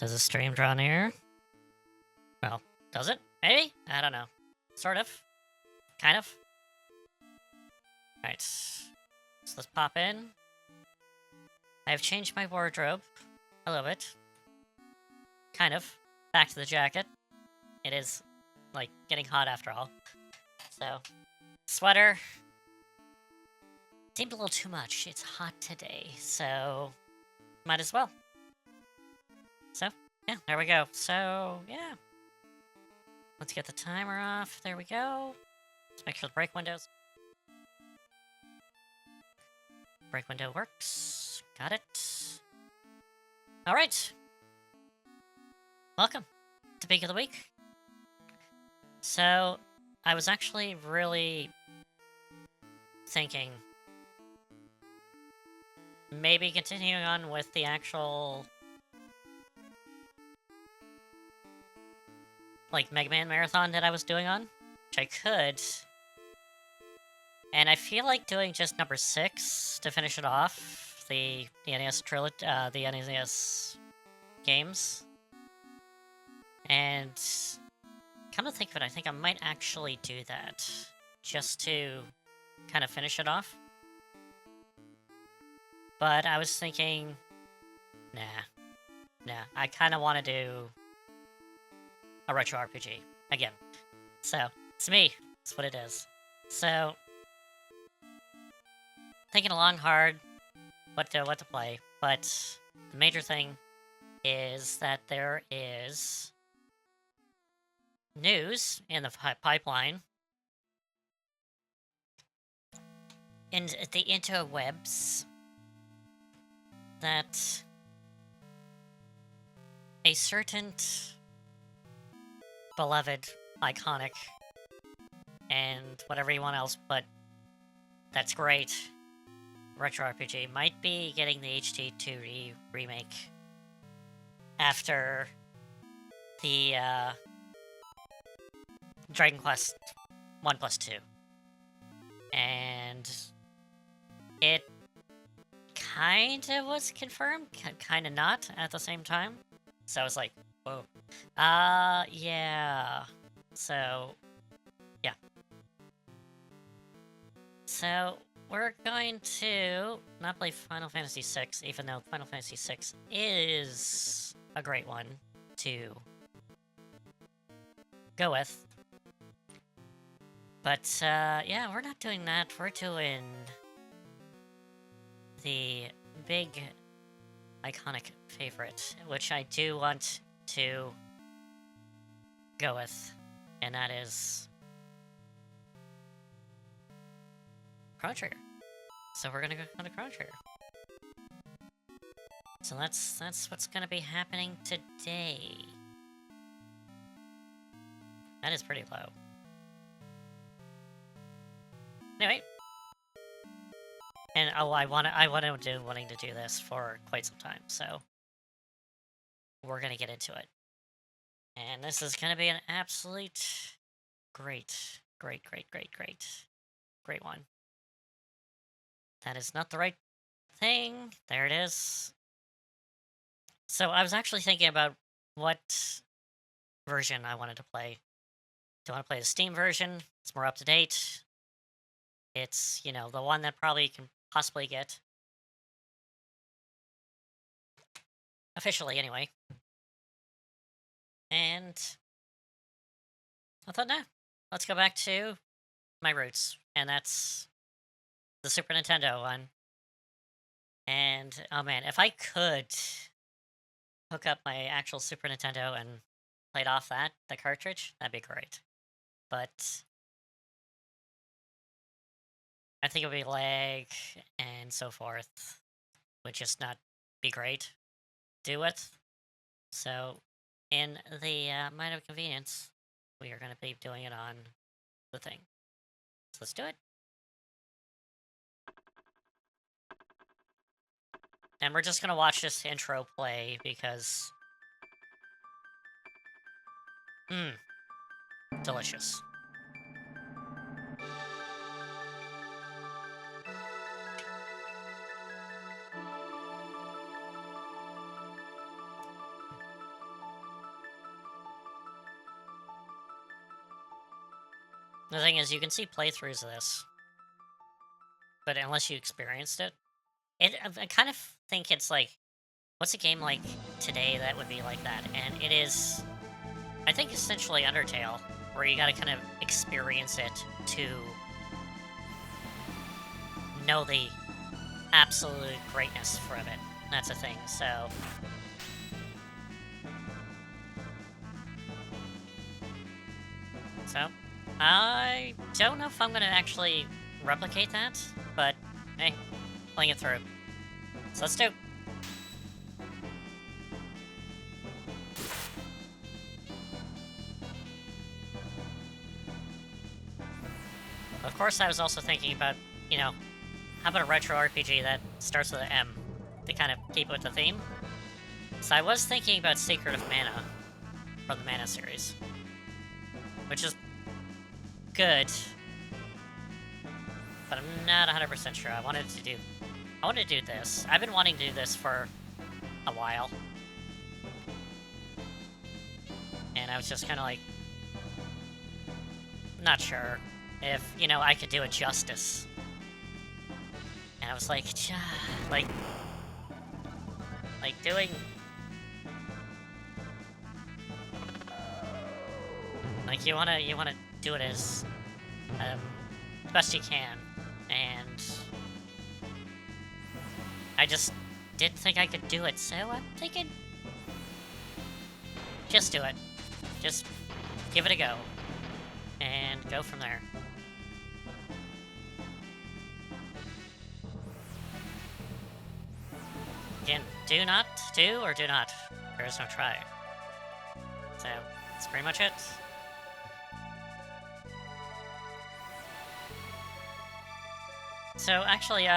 Does the stream draw near? Well, does it? Maybe? I don't know. Sort of. Kind of. Alright. So let's pop in. I've changed my wardrobe a little bit. Kind of. Back to the jacket. It is, like, getting hot after all. So, sweater. Seemed a little too much. It's hot today, so might as well. So, yeah, there we go. So, yeah. Let's get the timer off. There we go. Let's make sure the break window's... Break window works. Got it. Alright. Welcome to Peak of the Week. So, I was actually really thinking maybe continuing on with the actual like Mega Man marathon that I was doing on, which I could. And I feel like doing just number 6 to finish it off, the NES trilogy, the NES games. And come to think of it, I think I might actually do that just to kind of finish it off. But I was thinking, nah, I kind of want to do a retro RPG again. So, it's me. That's what it is. So, thinking along hard what to play, but the major thing is that there is news in the pipeline in the interwebs that a certain beloved, iconic, and whatever you want else, but that's great, retro RPG might be getting the HD2 remake after the Dragon Quest 1+2. And it kinda was confirmed, kinda not at the same time. So I was like, whoa. Yeah. So, yeah. So, we're going to not play Final Fantasy VI, even though Final Fantasy VI is a great one to go with. But, yeah, we're not doing that. We're doing the big, iconic favorite, which I do want to go with, and that is Chrono Trigger. So we're gonna go on the Chrono Trigger. So that's what's gonna be happening today. That is pretty low. Anyway. And oh, wanting to do this for quite some time, so we're gonna get into it. And this is gonna be an absolute great one. That is not the right thing. There it is. So I was actually thinking about what version I wanted to play. Do I want to play the Steam version? It's more up to date. It's, you know, the one that probably can possibly get. Officially, anyway. And I thought, nah, let's go back to my roots. And that's the Super Nintendo one. And, oh man, if I could hook up my actual Super Nintendo and play it off the cartridge, that'd be great. But I think it would be lag and so forth. Would just not be great. Do it. So, in the mind of convenience, we are going to be doing it on the thing. So let's do it. And we're just going to watch this intro play because... delicious. The thing is, you can see playthroughs of this, but unless you experienced it, I kind of think it's like, what's a game like today that would be like that? And it is, I think, essentially Undertale, where you gotta kind of experience it to know the absolute greatness from it. That's a thing, so... So, I don't know if I'm gonna actually replicate that, but hey, playing it through. So let's do. Of course, I was also thinking about, you know, how about a retro RPG that starts with an M to kind of keep with the theme? So I was thinking about Secret of Mana from the Mana series, which is good, but I'm not 100% sure. I wanted to do this. I've been wanting to do this for a while, and I was just kind of like, not sure if, you know, I could do it justice. And I was like, doing... Like, you wanna do it as best you can, and I just didn't think I could do it, so I'm thinking, just do it. Just give it a go, and go from there. Again, do not do or do not. There is no try. So, that's pretty much it. So, actually,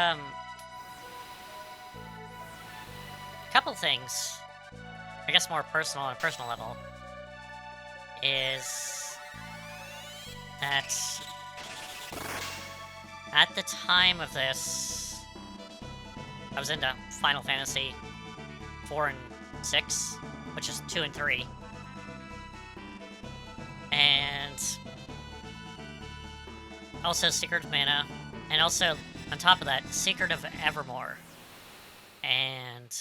couple things, I guess more personal on a personal level, is that at the time of this, I was into Final Fantasy 4 and 6, which is 2 and 3. And also Secret of Mana, and also, on top of that, Secret of Evermore. And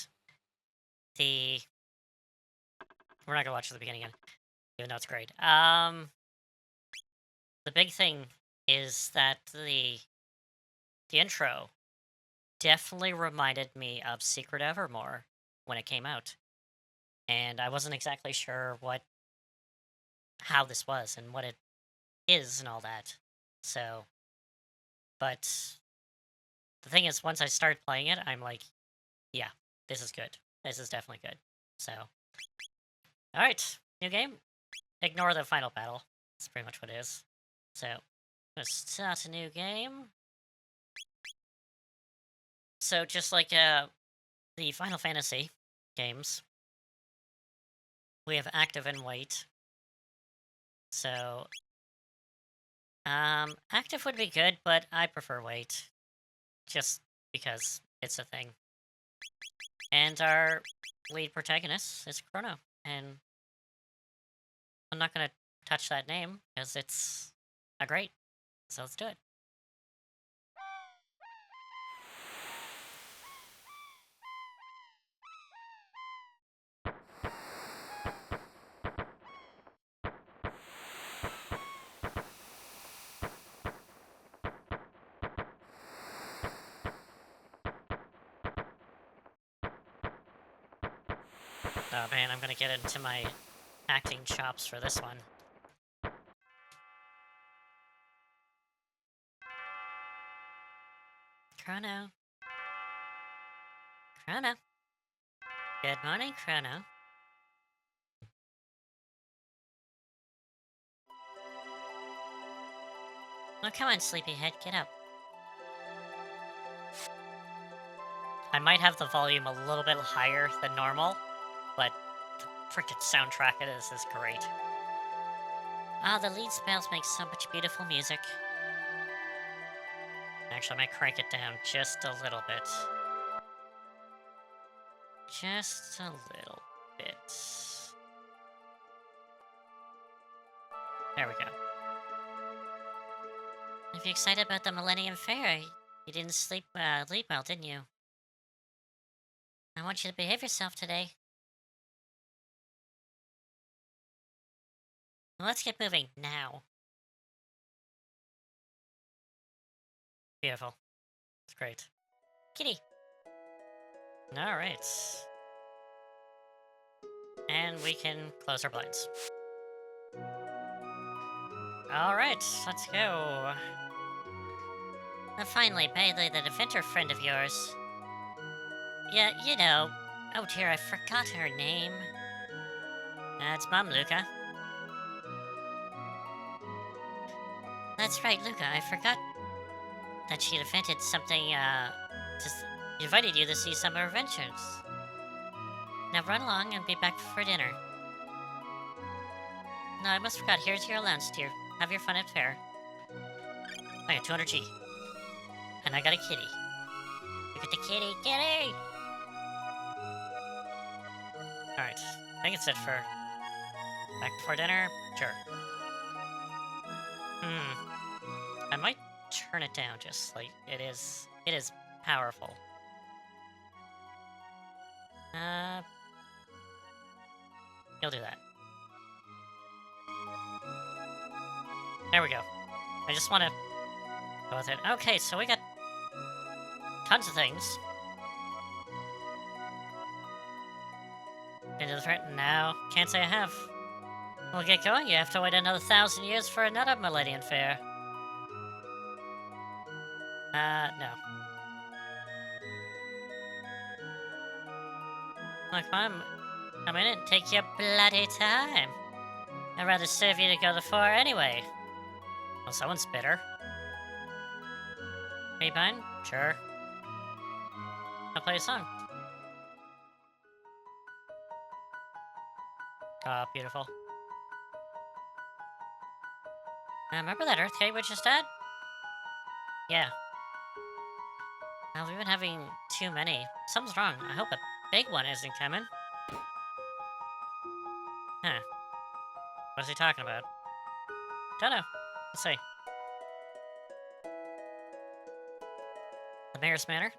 the... We're not gonna watch the beginning again, even though it's great. The big thing is that the intro definitely reminded me of Secret Evermore when it came out. And I wasn't exactly sure how this was and what it is and all that. So, but the thing is, once I started playing it, I'm like, yeah, this is good. This is definitely good. So, alright, new game. Ignore the final battle. That's pretty much what it is. So, I'm gonna start a new game. So, just like the Final Fantasy games, we have active and wait. So, active would be good, but I prefer wait. Just because it's a thing. And our lead protagonist is Chrono, and I'm not gonna touch that name, because it's a great. So let's do it. Oh man, I'm gonna get into my acting chops for this one. Chrono. Chrono. Good morning, Chrono. Oh, come on, sleepyhead, get up. I might have the volume a little bit higher than normal, but the freaking soundtrack it is great. Ah, the lead spells make so much beautiful music. Actually, I might crank it down just a little bit. Just a little bit. There we go. you're excited about the Millennium Fair. You didn't sleep well, didn't you? I want you to behave yourself today. Well, let's get moving now. Beautiful. It's great. Kitty. All right. And we can close our blinds. All right, let's go. And finally, Bailey, that inventor friend of yours. Yeah, you know. Oh dear, I forgot her name. It's Mom, Luca. That's right, Luca. I forgot that she'd invented something, just invited you to see some of her inventions. Now run along and be back for dinner. No, I must forgot. Here's your allowance, dear. Have your fun at fair. I got 200 G. And I got a kitty. Look at the kitty! Kitty! Alright. I think it's it for back before dinner. Sure. I might turn it down just slightly. It is powerful. You'll do that. There we go. I just want to go with it. Okay, so we got tons of things. Into the front now. Can't say I have. We'll get going. You have to wait another 1,000 years for another Millennium Fair. No. Look, Mom, come in and take your bloody time. I'd rather serve you to go to the floor anyway. Well, someone's bitter. Are you fine? Sure. I'll play a song. Ah, beautiful. Remember that earthquake we just had? Yeah. We've been having too many. Something's wrong. I hope a big one isn't coming. Huh. What's he talking about? Don't know. Let's see. The Mayor's Manor.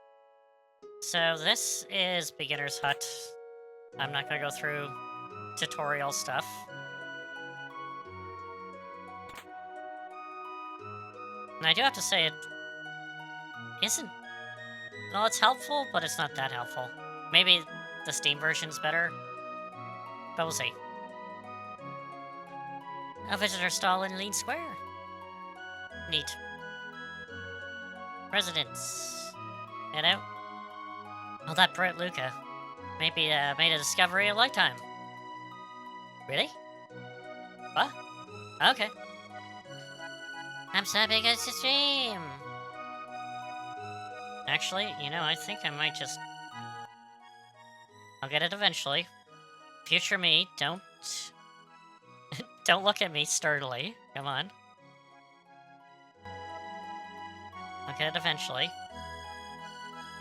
So this is Beginner's Hut. I'm not gonna go through tutorial stuff. And I do have to say, it isn't... Well, it's helpful, but it's not that helpful. Maybe the Steam version's better, but we'll see. A visitor stall in Lean Square. Neat. Residents. Head out. Oh, that Brett Luca. Maybe made a discovery of a lifetime. Really? What? Okay. I'm so big as a stream. Actually, you know, I think I might just... I'll get it eventually. Future me, don't... don't look at me sturdily. Come on. I'll get it eventually.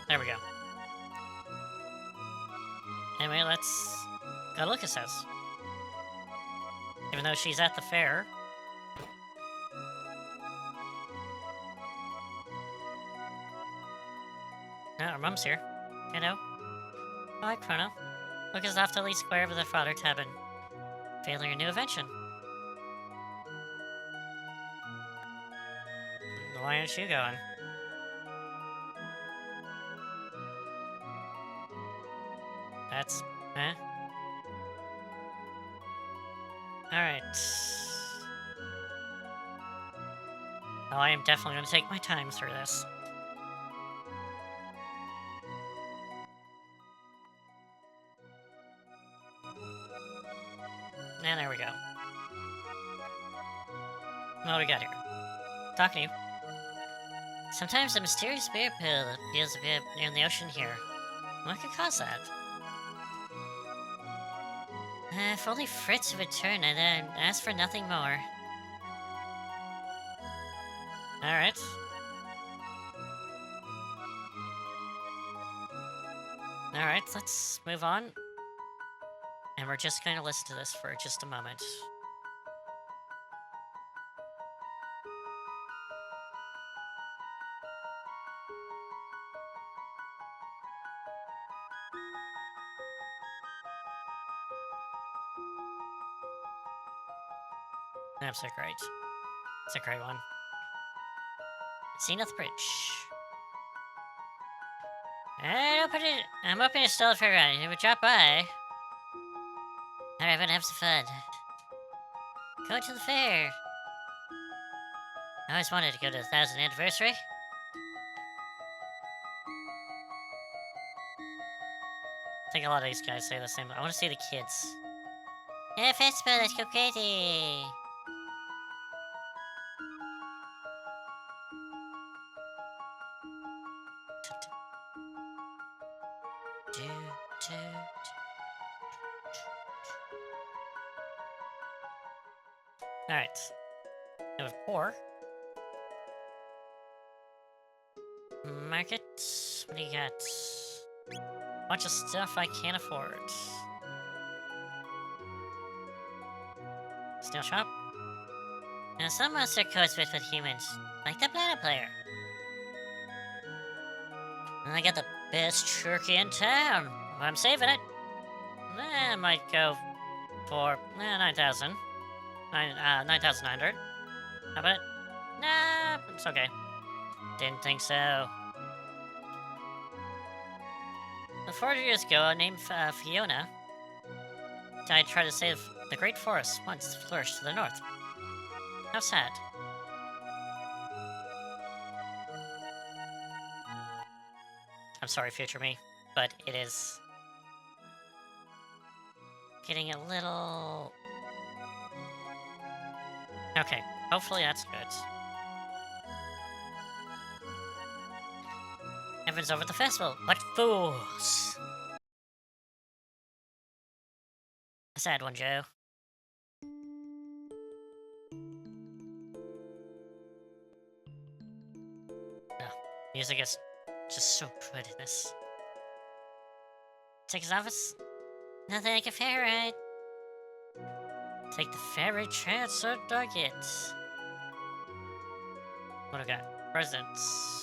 There we go. Anyway, let's go to Lucas' house. Even though she's at the fair. No, her mom's here. Hello. Oh, hi, Chrono. Lucas off the Lead Square with her father, Tabin. Failing a new invention. Why aren't you going? That's... eh? Alright. Oh, I am definitely going to take my time through this. And there we go. What do we got here? Talking to you. Sometimes a mysterious spirit pill appears near the ocean here. What could cause that? If only Fritz would return, I'd ask for nothing more. Alright. Alright, let's move on. And we're just going to listen to this for just a moment. That's so great. It's a great one. Zenith Bridge. I'm hoping to stall for everyone. You would drop by. Alright, everyone have some fun. Go to the fair. I always wanted to go to the 1000th anniversary. I think a lot of these guys say the same. I want to see the kids. Yeah, festival, let's go crazy. Alright. Number 4. Market. What do you got? Bunch of stuff I can't afford. Steel shop. Now some monster coexist with humans, like the Planet Player. And I got the best turkey in town. Well, I'm saving it. I might go for 9,000. 9,900. How about it? Nah, it's okay. Didn't think so. 4 years ago, named Fiona died trying to save the great forest once flourished to the north. How sad. I'm sorry, future me, but it is getting a little... Okay, hopefully that's good. Everyone's over at the festival. What fools! A sad one, Joe. Oh, music is just so good in this. Take his office? Nothing like a fair ride. Take the ferry transfer target. What do we got? Presents.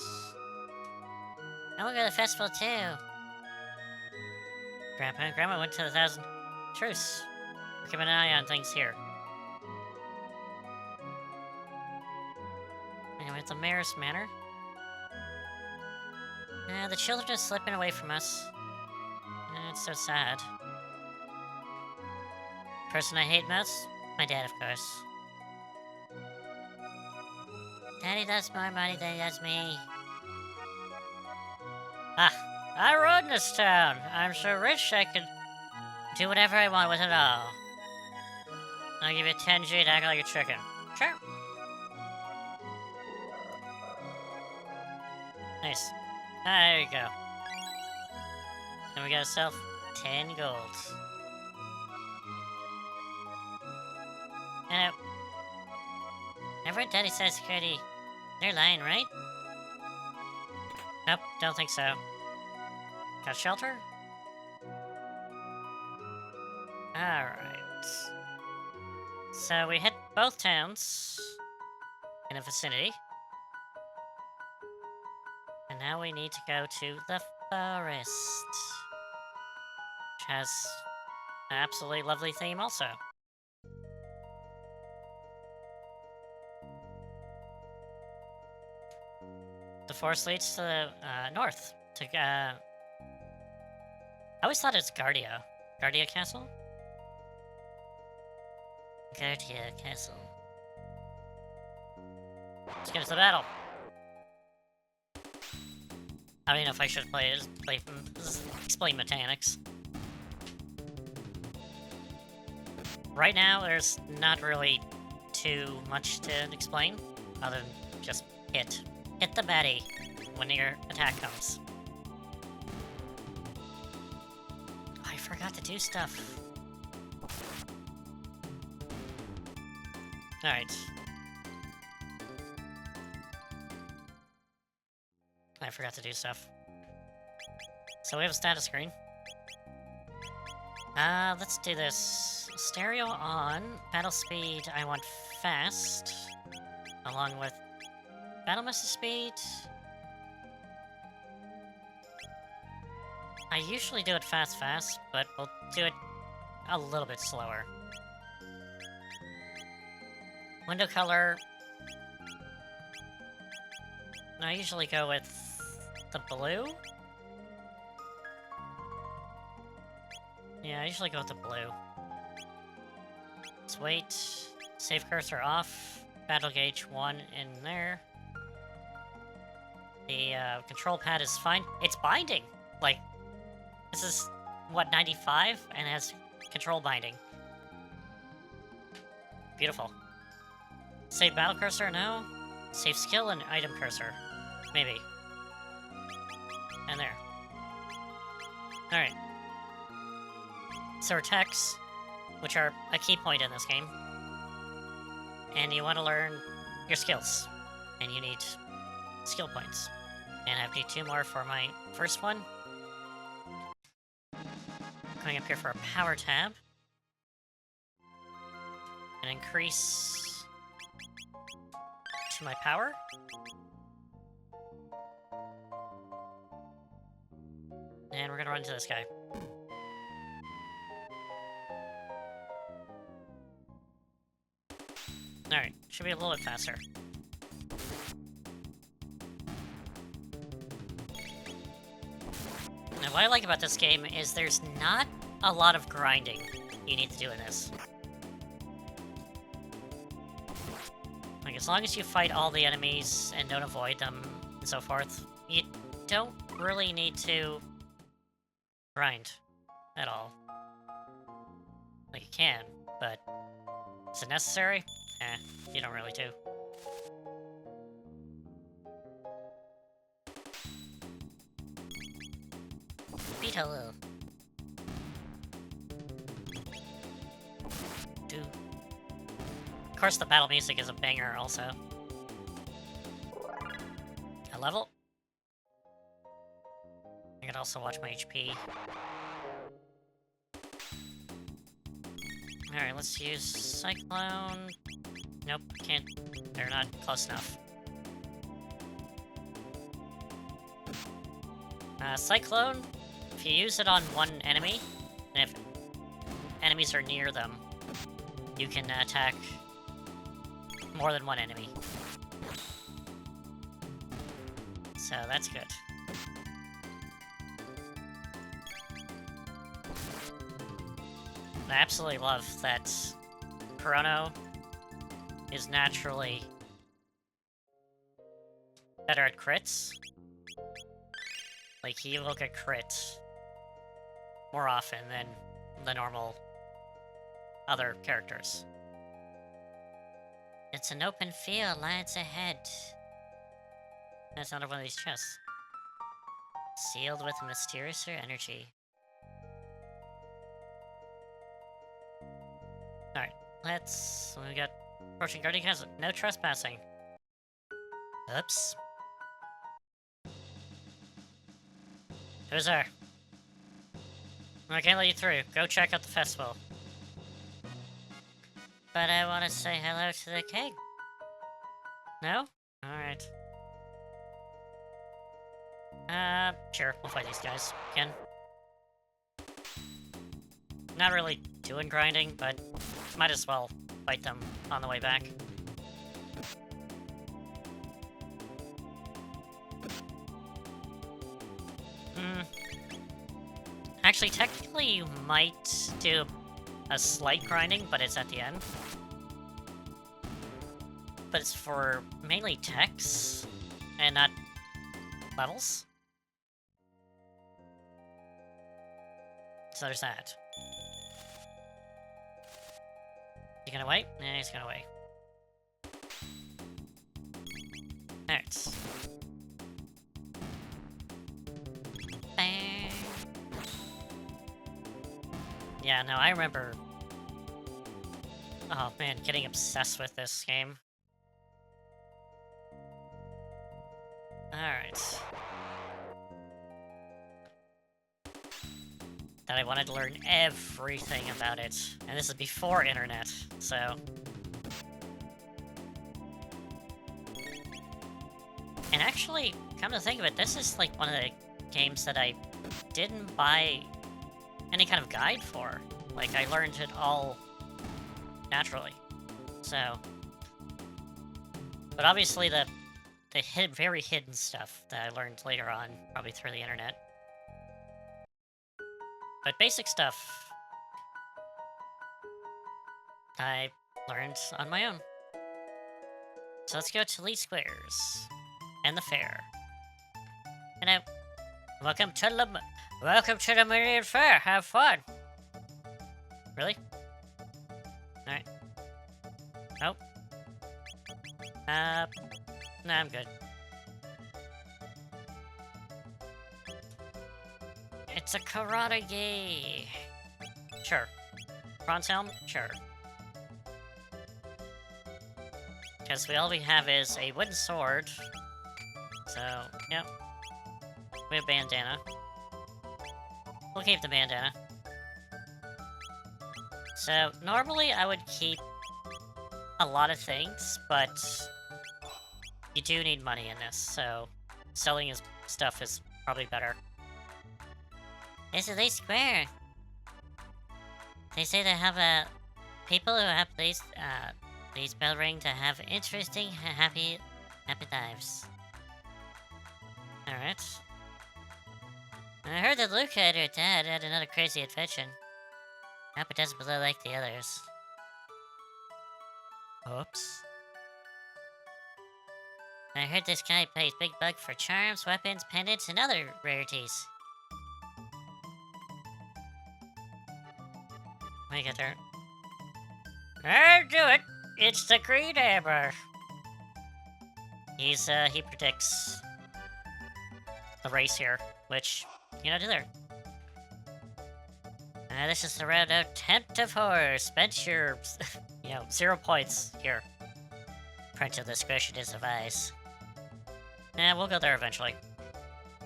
I want to go to the festival too. Grandpa and Grandma went to the 1000. Truce. We're keeping an eye on things here. Anyway, it's the Mayor's Manor. The children are slipping away from us. It's so sad. Person I hate most? My dad, of course. Daddy does more money than he does me. I run this town. I'm so rich I can do whatever I want with it all. I'll give you 10G to act like a chicken. Sure. Nice. There you go. And we got ourselves 10 gold. And I've read Daddy says security. They're lying, right? Nope, don't think so. Got shelter? Alright. So we hit both towns in the vicinity. And now we need to go to the forest. Which has an absolutely lovely theme also. The forest leads to the north. I always thought it's Guardia. Guardia Castle? Guardia Castle. Let's get into the battle. I don't even know if I should explain mechanics. Right now, there's not really too much to explain, other than just hit. Hit the baddie when your attack comes. I forgot to do stuff. Alright. I forgot to do stuff. So we have a status screen. Let's do this. Stereo on. Battle speed, I want fast. Along with battle master speed. I usually do it fast, but we'll do it a little bit slower. Window color... I usually go with the blue. Yeah, I usually go with the blue. Let's wait. Save cursor off. Battle gauge 1 in there. The control pad is fine. It's binding! Like, this is, what, 95? And it has control binding. Beautiful. Save battle cursor? No. Save skill and item cursor. Maybe. And there. Alright. So attacks, which are a key point in this game. And you want to learn your skills. And you need skill points. And I need 2 more for my first one. Coming up here for a power tab. And increase to my power. And we're gonna run into this guy. Alright, should be a little bit faster. Now what I like about this game is there's not a lot of grinding you need to do in this. Like, as long as you fight all the enemies and don't avoid them and so forth, you don't really need to grind at all. Like, you can, but is it necessary? You don't really do. Beat hello. Of course, the battle music is a banger also. A level. I can also watch my HP. Alright, let's use Cyclone. Nope, can't. They're not close enough. Cyclone, if you use it on one enemy, and if enemies are near them, you can attack more than one enemy. So that's good. I absolutely love that Chrono is naturally better at crits. Like, he will get crit more often than the normal other characters. It's an open field, lights ahead. That's another one of these chests. Sealed with mysterious energy. Alright, let's... we got approaching guardian castle. No trespassing. Oops. Who's there? I can't let you through. Go check out the festival. But I want to say hello to the king. No? Alright. Sure. We'll fight these guys again. Not really doing grinding, but might as well fight them on the way back. Actually, technically you might do a slight grinding, but it's at the end. But it's for mainly techs, and not levels. So there's that. You gonna wait? Yeah, he's gonna wait. Alright. Bang. Yeah, no, I remember... oh man, getting obsessed with this game. Alright. That I wanted to learn everything about it. And this is before internet, so... and actually, come to think of it, this is like one of the games that I didn't buy any kind of guide for. Like, I learned it all naturally. So, But obviously the very hidden stuff that I learned later on, probably through the internet. But basic stuff I learned on my own. So let's go to Lee Squares and the fair. And welcome to the Meridian Fair. Have fun. Really? All right. Nope. No, I'm good. It's a karate gi. Sure. Bronze helm? Sure. Because all we have is a wooden sword. So, yep. We have bandana. We'll keep the bandana. So, normally I would keep a lot of things, but you do need money in this, so selling his stuff is probably better. This is Lee Square. They say they have people who have these bell ring to have interesting, happy lives. Alright. I heard that Luca and her dad had another crazy adventure. I hope it doesn't blow like the others. Oops. I heard this guy plays Big Bug for charms, weapons, pendants, and other rarities. Let me get there. I'll do it! It's the Green Hammer! He predicts the race here, which, do there. This is the round out Tent of Horror. Spend your, 0 points here. Print of discretion is advised. We'll go there eventually.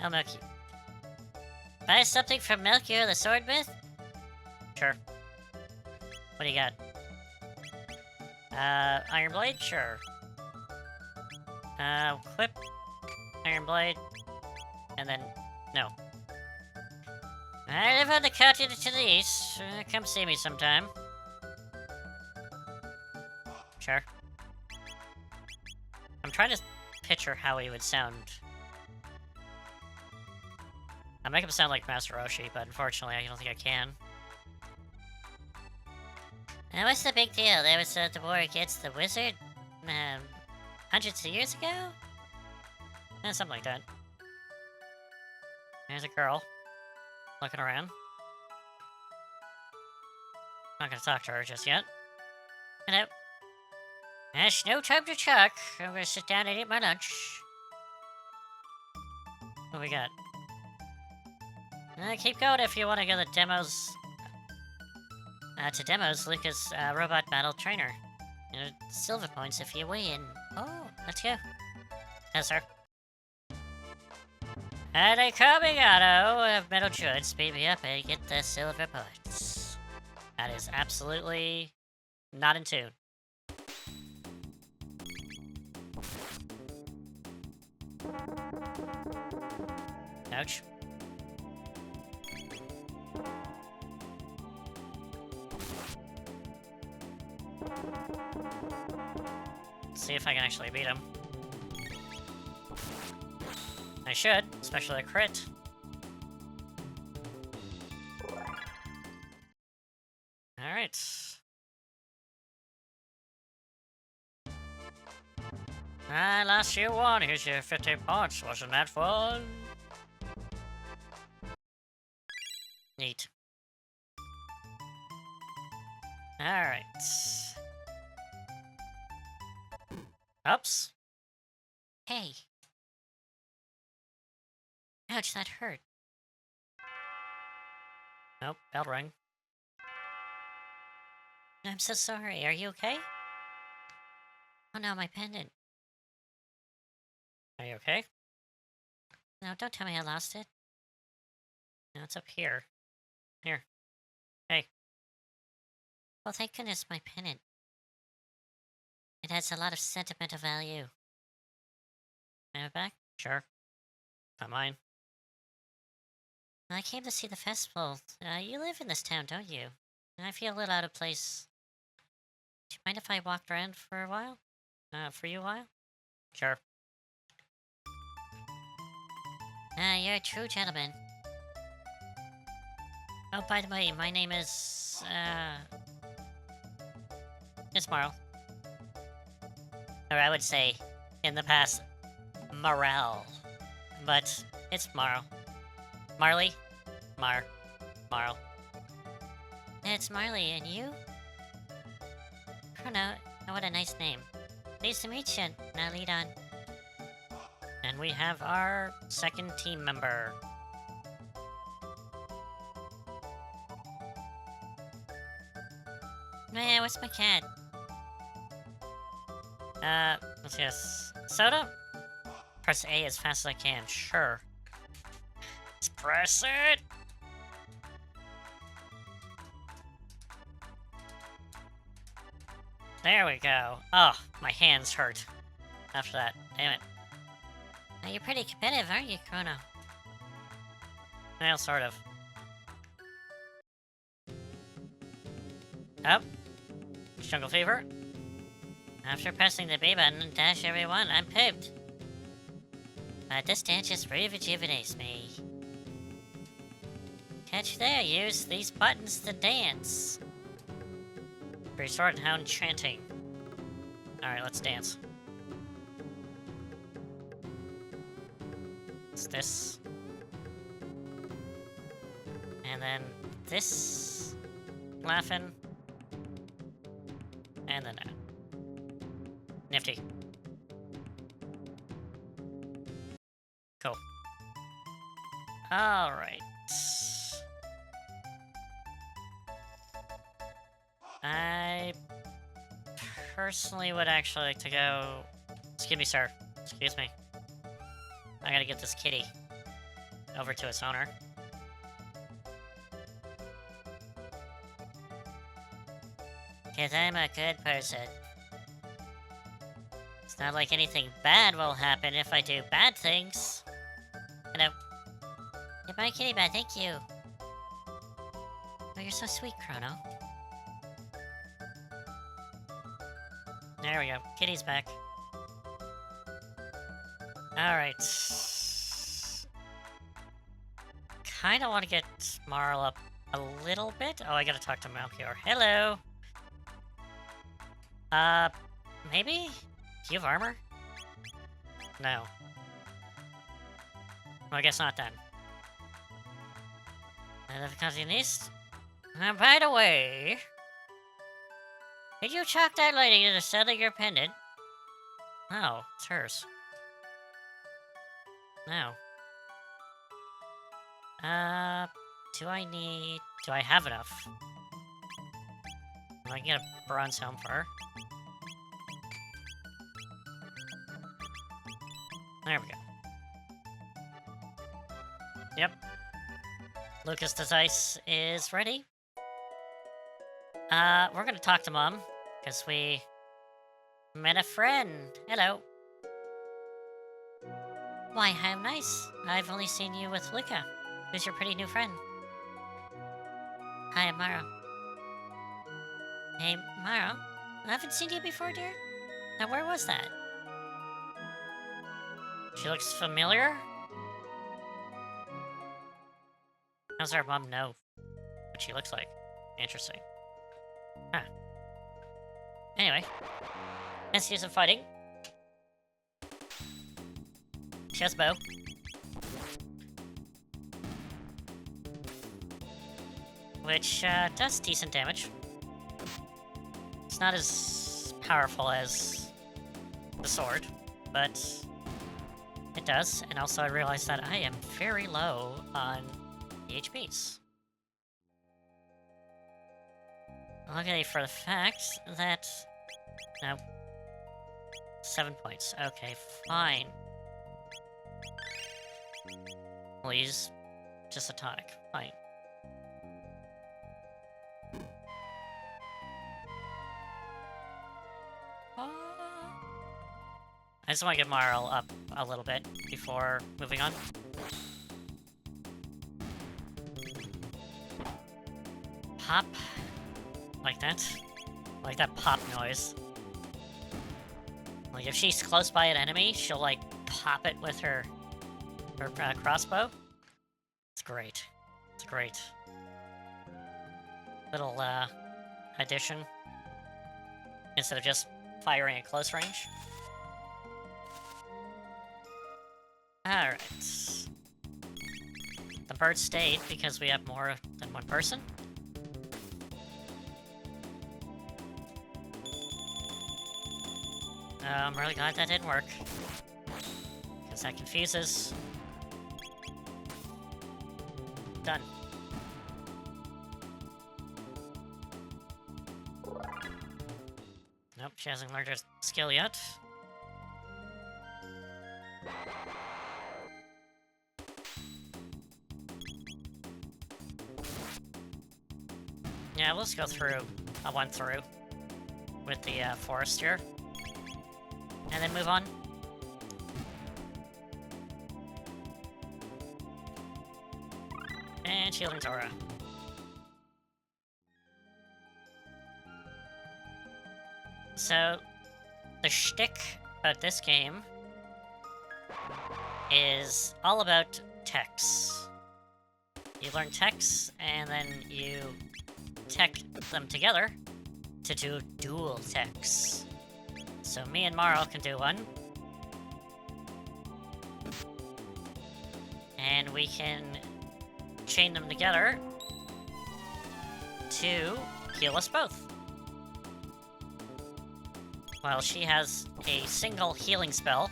I'll milk you. Buy something from Melchior the Swordsmith? Sure. What do you got? Iron Blade? Sure. Whip. Iron Blade. And then, no. I live on the continent to the east. Come see me sometime. Sure. I'm trying to picture how he would sound. I make him sound like Master Roshi, but unfortunately I don't think I can. What's the big deal? There was the war against the wizard, hundreds of years ago? Something like that. There's a girl. Looking around. Not gonna talk to her just yet. Hello. There's no time to talk. I'm gonna sit down and eat my lunch. What we got? Keep going if you want to go to demos. To demos, Lucas, robot battle trainer. Silver points if you win. Oh, let's go. Yes, sir. And a coming auto of metal should speed me up and get the silver points. That is absolutely not in tune. Ouch. Let's see if I can actually beat him. I should, especially a crit. Alright. Last year won. Here's your 50 points. Wasn't that fun? Neat. Alright. Oops. Hey. Ouch, that hurt. Nope, bell rang. I'm so sorry. Are you okay? Oh no, my pendant. Are you okay? No, don't tell me I lost it. No, it's up here. Here. Hey. Well, thank goodness my pendant. It has a lot of sentimental value. Can I have it back? Sure. Not mine. I came to see the festival. You live in this town, don't you? I feel a little out of place. Do you mind if I walked around for a while? For you a while? Sure. You're a true gentleman. Oh, by the way, my name is, it's Marl. Or I would say, in the past, Marel. But it's Marl. Marley? Marl. It's Marley, and you? Chrono, what a nice name. Pleased to meet you. Now lead on. And we have our second team member. Man, what's my cat? Let's guess. Soda? Press A as fast as I can. Sure. Let's press it! There we go. Oh, my hands hurt after that. Damn it. Now you're pretty competitive, aren't you, Chrono? Well, sort of. Up. Jungle Fever. After pressing the B button and dash everyone, I'm pooped. But this dance just rejuvenates me. Catch there, use these buttons to dance. Resort Hound chanting. Alright, let's dance. It's this. And then this. Laughing. And then that. Nifty. Cool. Alright. I personally would actually like to go... Excuse me, sir. Excuse me. I gotta get this kitty over to its owner. Because I'm a good person. It's not like anything bad will happen if I do bad things. Hello. Goodbye, kitty bye, thank you. Oh, you're so sweet, Chrono. There we go. Kitty's back. Alright. Kinda want to get Marl up a little bit. Oh, I gotta talk to Melchior. Hello! Maybe? Do you have armor? No. Well, I guess not then. And if it comes in this... by the way... Did you chalk that lady to the center of your pendant? Oh, it's hers. No. Do I have enough? I can get a bronze helm for her. There we go. Yep. Lucas the Dice is ready. We're gonna talk to Mom, because we met a friend. Hello. Why, how nice. I've only seen you with Luca. Who's your pretty new friend? Hi, I'm Maro. Hey, Maro. I haven't seen you before, dear. Now, where was that? She looks familiar? How's our mom know what she looks like? Interesting. Huh. Anyway. Let's do some fighting. She has a bow. Which, does decent damage. It's not as powerful as the sword, but it does. And also I realized that I am very low on the HPs. Okay, for the fact that... No. 7 points. Okay, fine. We'll use just a tonic. Fine. I just want to get Marl up a little bit before moving on. Pop. Like that. Like that pop noise. Like, if she's close by an enemy, she'll, like, pop it with her crossbow. It's great. It's a great little, addition. Instead of just firing at close range. Alright. The bird stayed because we have more than one person. I'm really glad that didn't work. Because that confuses. Done. Nope, she hasn't learned her skill yet. Yeah, we'll just go through a one through with the forest here. And then move on. And shielding Tora. So, the shtick about this game is all about techs. You learn techs, and then you tech them together to do dual techs. So me and Marl can do one. And we can chain them together to heal us both. While she has a single healing spell,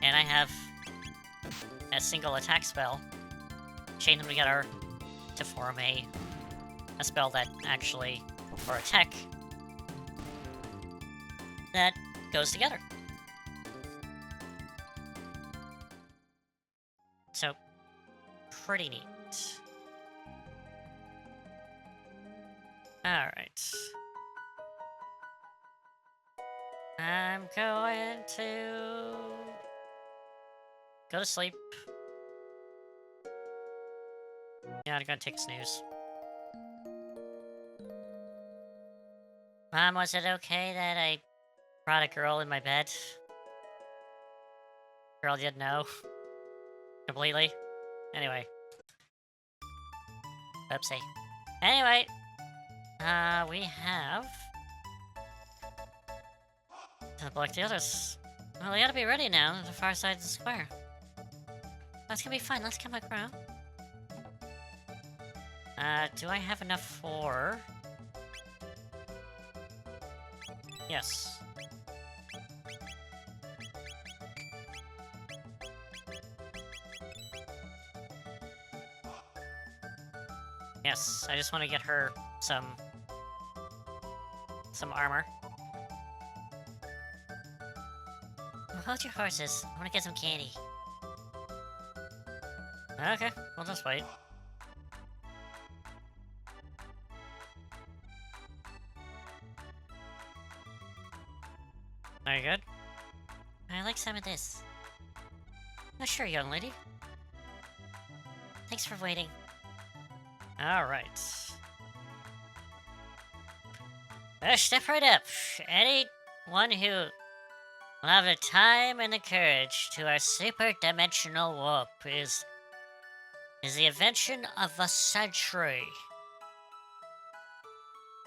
and I have a single attack spell, chain them together to form a spell that actually, or a tech, that goes together. So, pretty neat. Alright. I'm going to go to sleep. Yeah, I'm gonna take a snooze. Mom, was it okay that I brought a girl in my bed? Girl didn't know. Completely. Anyway. Oopsie. Anyway. We have to block the others. Well, they gotta be ready now, to the far side of the square. That's gonna be fun, let's come back around. Do I have enough for... Yes. Yes, I just want to get her some armor. Hold your horses. I want to get some candy. Okay, we'll just wait. Are you good? I like some of this. Oh, sure, young lady. Thanks for waiting. Alright. Step right up. Anyone who will have the time and the courage to our super-dimensional warp is the invention of a century.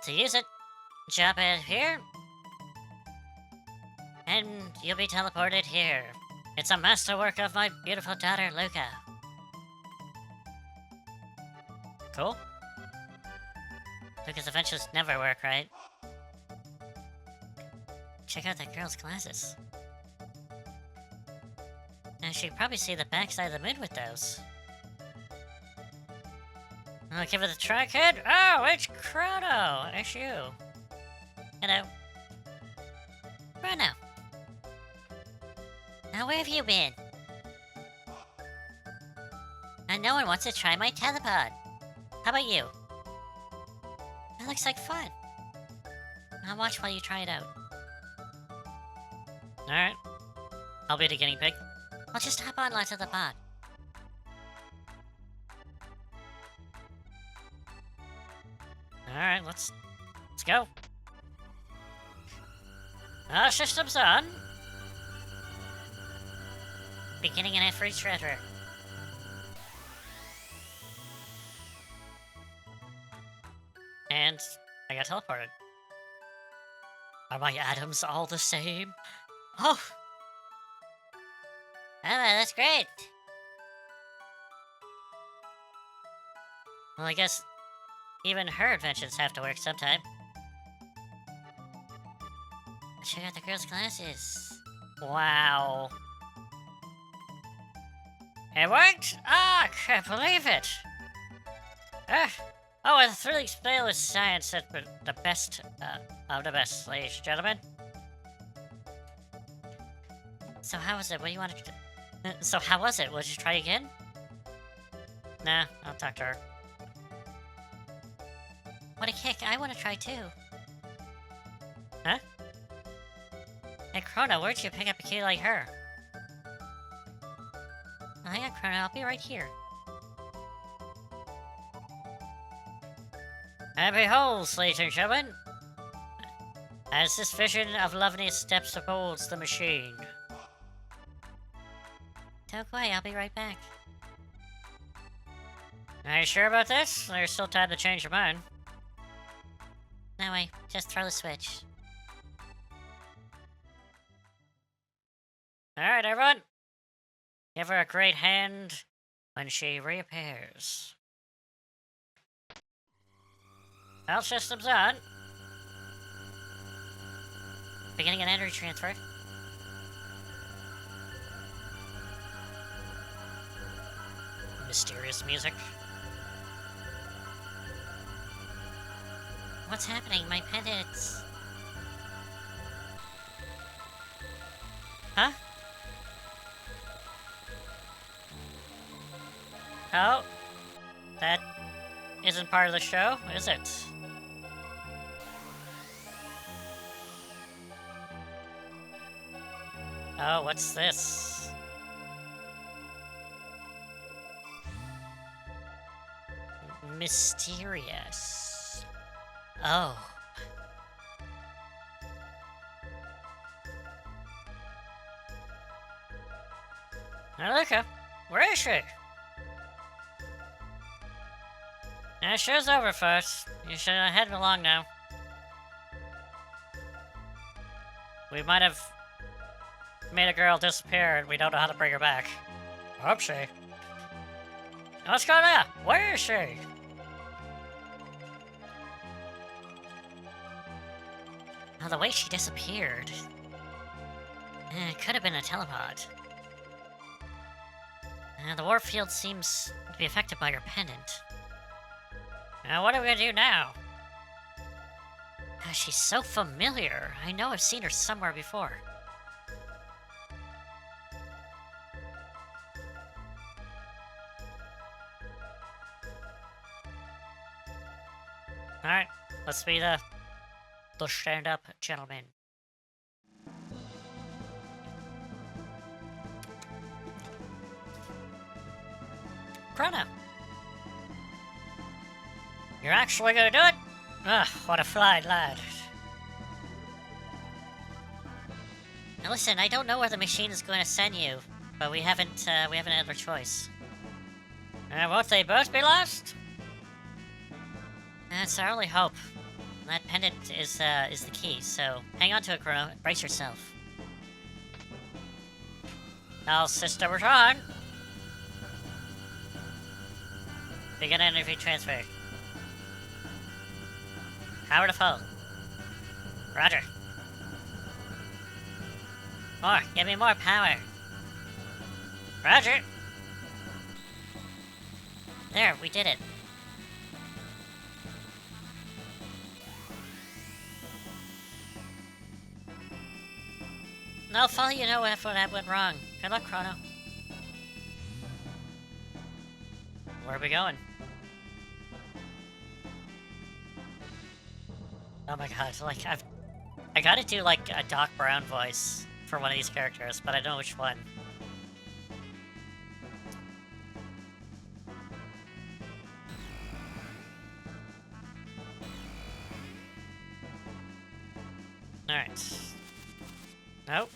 To use it, jump in here, and you'll be teleported here. It's a masterwork of my beautiful daughter, Luca. Cool. Luca's inventions never work, right? Check out that girl's glasses. And she can probably see the backside of the moon with those. I'll give it a try, kid. Oh, it's Chrono. It's you. Hello. Chrono. Now, where have you been? And no one wants to try my telepod. How about you? That looks like fun. I'll watch while you try it out. Alright. I'll be the guinea pig. I'll just hop on onto the pod. Alright, let's go. Systems on. Beginning an free treasure. And I got teleported. Are my atoms all the same? Oh! That's great! Well, I guess even her inventions have to work sometime. Check out the girl's glasses. Wow. It worked? Ah, I can't believe it. Oh, a thrilling spell with science at the best of the best, ladies and gentlemen. So how was it? What do you want to do? So how was it? Would you try again? Nah, I'll talk to her. What a kick. I want to try too. Huh? Hey, Chrono, where'd you pick up a kid like her? Oh, hang on, Chrono. I'll be right here. And behold, ladies and gentlemen, as this vision of Lovely steps towards the machine. Don't worry, I'll be right back. Are you sure about this? There's still time to change your mind. No way, just throw the switch. Alright, everyone. Give her a great hand when she reappears. All systems on. Beginning an energy transfer. Mysterious music. What's happening? My pendants. Huh? Oh. That isn't part of the show, is it? Oh, what's this? Mysterious. Oh. Alika, where is she? Yeah, show's over, folks. You should head along now. We might have made a girl disappear and we don't know how to bring her back. Oopsie. What's going on? Where is she? Oh, the way she disappeared. It could have been a telepod. The warp field seems to be affected by your pendant. What are we gonna do now? She's so familiar. I know I've seen her somewhere before. Alright, let's be the stand-up gentleman. Chrono! You're actually gonna do it? Ugh, what a fine lad. Now listen, I don't know where the machine is going to send you, but we haven't had a choice. Won't they both be lost? That's our only hope. That pendant is the key, so hang on to it, Chrono. Brace yourself. All systems on. Begin energy transfer. Power to full. Roger. More. Give me more power. Roger. There, we did it. No, follow you know what went wrong. Good luck, Chrono. Where are we going? Oh my god, like, I gotta do, like, a Doc Brown voice for one of these characters, but I don't know which one. Alright. Nope.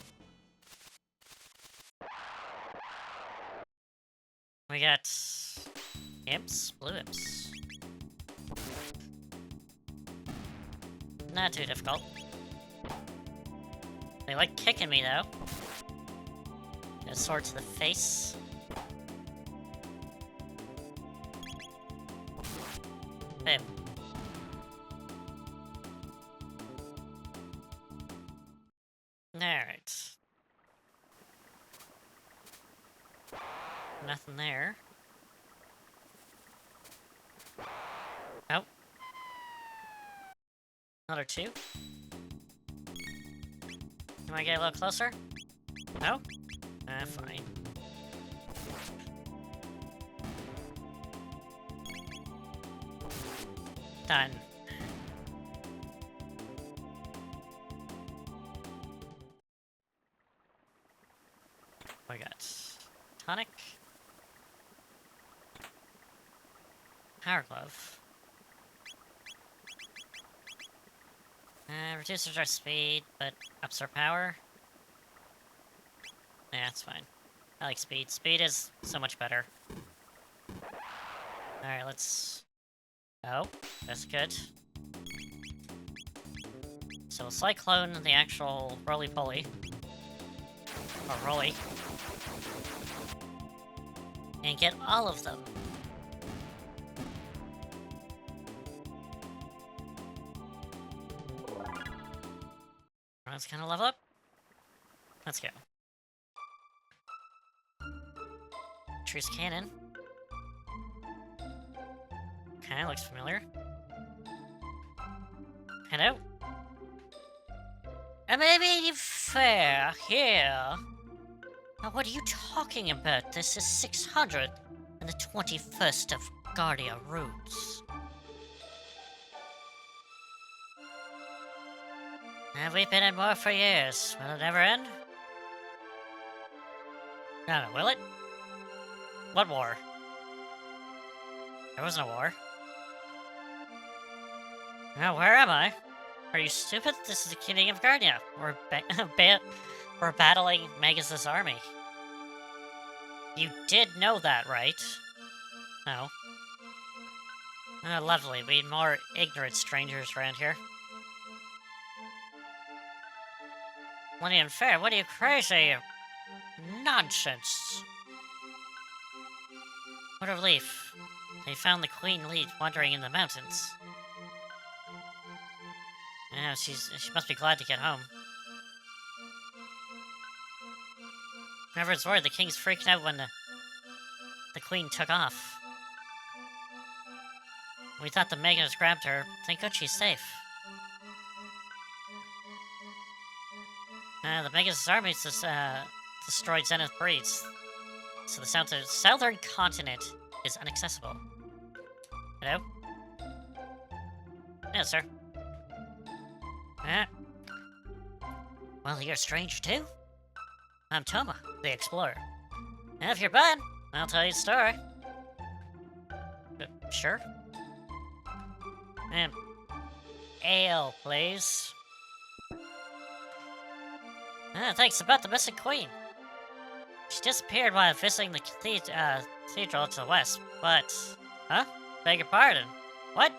We got imps, blue imps. Not too difficult. They like kicking me though. A sword to the face. Boom. Alright. Nothing there. Oh. Another two. Can I get a little closer? No? Fine. Done. We got tonic. Power glove. Reduces our speed, but ups our power. Yeah, it's fine. I like speed. Speed is so much better. Alright, let's... Oh, that's good. So Cyclone, the actual roly-poly. Or Roly. And get all of them. Let's kind of level up. Let's go. Truce cannon. Okay, looks familiar. Hello? Maybe fair here. Now, what are you talking about? This is 600 and the 21st of Guardia Roots. We've been in war for years. Will it ever end? No, will it? What war? There wasn't a war. Now, where am I? Are you stupid? This is the King of Guardia. We're battling Magus' army. You did know that, right? No. Lovely. We need more ignorant strangers around here. Plenty unfair. What are you crazy? Nonsense. What a relief. They found the Queen Lead wandering in the mountains. Yeah, she must be glad to get home. Whenever it's worried, the king's freaked out when the queen took off. We thought the Magus grabbed her. Thank God she's safe. The Magus' army destroyed Zenith Breeds, so the southern continent is inaccessible. Hello? Yes, sir. Well, you're a stranger too? I'm Toma, the explorer. And if you're bad, I'll tell you a story. Sure. Ale, please. Thanks. About the missing queen. She disappeared while visiting the cathedral to the west, but... Huh? Beg your pardon. What?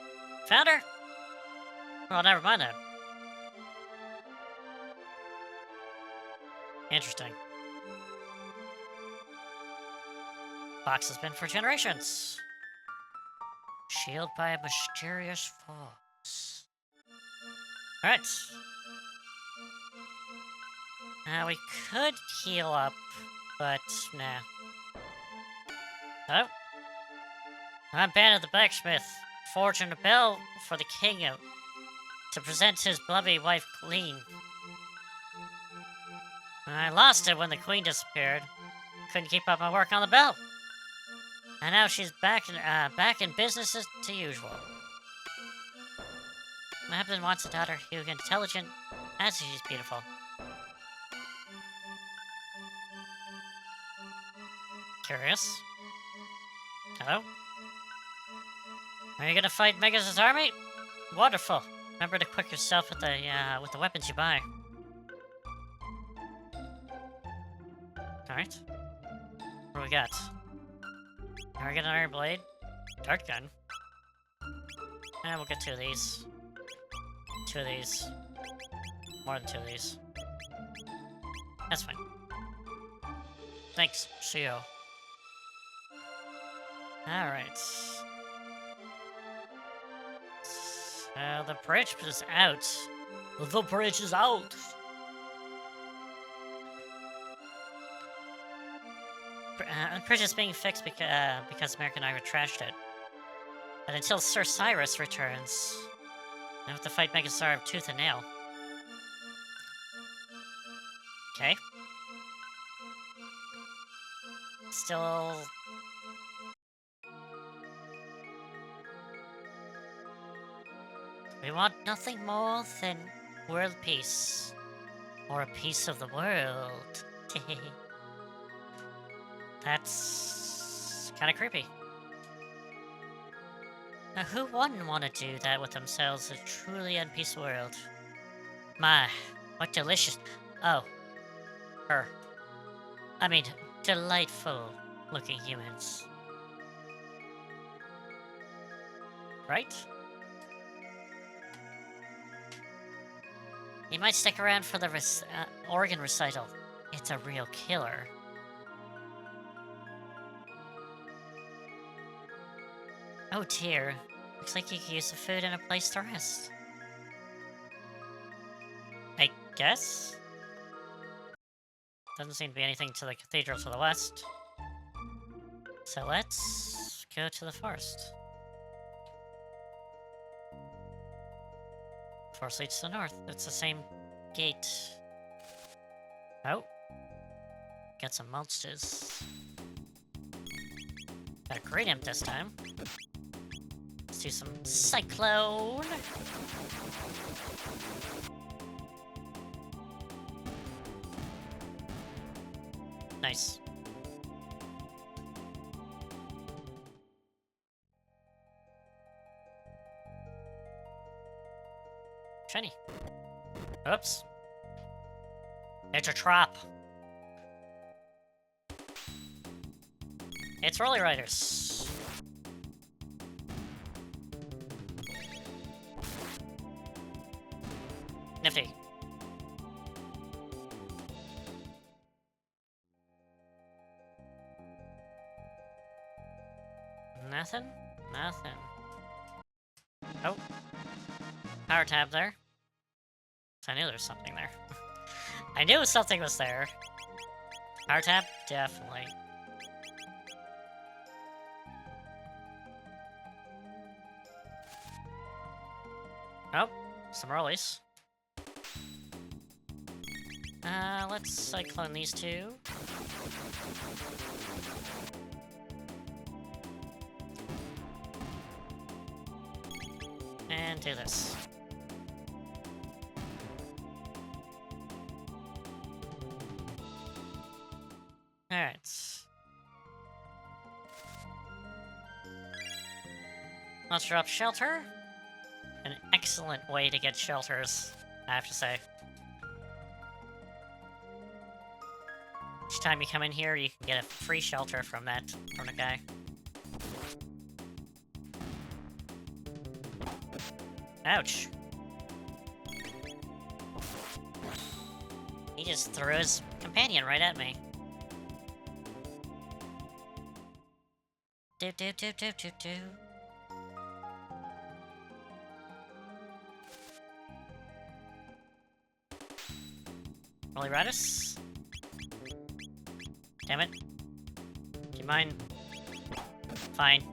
Found her? Well, never mind then. Interesting. Box has been for generations. Shielded by a mysterious force. Alright. We could heal up, but nah. Oh. I'm Banner the Blacksmith, forging a bell for the king to present his bloody wife Clean. I lost it when the queen disappeared. Couldn't keep up my work on the bell. And now she's back in business as to usual. My husband wants a daughter who's intelligent as she's beautiful. Curious. Hello? Are you gonna fight Magus' army? Wonderful. Remember to equip yourself with the weapons you buy. Alright. What do we got? Can we get an iron blade? Dart gun. And we'll get 2 of these. 2 of these. More than 2 of these. That's fine. Thanks, Shio. Alright. So the bridge is out. The bridge is out! The bridge is being fixed because American Ira trashed it. But until Sir Cyrus returns, I have to fight Megastar of tooth and nail. Okay. Still... We want nothing more than world peace. Or a piece of the world. That's... kinda creepy. Now who wouldn't want to do that with themselves, a truly unpeaceful world? My, what delicious... Oh. Her. I mean, delightful looking humans. Right? You might stick around for the organ recital. It's a real killer. Oh dear. Looks like you could use the food and a place to rest. I guess? Doesn't seem to be anything to the cathedral to the west. So let's go to the forest. Forest leads to the north. It's the same gate. Oh. Got some monsters. Got a great imp this time. Let's do some cyclone. Nice. Shiny. Oops. It's a trap. It's Rolly Riders. Nifty. Nothing? Nothing. Oh. Power tab there. I knew there was something there. I knew something was there. Power tab? Definitely. Oh, some rollies. Let's cyclone these two. And do this. Alright. Let's drop shelter. An excellent way to get shelters, I have to say. Each time you come in here, you can get a free shelter from the guy. Ouch. He just threw his companion right at me. Do do do do do do. Rolly Radis? Damn it. Do you mind? Fine.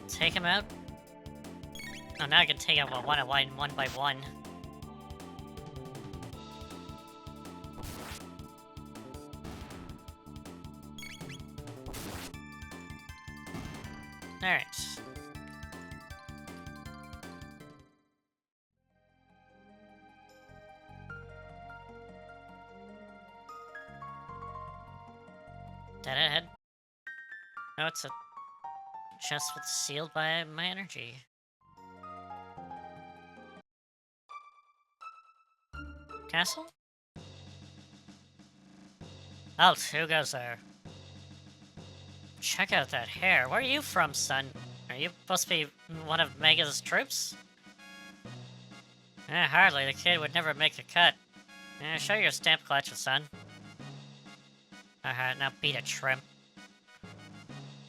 Take him out? Oh, now I can take out one by one. Alright. Dead ahead. No, it's a chest with sealed by my energy. Castle? Alt, who goes there? Check out that hair. Where are you from, son? Are you supposed to be one of Mega's troops? Hardly. The kid would never make a cut. Show your stamp collection, son. Now beat a shrimp.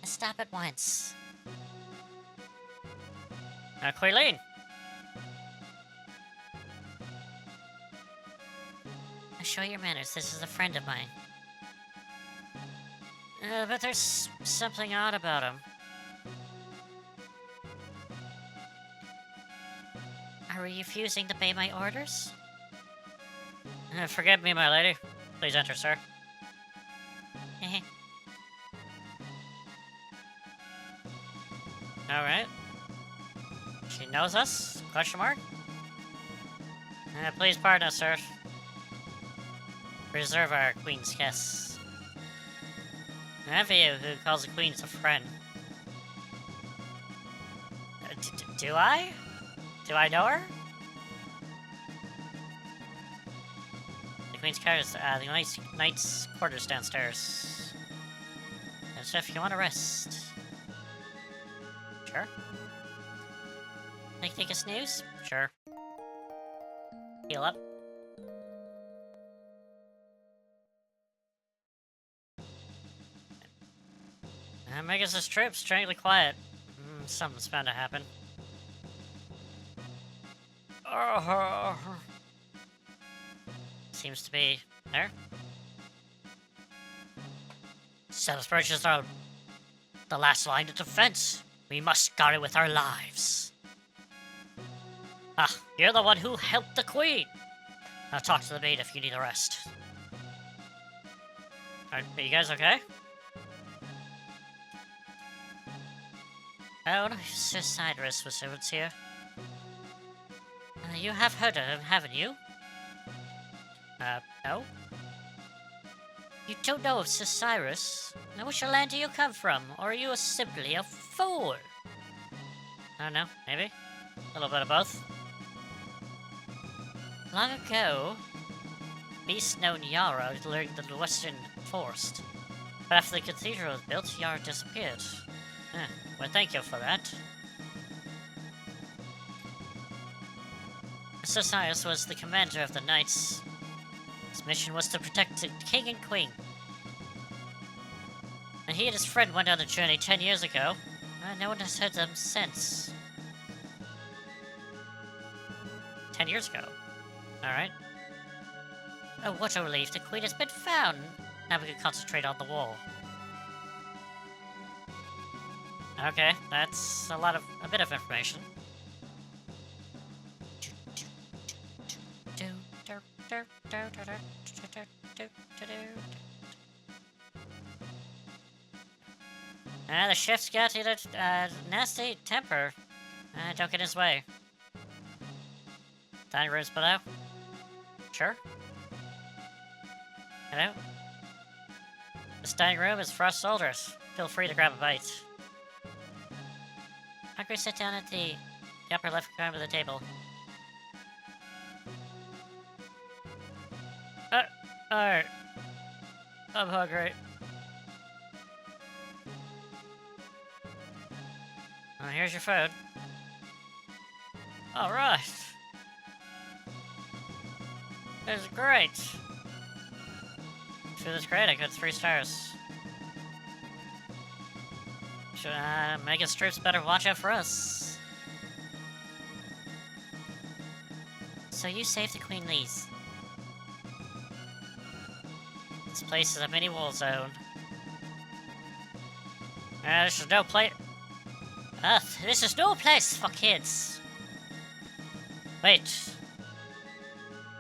Stop at once. Quilene! Show your manners. This is a friend of mine. But there's something odd about him. Are you refusing to obey my orders? Forgive me, my lady. Please enter, sir. Alright. She knows us? Question mark? Please pardon us, sir. Reserve our queen's guests. Have you who calls the queen a friend? Do I? Do I know her? The queen's quarters, the knight's quarters downstairs. So if you want to rest. Sure. Take a snooze? Sure. Heal up. Megas' trip, strangely quiet. Something's bound to happen. Seems to be there. South bridges are the last line of defense. We must guard it with our lives. You're the one who helped the queen. Now talk to the maid if you need a rest. Are you guys okay? Oh, Sir Cyrus was here. You have heard of him, haven't you? No? You don't know of Sir Cyrus? Now, which land do you come from? Or are you simply a fool? I don't know, maybe? A little bit of both. Long ago, beast known Yara lured the western forest. But after the cathedral was built, Yara disappeared. Well, thank you for that. Sir Cyrus was the commander of the knights. His mission was to protect the king and queen. And he and his friend went on a journey 10 years ago. No one has heard them since. 10 years ago. Alright. Oh, what a relief. The queen has been found. Now we can concentrate on the wall. Okay, that's a bit of information. The chef's got a nasty temper. Don't get in his way. Dining room's below. Sure. Hello? This dining room is for us soldiers. Feel free to grab a bite. Hungry, sit down at the upper left corner of the table. Alright. I'm hungry. Well, here's your food. Alright. This is great. Food is great, I got 3 stars. Should, Mega's troops better watch out for us. So you saved the Queen Lees. This place is a mini war zone. This is no place. This is no place for kids. Wait.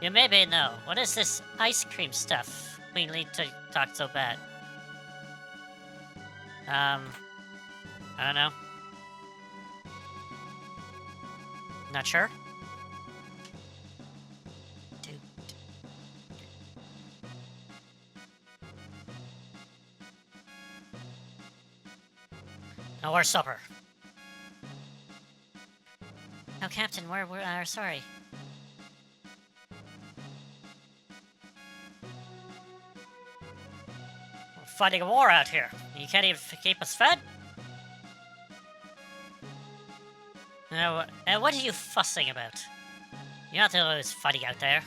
You maybe know. What is this ice cream stuff Queen Lee talked so bad? I don't know. Not sure? Now where's supper? Oh, Captain, we're sorry. fighting a war out here. You can't even keep us fed? Now, what are you fussing about? You're not the one who's fighting out there.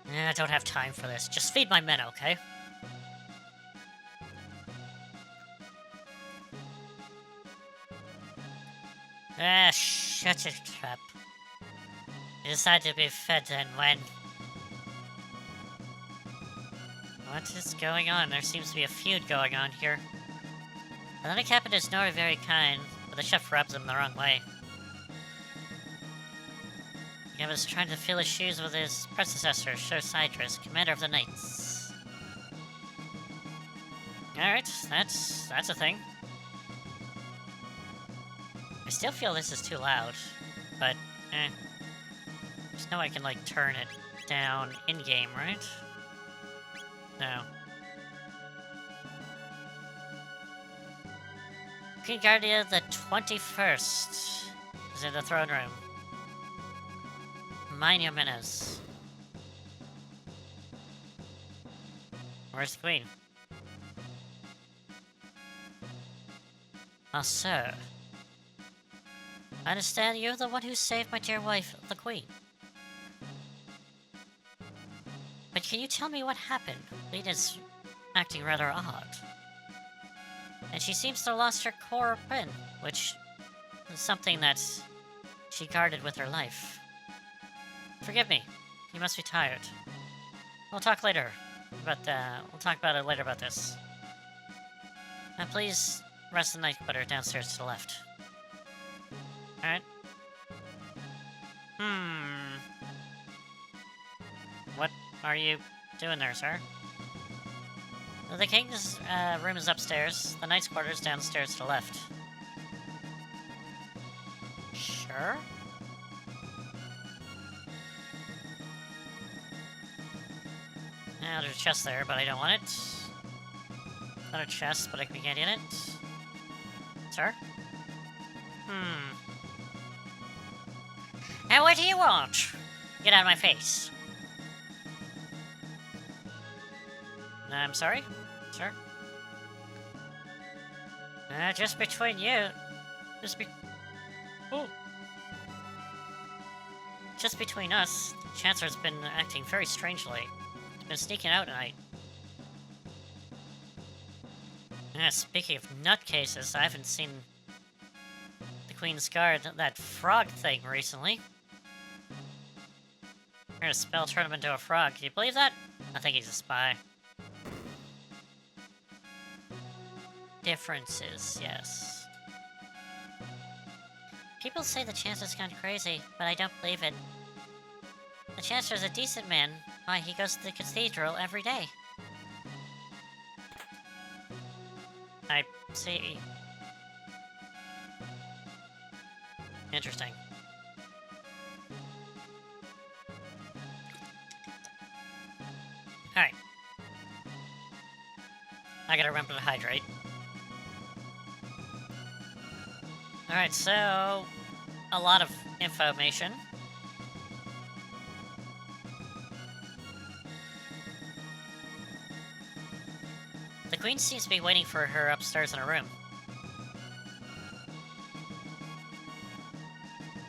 I don't have time for this. Just feed my men, okay? Shut your trap. You decide to be fed then when? What is going on? There seems to be a feud going on here. The Lieutenant Captain is not very kind, but the chef rubs him the wrong way. He was trying to fill his shoes with his predecessor, Sir Cydrus, commander of the Knights. Alright, that's a thing. I still feel this is too loud, but there's no way I can, like, turn it down in-game, right? No. King Guardian the 21st is in the throne room. Mind your manners. Where's the Queen? Ah, sir. I understand you're the one who saved my dear wife, the Queen. But can you tell me what happened? Lena's acting rather odd. And she seems to have lost her core pin, which is something that she guarded with her life. Forgive me. You must be tired. We'll talk later. We'll talk about it later about this. And please rest the night butter downstairs to the left. Alright. What are you doing there, sir? The king's room is upstairs. The knight's quarters downstairs to the left. Sure? Now there's a chest there, but I don't want it. Another chest, but I can't get in it. Sir? Now what do you want? Get out of my face. I'm sorry? Sir? Just between you... Oh. Just between us, the Chancellor's been acting very strangely. He's been sneaking out at night. Speaking of nutcases, I haven't seen the Queen's Guard, that frog thing, recently. We're gonna spell turn him into a frog. Can you believe that? I think he's a spy. Differences, yes. People say the Chancellor's gone crazy, but I don't believe it. The Chancellor's a decent man. Why, he goes to the cathedral every day. I see. Interesting. Alright. I gotta remember to hydrate. Alright, so... a lot of information. The Queen seems to be waiting for her upstairs in her room.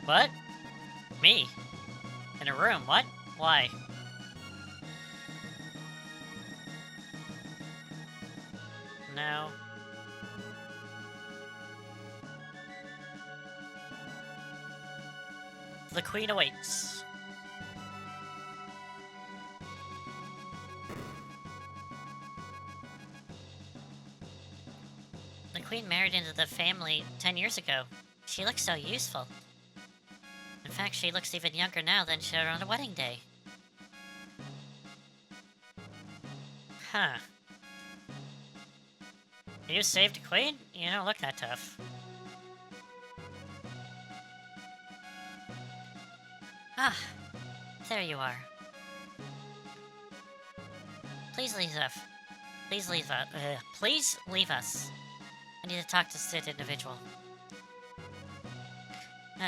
What? Me? In a room? What? Why? No. The Queen awaits. The Queen married into the family 10 years ago. She looks so useful. In fact, she looks even younger now than she did on the wedding day. Huh. You saved the Queen? You don't look that tough. Ah, there you are. Please leave us. Please leave us. Please leave us. I need to talk to this individual.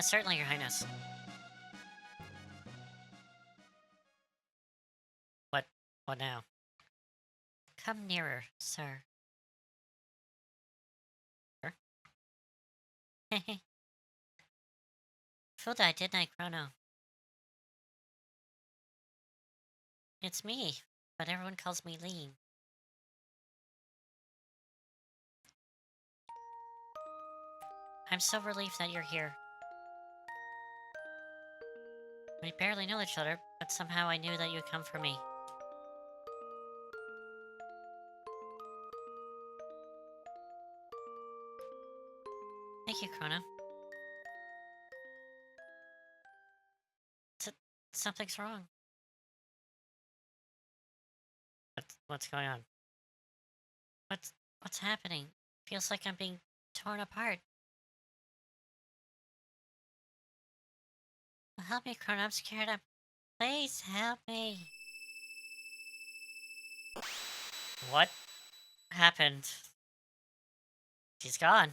Certainly, Your Highness. What now? come nearer, sir. Sir? Fooled I, didn't I, Chrono? It's me, but everyone calls me Lean. I'm so relieved that you're here. We barely know each other, but somehow I knew that you'd come for me. Thank you, Chrono. Something's wrong. What's going on? What's happening? Feels like I'm being torn apart. Help me, Chrono. I'm scared. Please help me. What happened? She's gone.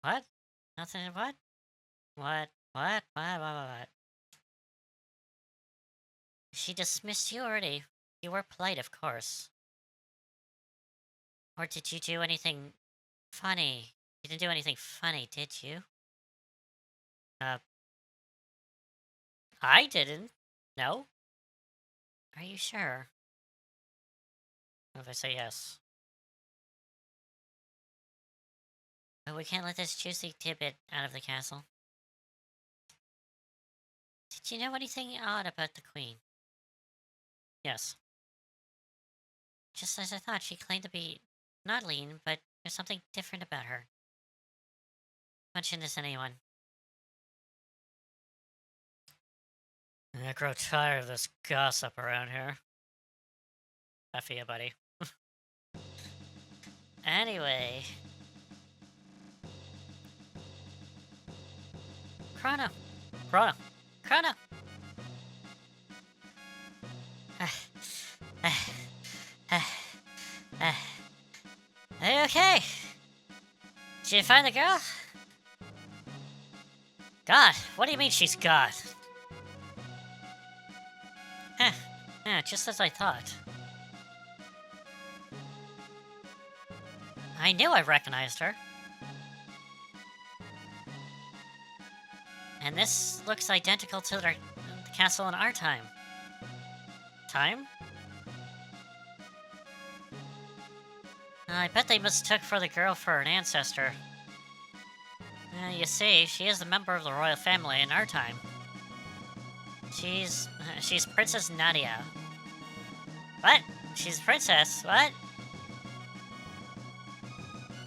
What? Nothing. What? What? She dismissed you already. You were polite, of course. Or did you do anything funny? You didn't do anything funny, did you? I didn't. No? Are you sure? What if I say yes? But we can't let this juicy tidbit out of the castle. Did you know anything odd about the queen? Yes. Just as I thought, she claimed to be not lean, but there's something different about her. Mention this to anyone. I grow tired of this gossip around here. F you, buddy. Anyway. Chrono! Are you okay? Did you find the girl? God, what do you mean she's God? Yeah, just as I thought. I knew I recognized her. And this looks identical to the castle in our time. Time? I bet they mistook for the girl for an ancestor. You see, she is a member of the royal family in our time. She's Princess Nadia. What? She's a princess? What?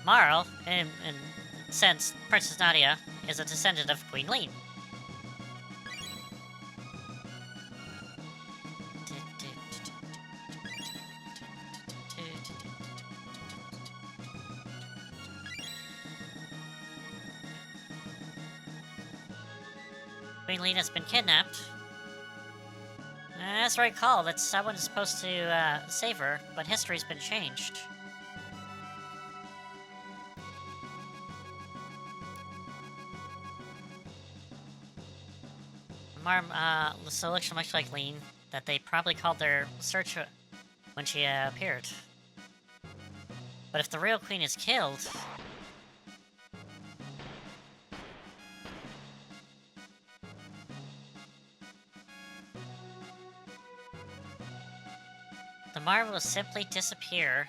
Marl, in sense, Princess Nadia is a descendant of Queen Lean. Queen Lean has been kidnapped. As I recall, that someone is supposed to save her, but history's been changed. So it looks so much like Lean that they probably called their search when she appeared. But if the real queen is killed... the Mar will simply disappear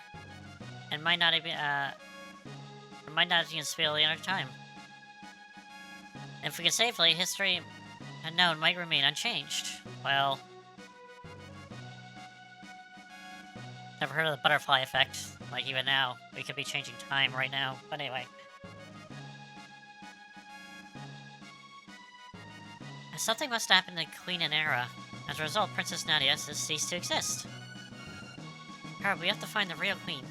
and might not even spill the other time. And if we can safely, history unknown might remain unchanged. Well, never heard of the butterfly effect. Like, even now, we could be changing time right now. But anyway. Something must happen to Queen and Era. As a result, Princess Nadia has ceased to exist. Alright, we have to find the real queen.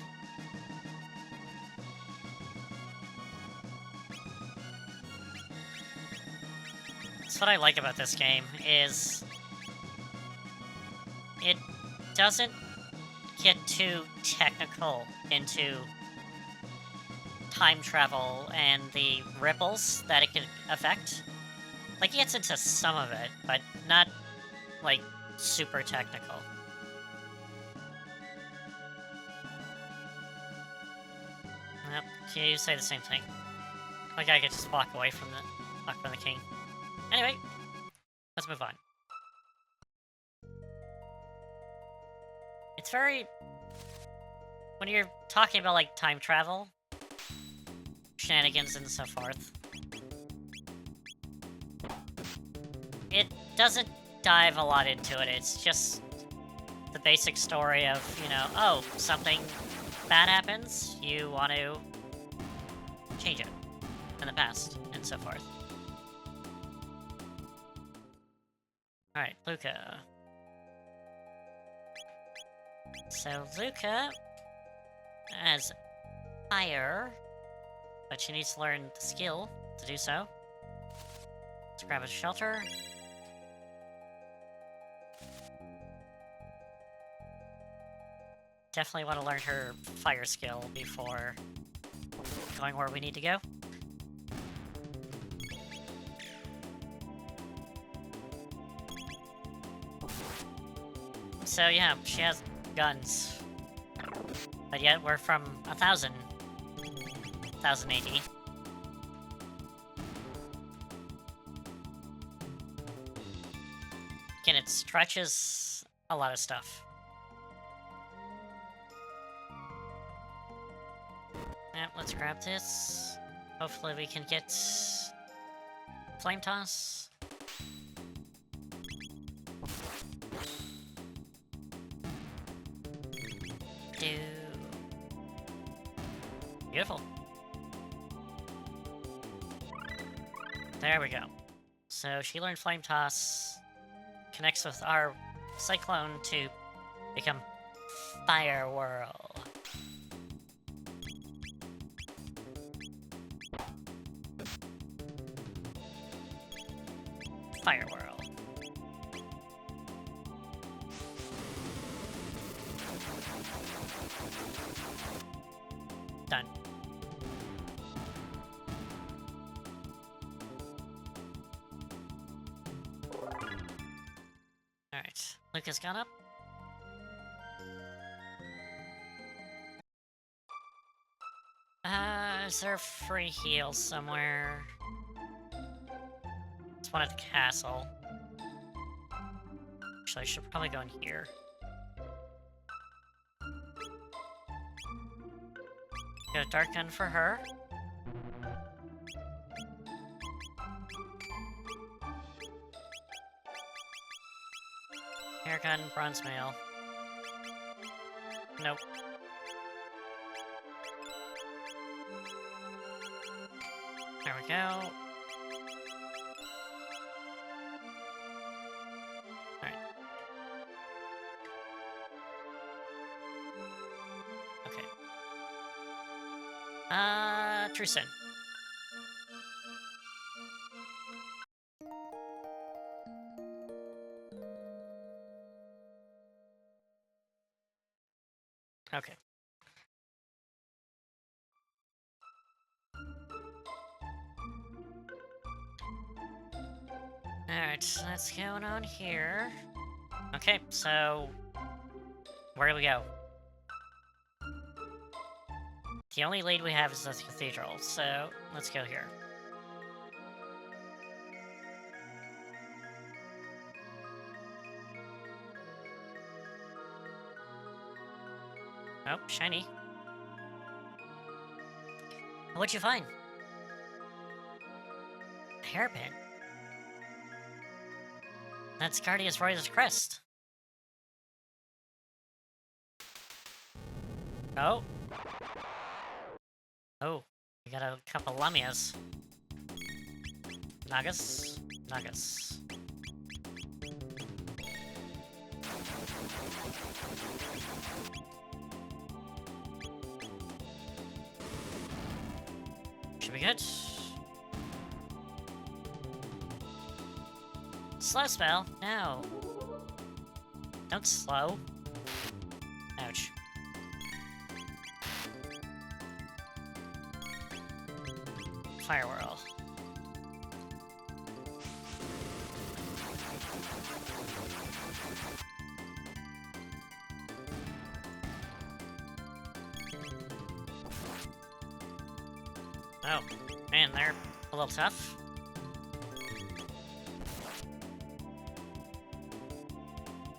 That's what I like about this game, is... it doesn't get too technical into time travel and the ripples that it can affect. Like, it gets into some of it, but not, like, super technical. Yep, you say the same thing. Like I could just walk away from the king. Anyway, let's move on. It's very... When you're talking about, like, time travel, shenanigans and so forth, it doesn't dive a lot into it. It's just the basic story of, you know, oh, something bad happens, you want to change it in the past, and so forth. Alright, Luca. So Luca has fire, but she needs to learn the skill to do so. Let's grab a shelter. Definitely want to learn her fire skill before going where we need to go. So yeah, she has guns. But yet we're from 1000 AD. Again, it stretches a lot of stuff. Yep, let's grab this. Hopefully we can get Flame Toss. Beautiful. There we go. So she learned Flame Toss, connects with our Cyclone to become Fire Whirl. Fire Whirl. Done. Alright, Luca's gone up. Is there a free heal somewhere? It's one at the castle. Actually, I should probably go in here. Get a dark gun for her. Air gun, bronze mail. Nope. There we go. Alright. Okay. Trusin. Okay. Alright, so what's going on here? Okay, so... where do we go? The only lead we have is the cathedral, so let's go here. Oh, shiny. What'd you find? A hairpin. That's Guardius Roy's crest. Oh. Oh, we got a couple Lamias. Nagas. Nagas. Should be good. Slow spell? No. Don't slow. Ouch. Fire Whirl. Oh, man, they're a little tough.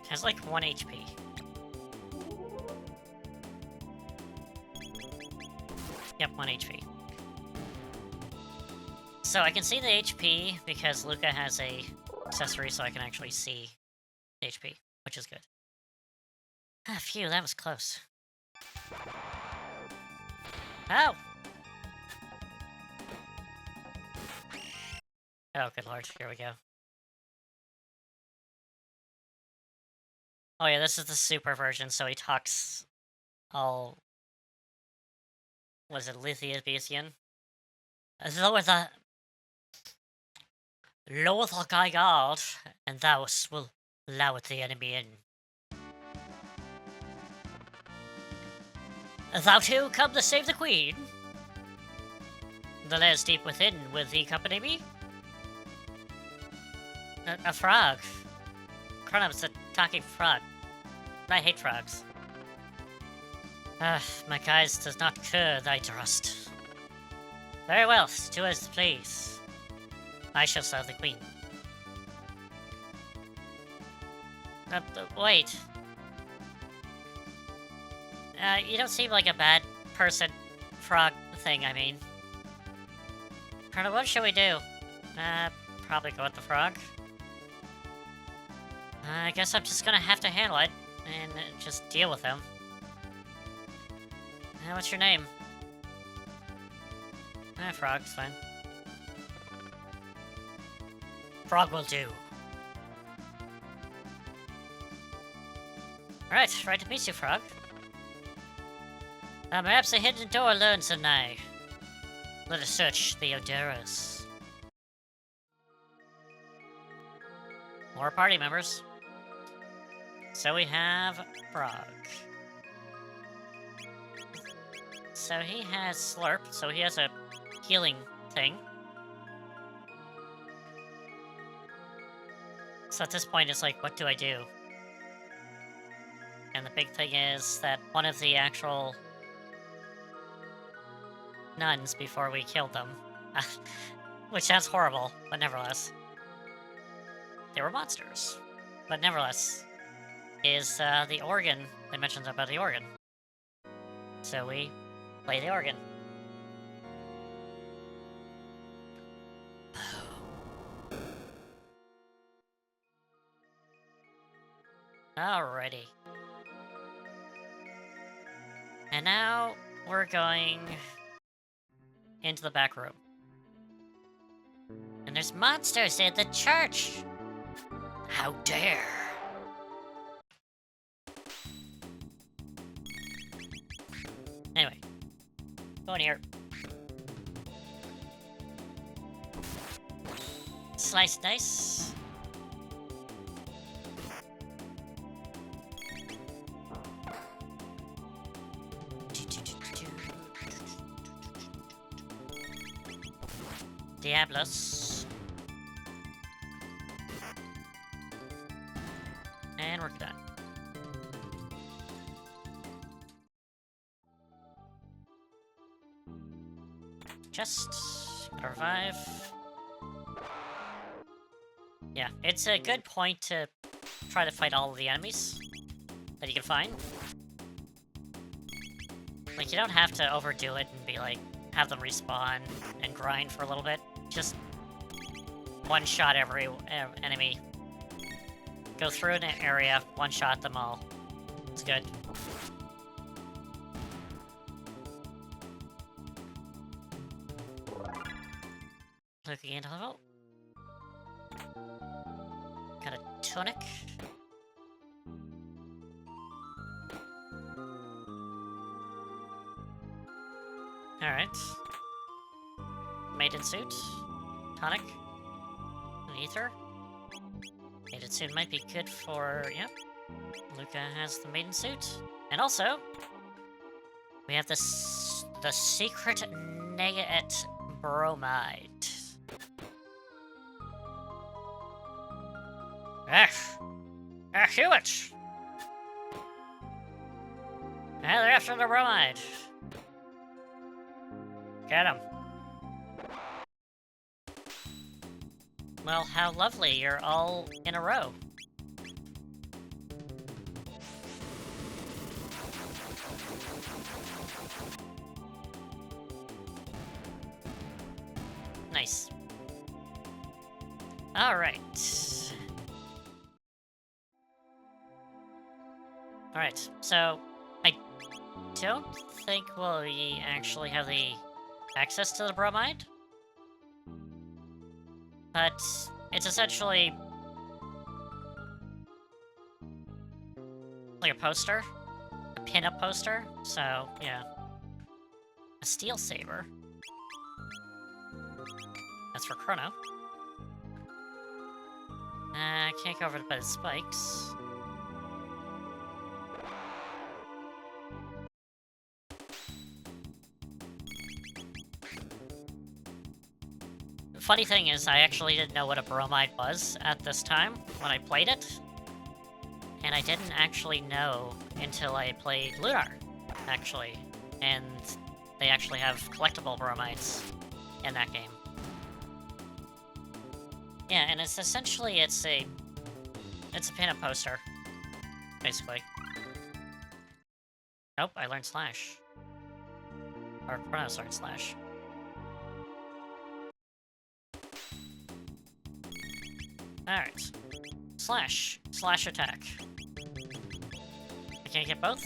Has like 1 HP. Yep, 1 HP. So I can see the HP because Luca has a accessory, so I can actually see the HP, which is good. Ah, phew, that was close. Oh! Oh, good lord, here we go. Oh yeah, this is the super version, so he talks all... Was it Lithiabesian? Lower the guy guard, and thou will allow the enemy in. Thou too come to save the queen? The lairs deep within will thee accompany me? A frog. Chrono's a talking frog. I hate frogs. My guise does not cur thy trust. Very well, do as please. I shall serve the queen. Wait. You don't seem like a bad person, frog thing, I mean. Chrono, what shall we do? Probably go with the frog. I guess I'm just gonna have to handle it, and just deal with him. What's your name? Frog's fine. Frog will do. Alright, right to meet you, Frog. Perhaps a hidden door learns tonight. Let us search the Oderas. More party members. So we have Frog. So he has Slurp, so he has a healing thing. So at this point, it's like, what do I do? And the big thing is that one of the actual nuns before we killed them, which sounds horrible, but nevertheless, they were monsters. But nevertheless, is the organ. They mentioned about the organ. So we play the organ. Alrighty. And now we're going into the back room. And there's monsters in the church! How dare! Anyway, go in here. Slice dice. Diablos. And we're done. Just gotta revive. Yeah, it's a good point to try to fight all of the enemies that you can find. Like, you don't have to overdo it and be like, have them respawn and grind for a little bit. Just one-shot every enemy. Go through an area, one-shot them all. It's good. Looking into level. Got a tunic. Alright. Maiden suit. Tonic. An ether. Maiden suit might be good for... Yep. Luca has the maiden suit. And also, we have the secret Negaet bromide. Ugh. Hewitt! Yeah, they're after the bromide. Get him. Well, how lovely, you're all in a row. Nice. Alright. Alright, so I don't think we actually have the access to the bromide. But it's essentially like a poster. A pin-up poster. So, yeah. A steel saber. That's for Chrono. Can't go over by the spikes. The funny thing is, I actually didn't know what a bromide was at this time when I played it. And I didn't actually know until I played Lunar, actually. And they actually have collectible bromides in that game. Yeah, and it's essentially, it's a pin-up poster, basically. Nope, I learned Slash. Or Chronos learned Slash. Alright. Slash. Slash attack. I can't get both?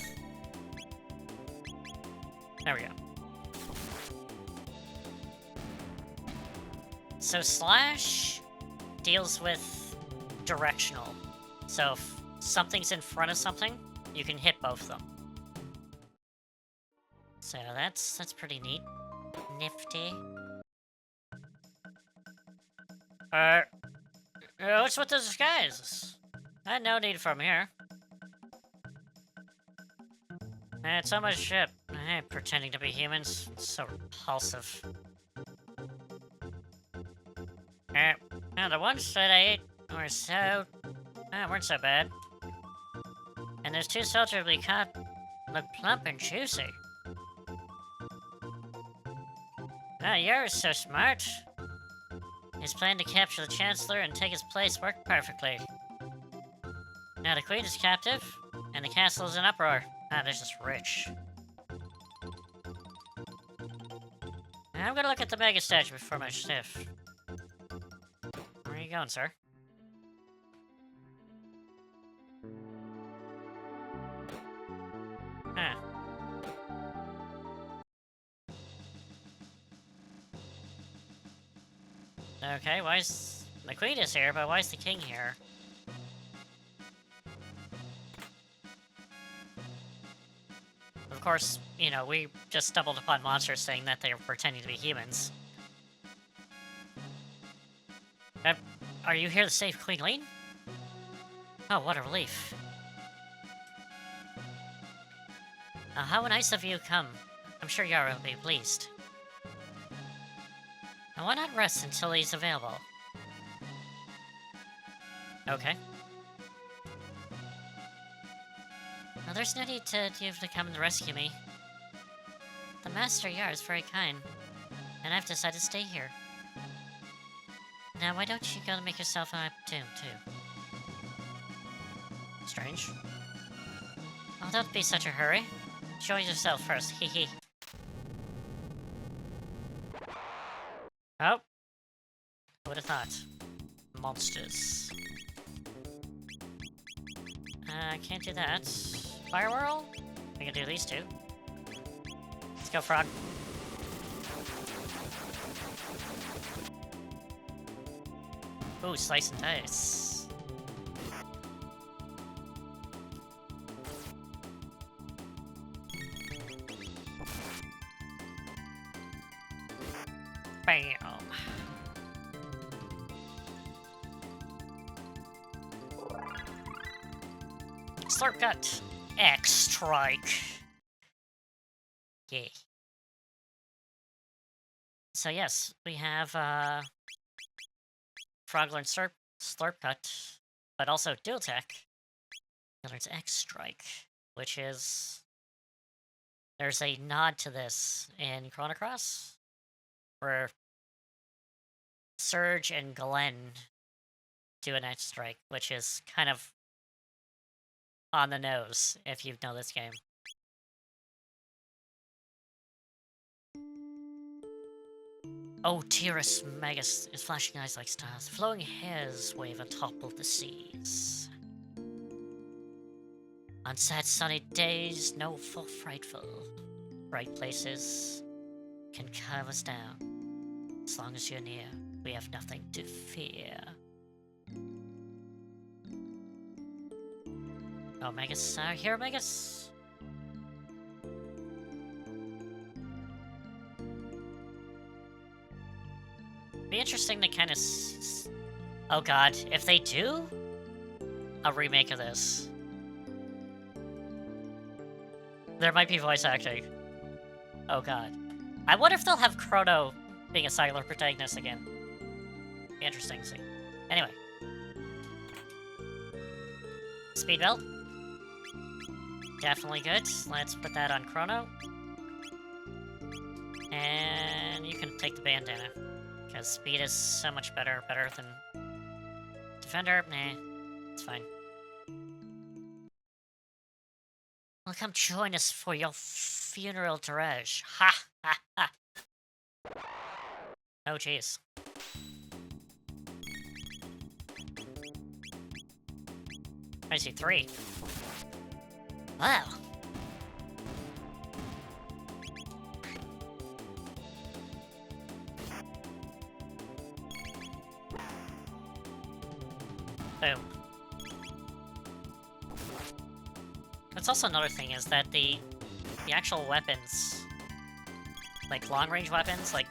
There we go. So Slash deals with directional. So if something's in front of something, you can hit both of them. So that's pretty neat. Nifty. What's with the disguise? I had no need from here. It's on my ship. Pretending to be humans. It's so repulsive. The ones that I ate weren't so bad. And those two soldiers we caught look plump and juicy. You're so smart. His plan to capture the Chancellor and take his place worked perfectly. Now the Queen is captive, and the castle is in uproar. They're just rich. I'm gonna look at the mega statue before my shift. Where are you going, sir? Huh. Okay, why is... The Queen is here, but why is the King here? Of course, you know, we just stumbled upon monsters saying that they were pretending to be humans. Are you here to save Queen Leene? Oh, what a relief. How nice of you come. I'm sure Yara will be pleased. Now, why not rest until he's available? Okay. Well, there's no need to you to come and rescue me. The Master Yar is very kind, and I've decided to stay here. Now, why don't you go and make yourself a tomb, too? Strange. Oh, don't be such a hurry. Show yourself first, hee hee. Oh. Who would have thought? Monsters. Can't do that. Fire Whirl? We can do these two. Let's go, Frog. Ooh, slice and dice. Bam. Slurp Gut. X Strike. Yay. So yes, we have Frog learned Slurp Cut, but also Dual Tech. Then there's X Strike, which is... There's a nod to this in Chrono Cross, where Surge and Glenn do an X Strike, which is kind of on the nose, if you know this game. Oh, Tyrus Magus is flashing eyes like stars, flowing hairs wave atop of the seas. On sad sunny days, no full frightful, bright places can carve us down. As long as you're near, we have nothing to fear. Oh, Magus, here, Magus! Be interesting to kind of... Oh god, if they do a remake of this, there might be voice acting. Oh god. I wonder if they'll have Chrono being a cellular protagonist again. Be interesting to see. Anyway. Speed belt. Definitely good. Let's put that on Chrono. And you can take the bandana. Because speed is so much better than Defender. Nah, it's fine. Well, come join us for your funeral dirige. Ha ha ha. Oh jeez. I see 3. Wow. Boom. That's also another thing, is that the actual weapons, like long-range weapons, like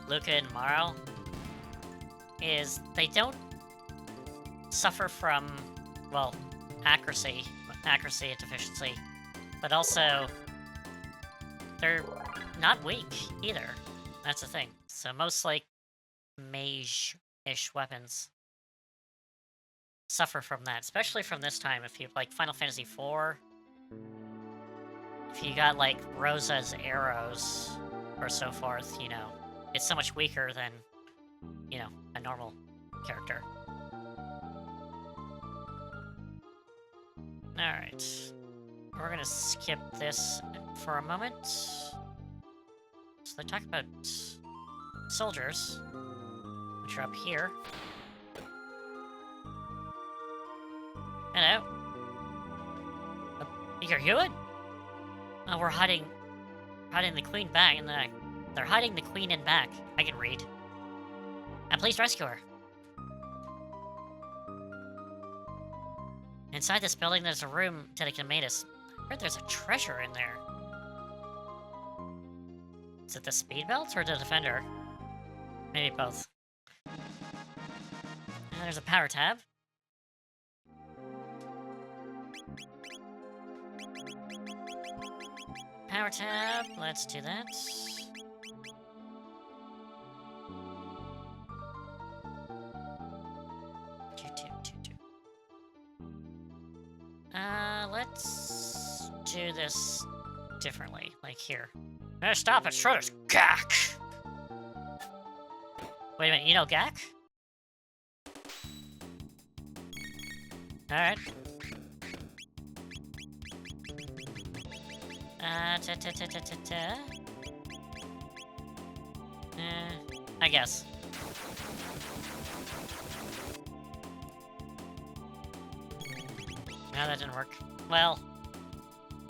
Luca and Maro, is they don't suffer from, well, accuracy deficiency, but also they're not weak either. That's the thing. So most, like, mage-ish weapons suffer from that, especially from this time. If you like Final Fantasy IV, if you got like Rosa's arrows or so forth, you know, it's so much weaker than, you know, a normal character. Alright. We're gonna skip this for a moment. So they talk about soldiers, which are up here. Hello? You're Hewitt? Oh, we're hiding the queen back in the... They're hiding the queen in back. I can read. And please rescue her. Inside this building, there's a room dedicated to Matus. I heard there's a treasure in there. Is it the speed belt or the defender? Maybe both. And there's a power tab. Power tab, let's do that. Let's do this differently, like here. Stop it, Schroeder's Gak! Wait a minute, you know Gak? Alright. I guess. No, that didn't work. Well,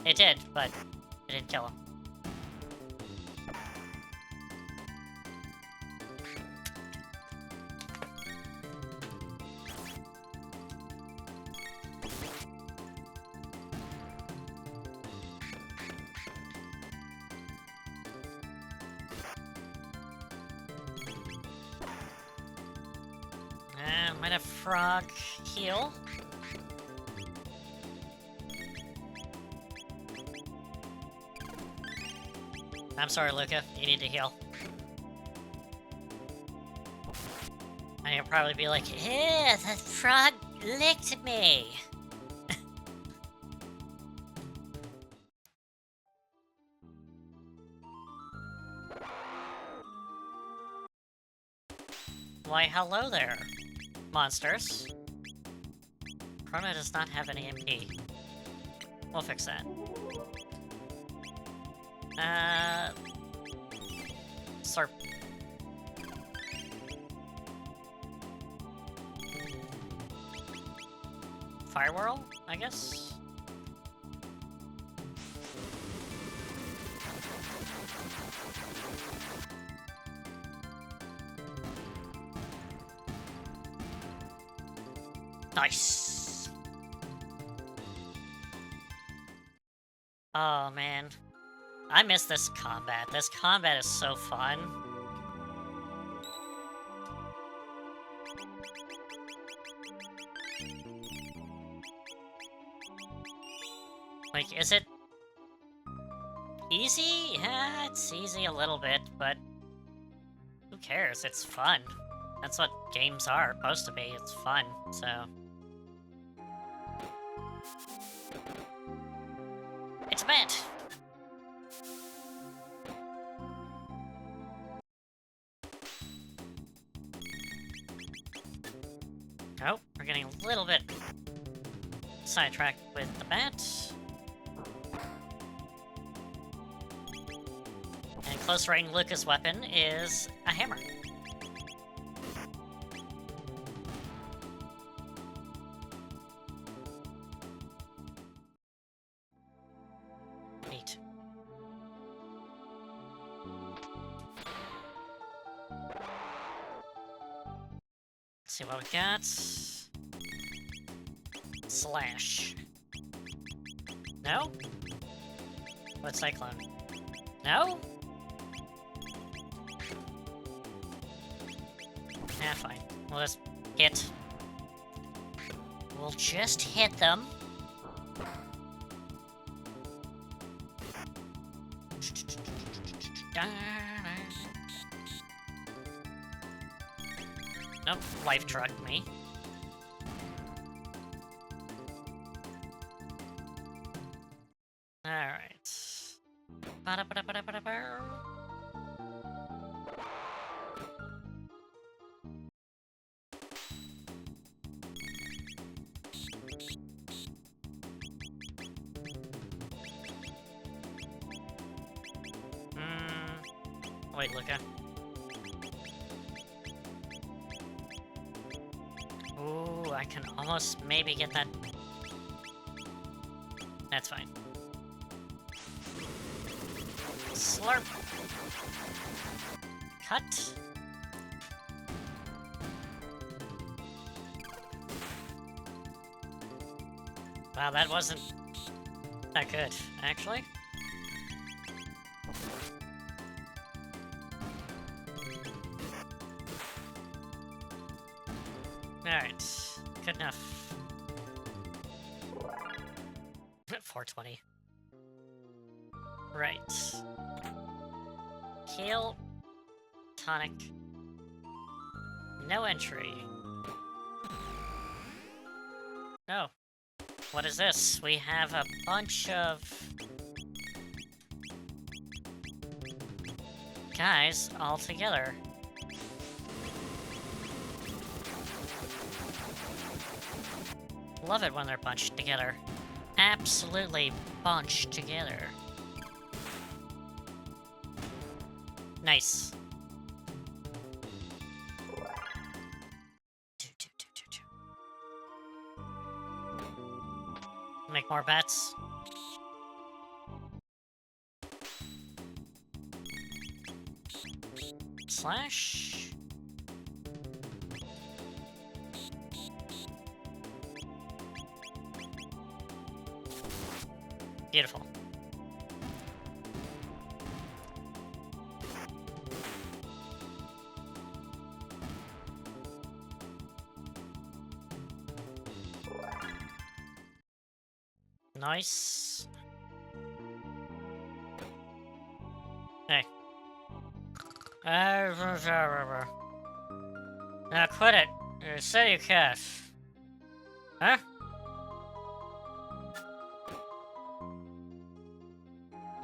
it did, but it didn't kill him. Might have frog heal. I'm sorry, Luca. You need to heal. And you'll probably be like, "Ew, that frog licked me." Why, hello there, monsters. Chrono does not have any MP. We'll fix that. Slurp. Fire Whirl, I guess? Nice! Oh, man. I miss this combat. This combat is so fun. Like, is it easy? Yeah, it's easy a little bit, but who cares? It's fun. That's what games are supposed to be. It's fun, so... It's a bet! Oh, we're getting a little bit sidetracked with the bat. And close range Lucas' weapon is a hammer. Neat. Let's see what we got. Slash. No? What Cyclone? No? Nah, fine. We'll just hit. We'll just hit them. Nope, life trucked me. Alright. Wait, Luca. Ooh, I can almost maybe get that. That's fine. Slurp. Cut. Wow, that wasn't that good, actually. Alright, good enough. 420. Right. Heal. Tonic. No entry. No. What is this? We have a bunch of guys all together. Love it when they're bunched together. Absolutely bunched together. Nice. Make more bets. Slash. Beautiful. Nice. Hey. Now quit it. You said you can't. Huh?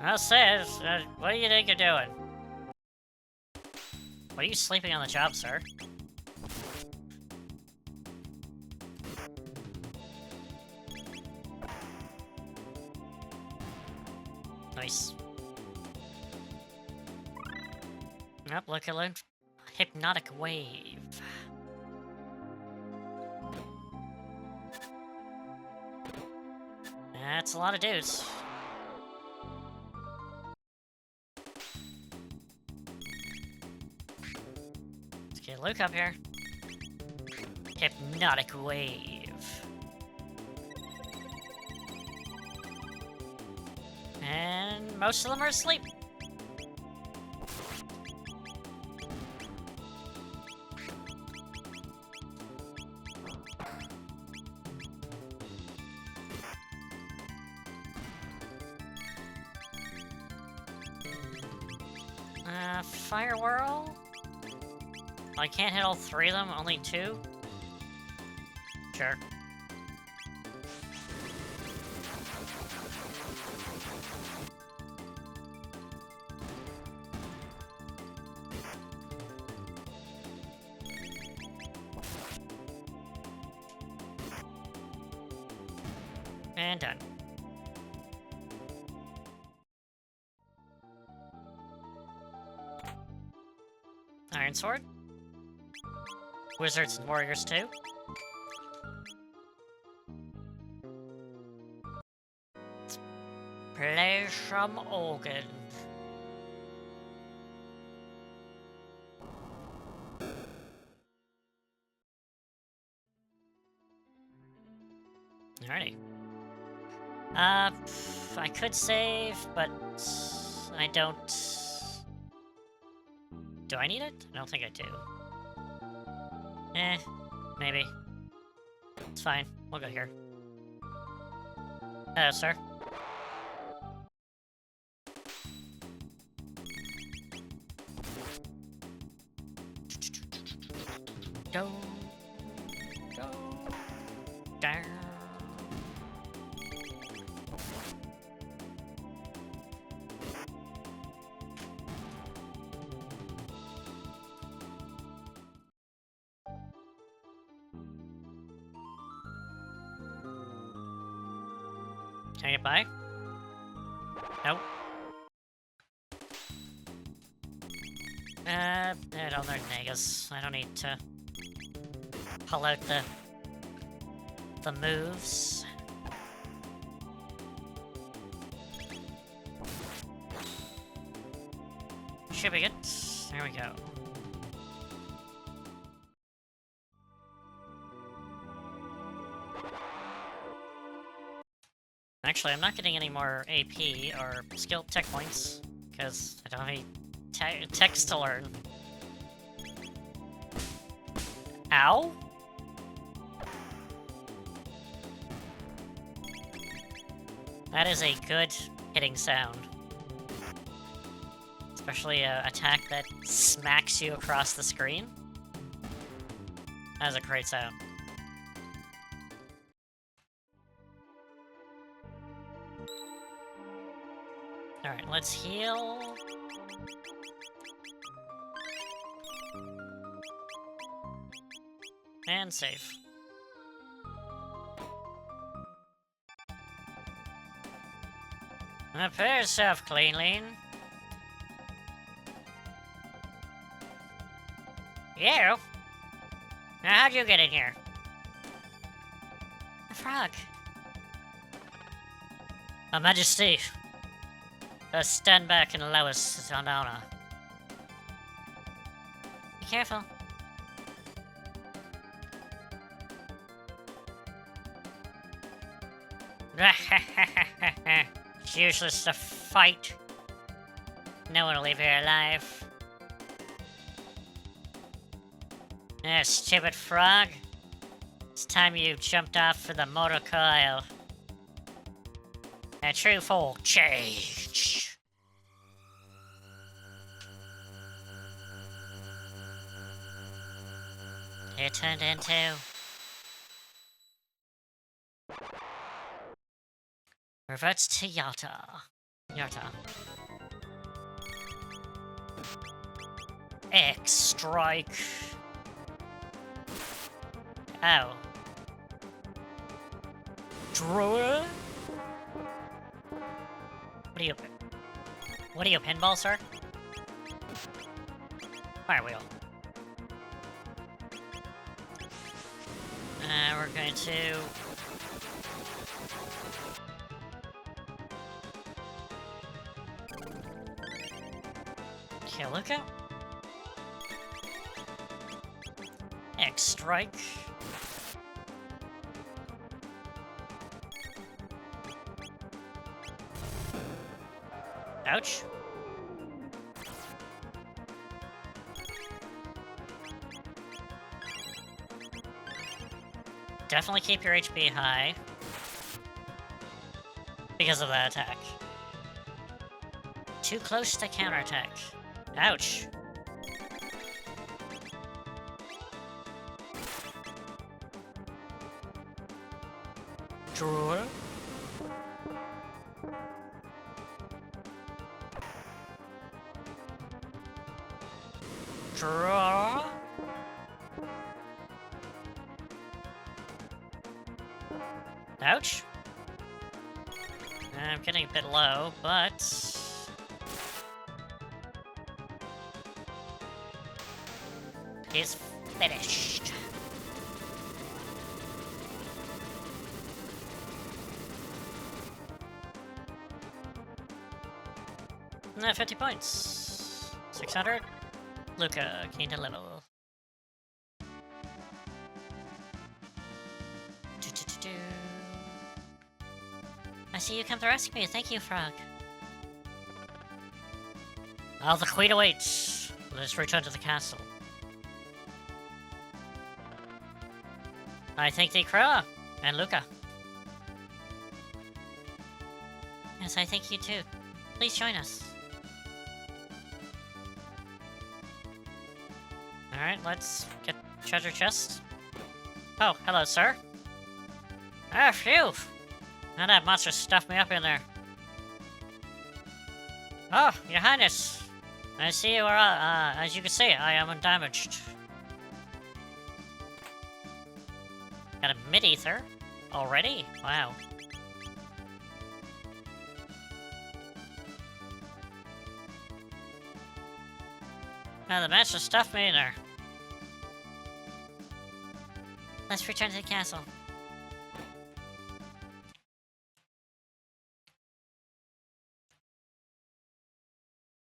I'll say it. What do you think you're doing? What are you sleeping on the job, sir? Yep, look at it. Hypnotic wave. That's a lot of dudes. Let's get Luke up here. Hypnotic wave. And most of them are asleep. Fire Whirl? I can't hit all three of them, only two? Sure. And done. Iron Sword. Wizards and Warriors too. Let's play some organ. Alrighty. I could save, but I don't. Do I need it? I don't think I do. Maybe. It's fine. We'll go here. Hello, sir. Go. Go. Down. Can I get by? Nope. I don't learn negas. I don't need to pull out the moves. Should be good. There we go. Actually, I'm not getting any more AP or skill tech points, because I don't have any text to learn. Ow? That is a good hitting sound. Especially an attack that smacks you across the screen. That is a great sound. Alright, let's heal. And save. Prepare yourself, Cleanling. You? Now, how'd you get in here? A frog. Her Majesty. Stand back and allow us on honor. Be careful. It's useless to fight. No one will leave here alive. Stupid frog. It's time you jumped off for the mortal coil. A true folk change. It turned into... reverts to Yata. Yata. X strike. Oh. Druid? What are you, pinball, sir? Fire wheel. We're going to... kill Luca. X strike. Ouch. Definitely keep your HP high because of that attack. Too close to counterattack. Ouch. Draw. Draw. Ouch. I'm getting a bit low, but... he's finished. No, 50 points. 600. Luca, gained a level. I see you come to rescue me. Thank you, Frog. Oh, the Queen awaits. Let's return to the castle. I thank thee, Chrono, and Luca. Yes, I thank you too. Please join us. Alright, let's get treasure chest. Oh, hello, sir. Ah, phew! Now that monster stuffed me up in there. Oh, your highness. I see you are, as you can see, I am undamaged. Got a mid-ether already? Wow. Now the monster stuffed me in there. Let's return to the castle.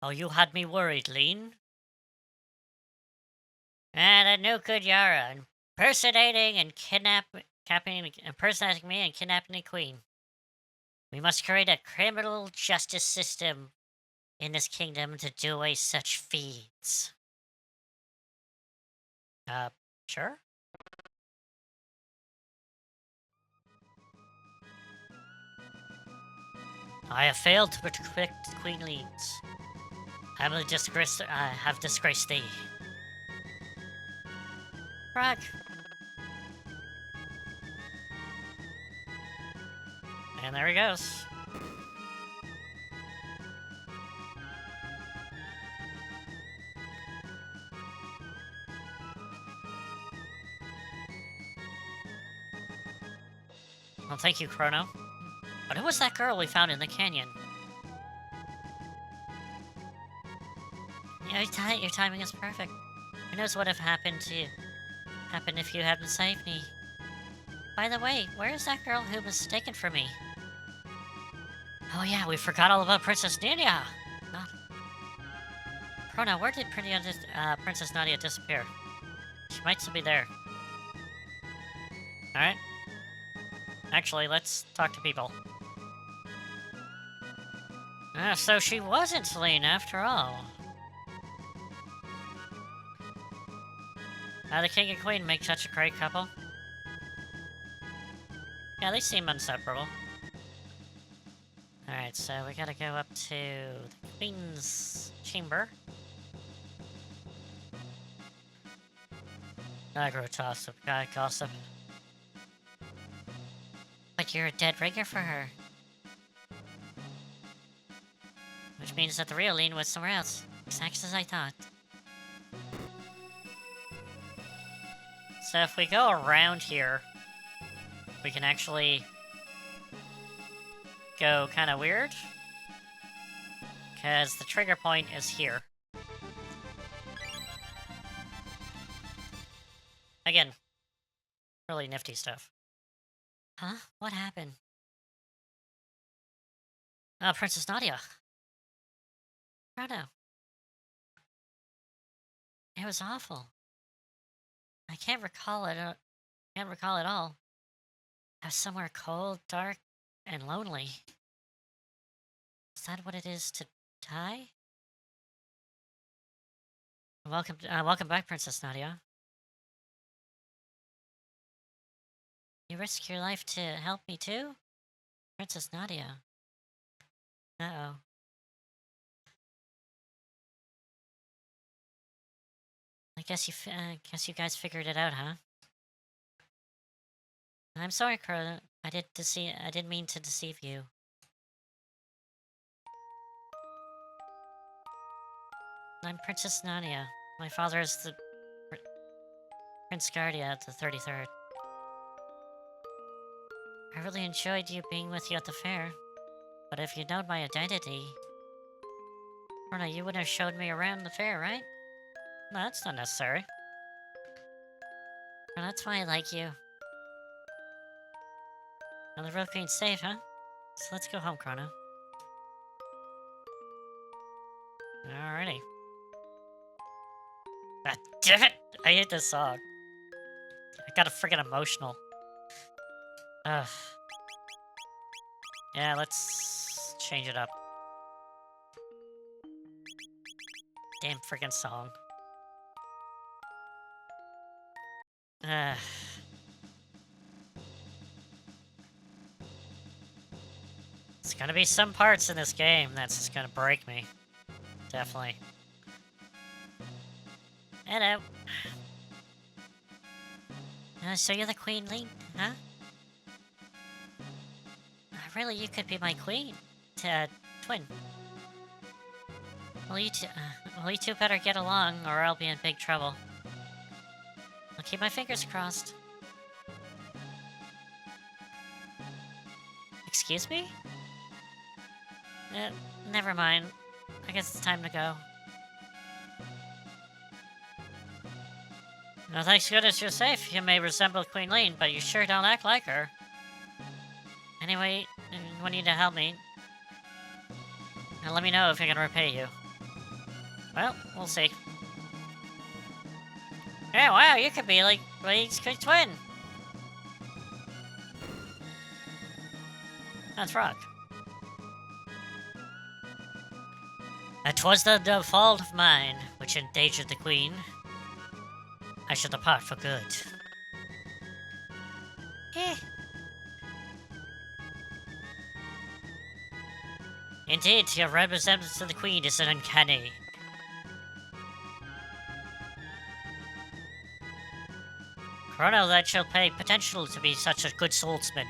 Oh, you had me worried, Lean. And a no good Yara, impersonating me and kidnapping the queen. We must create a criminal justice system in this kingdom to do away such feats. Sure? I have failed to protect Queen Leans. I have disgraced thee. Frog. And there he goes. Well, thank you, Chrono. But who was that girl we found in the canyon? Your timing is perfect. Who knows what would have happened if you hadn't saved me? By the way, where is that girl who was mistaken for me? Oh yeah, we forgot all about Princess Nadia! Chrono, where did Princess Nadia disappear? She might still be there. Alright. Actually, let's talk to people. So she wasn't Celine after all. The king and queen make such a great couple. Yeah, they seem inseparable. Alright, so we gotta go up to the queen's chamber. Agro gossip, gossip. But you're a dead ringer for her. Which means that the real Lean was somewhere else. Exactly as I thought. So if we go around here, we can actually go kind of weird. Because the trigger point is here. Again, really nifty stuff. Huh? What happened? Princess Nadia. Chrono. It was awful. I can't recall it. Can't recall it all. I was somewhere cold, dark, and lonely. Is that what it is to die? Welcome back, Princess Nadia. You risk your life to help me too, Princess Nadia. Uh-oh. I guess you guys figured it out, huh? I'm sorry, Chrono. I didn't mean to deceive you. I'm Princess Nadia. My father is the Prince Guardia the 33rd. I really enjoyed being with you at the fair. But if you'd known my identity... Chrono, you wouldn't have showed me around the fair, right? No, that's not necessary. Well, that's why I like you. Now the Road Queen's safe, huh? So let's go home, Chrono. Alrighty. God damn it! I hate this song. I got freaking emotional. Ugh. Yeah, let's change it up. Damn freaking song. Ugh. There's gonna be some parts in this game that's just gonna break me. Definitely. Hello. So you're the Queen Lee, huh? Really, you could be my queen. Twin. Well, you two better get along, or I'll be in big trouble. I'll keep my fingers crossed. Excuse me? Never mind. I guess it's time to go. No, thanks goodness you're safe. You may resemble Queen Lean, but you sure don't act like her. Anyway, when you need to help me, let me know if I can repay you. Well, we'll see. Yeah, wow, you could be like Lee's twin. Let's rock. 'Twas the fault of mine which endangered the queen. I shall depart for good. Eh. Indeed, your resemblance to the queen is uncanny. Chrono, that shall pay potential to be such a good swordsman.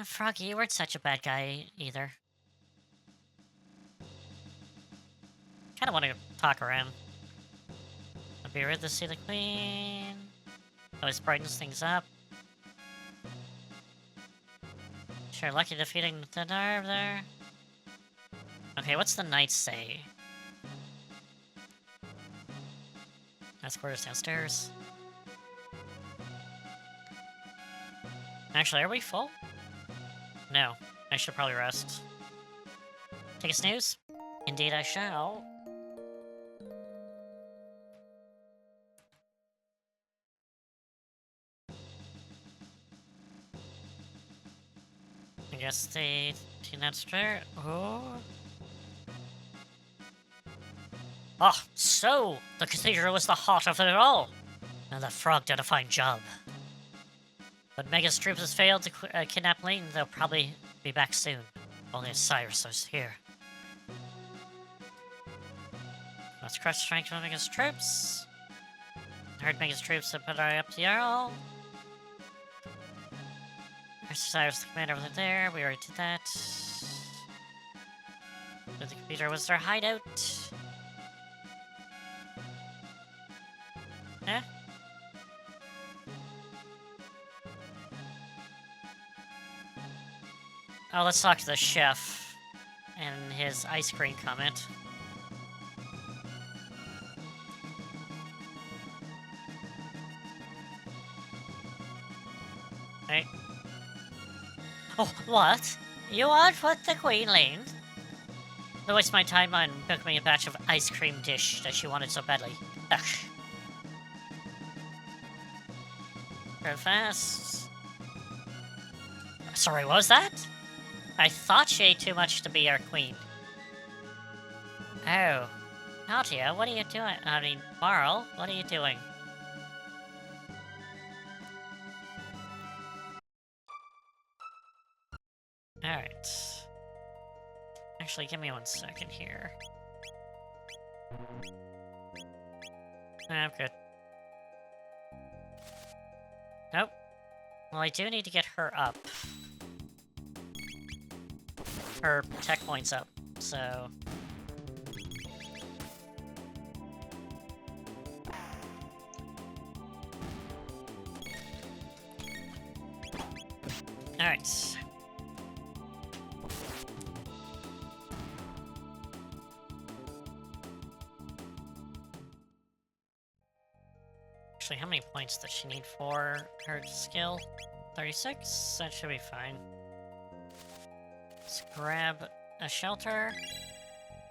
Froggy, you weren't such a bad guy either. Kinda want to talk around. I'll be rid to see the queen. Always brightens things up. Sure, lucky defeating the nerve there. Okay, what's the knight say? That's quarters downstairs. Actually, are we full? No. I should probably rest. Take a snooze? Indeed I shall. I guess they that's fair. Oh. Oh, so the cathedral was the heart of it all. And the frog did a fine job. But Mega's troops has failed to kidnap Layton. They'll probably be back soon. Only if Cyrus is here. Let's crush strength of Mega's troops. I heard Mega's troops have put up the Earl. There's Cyrus, the commander, over there. We already did that. The computer was their hideout. Eh? Oh, let's talk to the chef. in his ice cream comment. Right. Oh, what? You want what the Queen leaned? Don't waste my time on cooking a batch of ice cream dish that she wanted so badly. Ugh. Real fast. Sorry, what was that? I thought she ate too much to be our queen. Oh. Nadia, what are you doing? I mean, Marl, what are you doing? Alright. Actually, give me 1 second here. I'm good. Nope. Well, I do need to get her up. Her tech points up, so... Alright. Actually, how many points does she need for her skill? 36? That should be fine. Let's grab a shelter,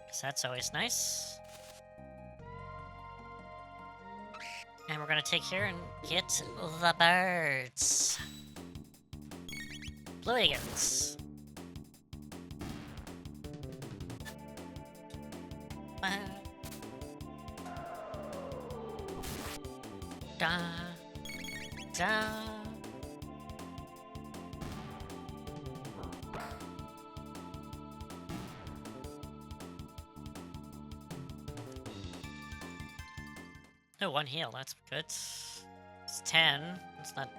'cause that's always nice. And we're gonna take here and get the birds. Blue Eagles. Da, da. Oh, 1 heal, that's good. It's 10. It's not...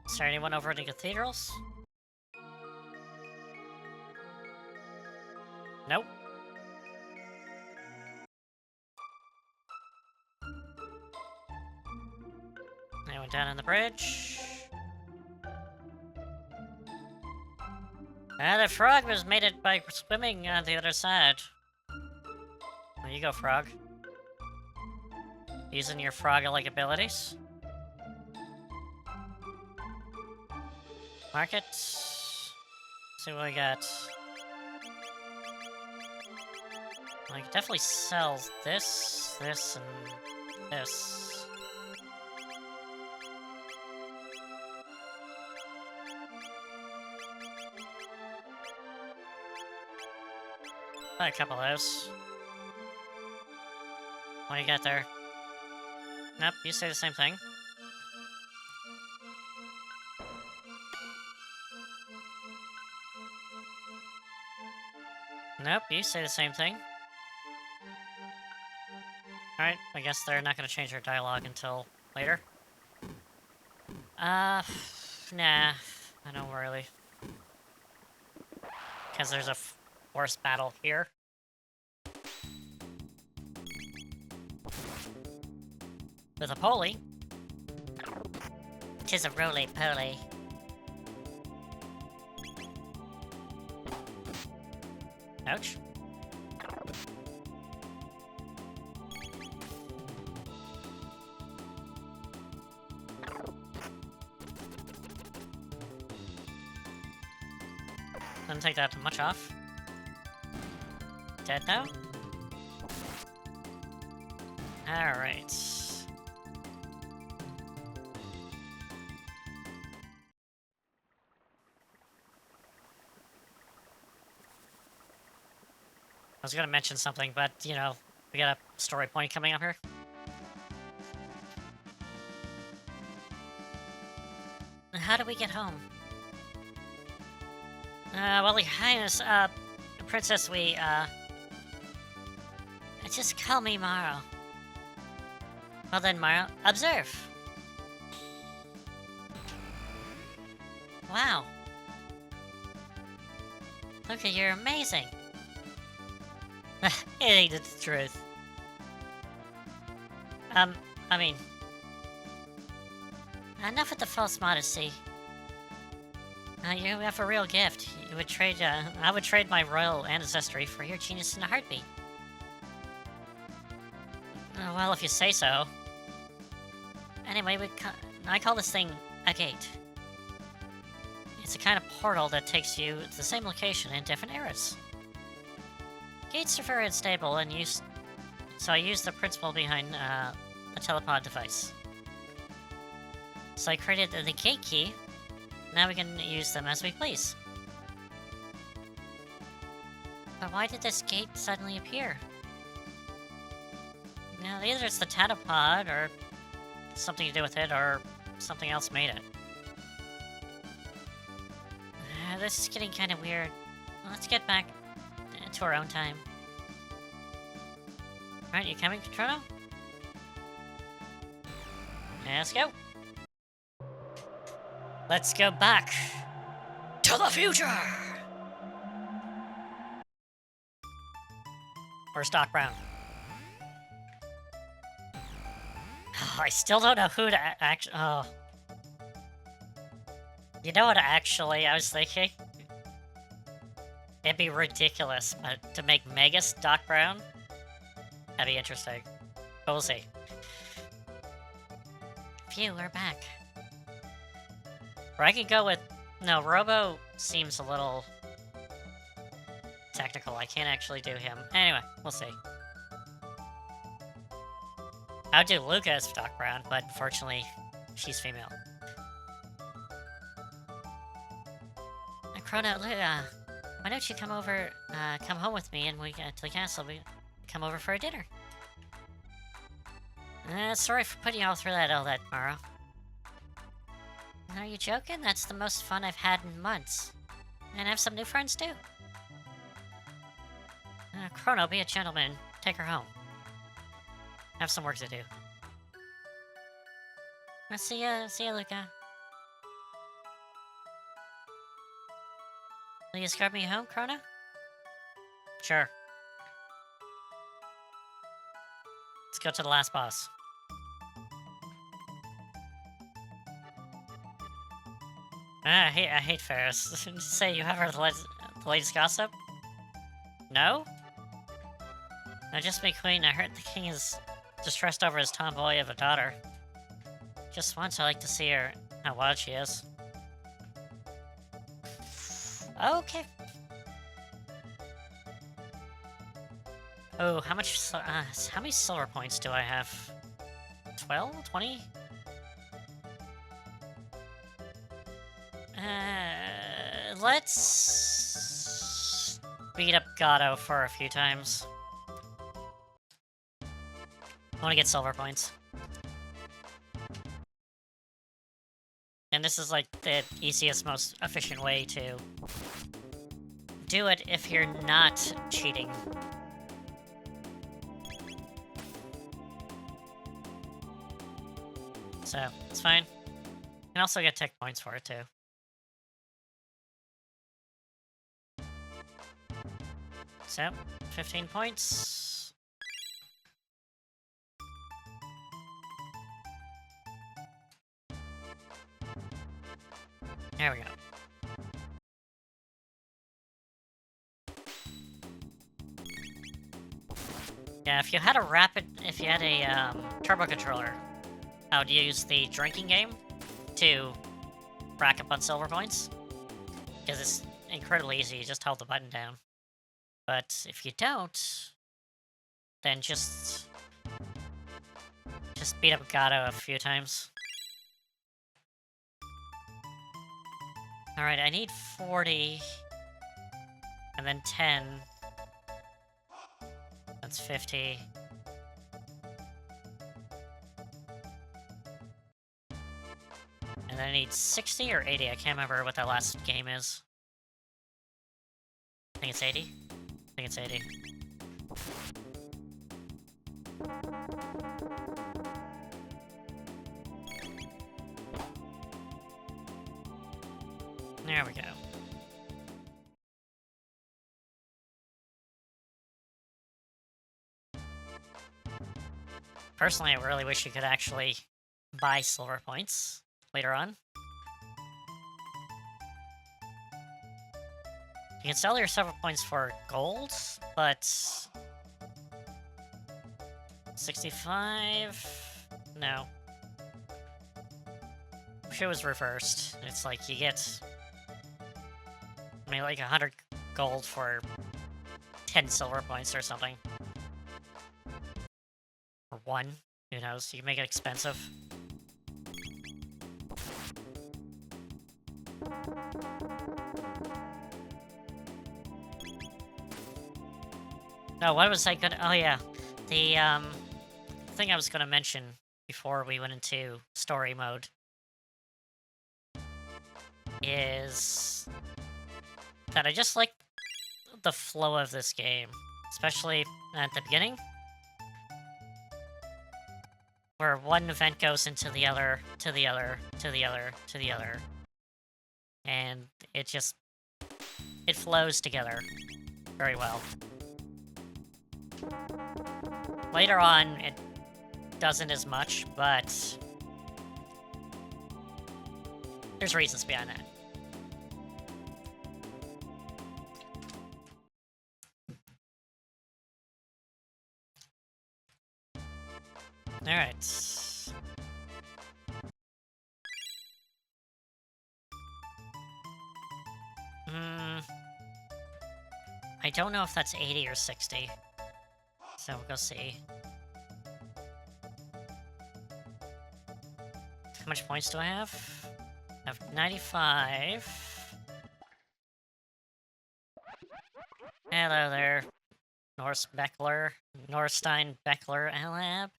Is there anyone over in the cathedrals? Nope. Anyone down on the bridge? The frog was made it by swimming on the other side. There you go, frog. Using your frog-like abilities. Market. See what we got. I can definitely sell this, this, and this. Buy a couple of those. What do you got there? Nope, you say the same thing. Nope, you say the same thing. Alright, I guess they're not gonna change their dialogue until later. Nah, I don't really. Because there's a force battle here. With a Polly. 'Tis a roly-poly. Ouch. Doesn't take that much off. Dead now? Alright. I was gonna mention something, but, you know, we got a story point coming up here. How do we get home? Well, Your Highness, Princess, just call me Morrow. Well then, Morrow, observe. Wow. Look at you're amazing. It ain't the truth. I mean... Enough with the false modesty. You have a real gift. You would trade, I would trade my royal ancestry for your genius in a heartbeat. Well, if you say so. Anyway, I call this thing a gate. It's a kind of portal that takes you to the same location in different eras. Gates are very unstable and so I used the principle behind a telepod device. So I created the gate key. Now we can use them as we please. But why did this gate suddenly appear? Now, either it's the Tatapod, or something to do with it, or something else made it. This is getting kind of weird. Let's get back to our own time. Alright, you coming, Chrono? Let's go. Let's go back to the future! Where's Doc Brown? I still don't know who to actually... Oh. You know what, actually, I was thinking? It'd be ridiculous, but to make Megas Doc Brown? That'd be interesting. But we'll see. Phew, we're back. Or I could go with... No, Robo seems a little... technical. I can't actually do him. Anyway, we'll see. I would do Luca as Doc Brown, but unfortunately, she's female. Chrono, why don't you come over, come home with me and we get to the castle, we come over for a dinner. Sorry for putting you all through all that, Maro. Are you joking? That's the most fun I've had in months. And I have some new friends, too. Chrono, be a gentleman. Take her home. I have some work to do. See ya, Luca. Will you escort me home, Chrono? Sure. Let's go to the last boss. I hate Ferris. Say, you have heard the latest gossip? No? No, just me, Queen. I heard the king is distressed over his tomboy of a daughter. Just once, I like to see her, how wild she is. Okay. Oh, how many silver points do I have? 12? 20? Let's beat up Gato for a few times. I want to get silver points. And this is like the easiest, most efficient way to do it if you're not cheating. So, it's fine. You can also get tech points for it, too. So, 15 points. There we go. Yeah, if you had a turbo controller, I would use the drinking game to rack up on silver points. Because it's incredibly easy, you just hold the button down. But if you don't, then just beat up Gato a few times. Alright, I need 40. And then 10. That's 50. And then I need 60 or 80. I can't remember what that last game is. I think it's 80. I think it's 80. There we go. Personally, I really wish you could actually buy silver points later on. You can sell your silver points for gold, but 65? No. Wish it was reversed. It's like you get, I mean, like 100 gold for 10 silver points or something. Or 1. Who knows? You can make it expensive. No, what was I gonna... Oh, yeah. The, thing I was gonna mention before we went into story mode is that I just like the flow of this game, especially at the beginning, where one event goes into the other, to the other, to the other, to the other, and it just... it flows together very well. Later on, it doesn't as much, but there's reasons behind that. Alright. I don't know if that's 80 or 60. So we'll go see. How much points do I have? I have 95. Hello there, Norstein Beckler Alab.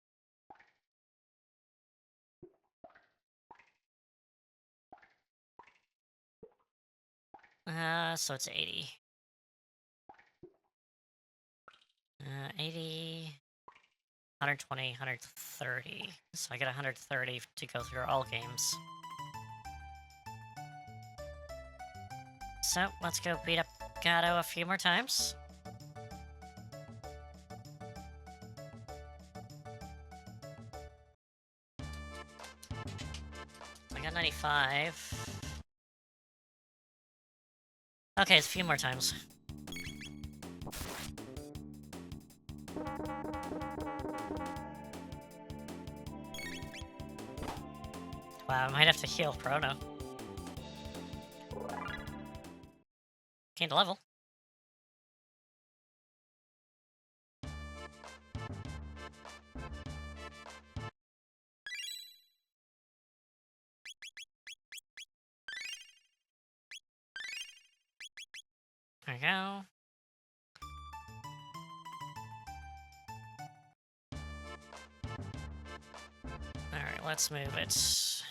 So it's 80. 80, 120, 130. So I get 130 to go through all games. So let's go beat up Gato a few more times. I got 95. Okay, it's a few more times. Wow, I might have to heal Chrono. Gained a level. There we go. Alright, let's move it.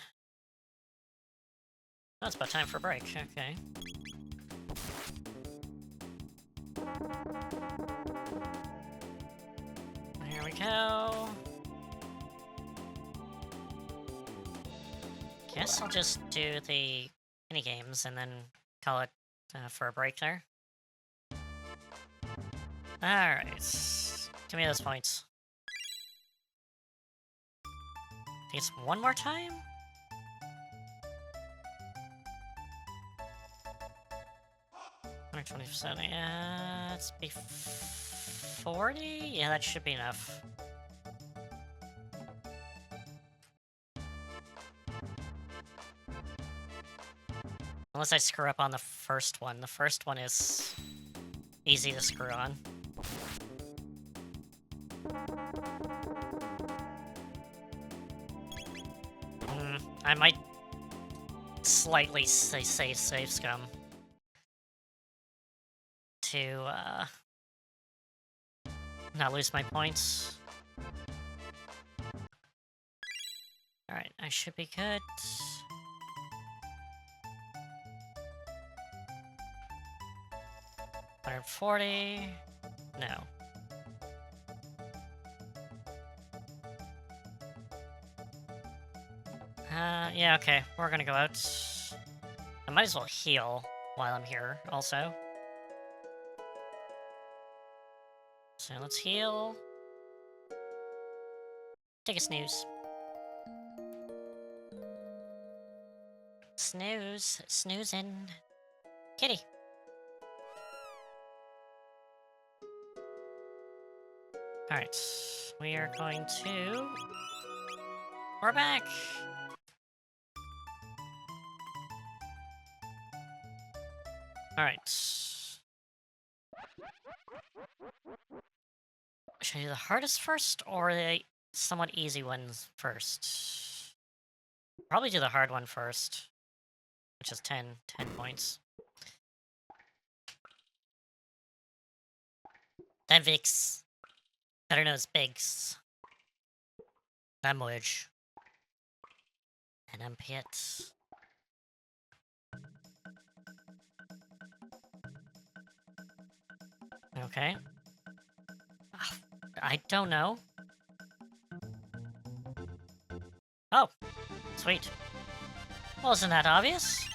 Oh, it's about time for a break. Okay. Here we go. Guess I'll just do the mini games and then call it for a break there. Alright. Give me those points. I think it's one more time? $120%. Yeah, let's be 40? Yeah, that should be enough. Unless I screw up on the first one. The first one is easy to screw on. I might slightly say save scum to not lose my points. Alright, I should be good. $140. No. Yeah, okay. We're gonna go out. I might as well heal while I'm here, also. So let's heal. Take a snooze. Snooze. Snoozing. Kitty. Alright, we are going to... We're back! Alright. Should I do the hardest first, or the somewhat easy ones first? Probably do the hard one first, which is 10 points. Then Vix. Better known as Biggs. Language. And I'm Piet. Okay. I don't know. Oh, sweet. Wasn't that obvious?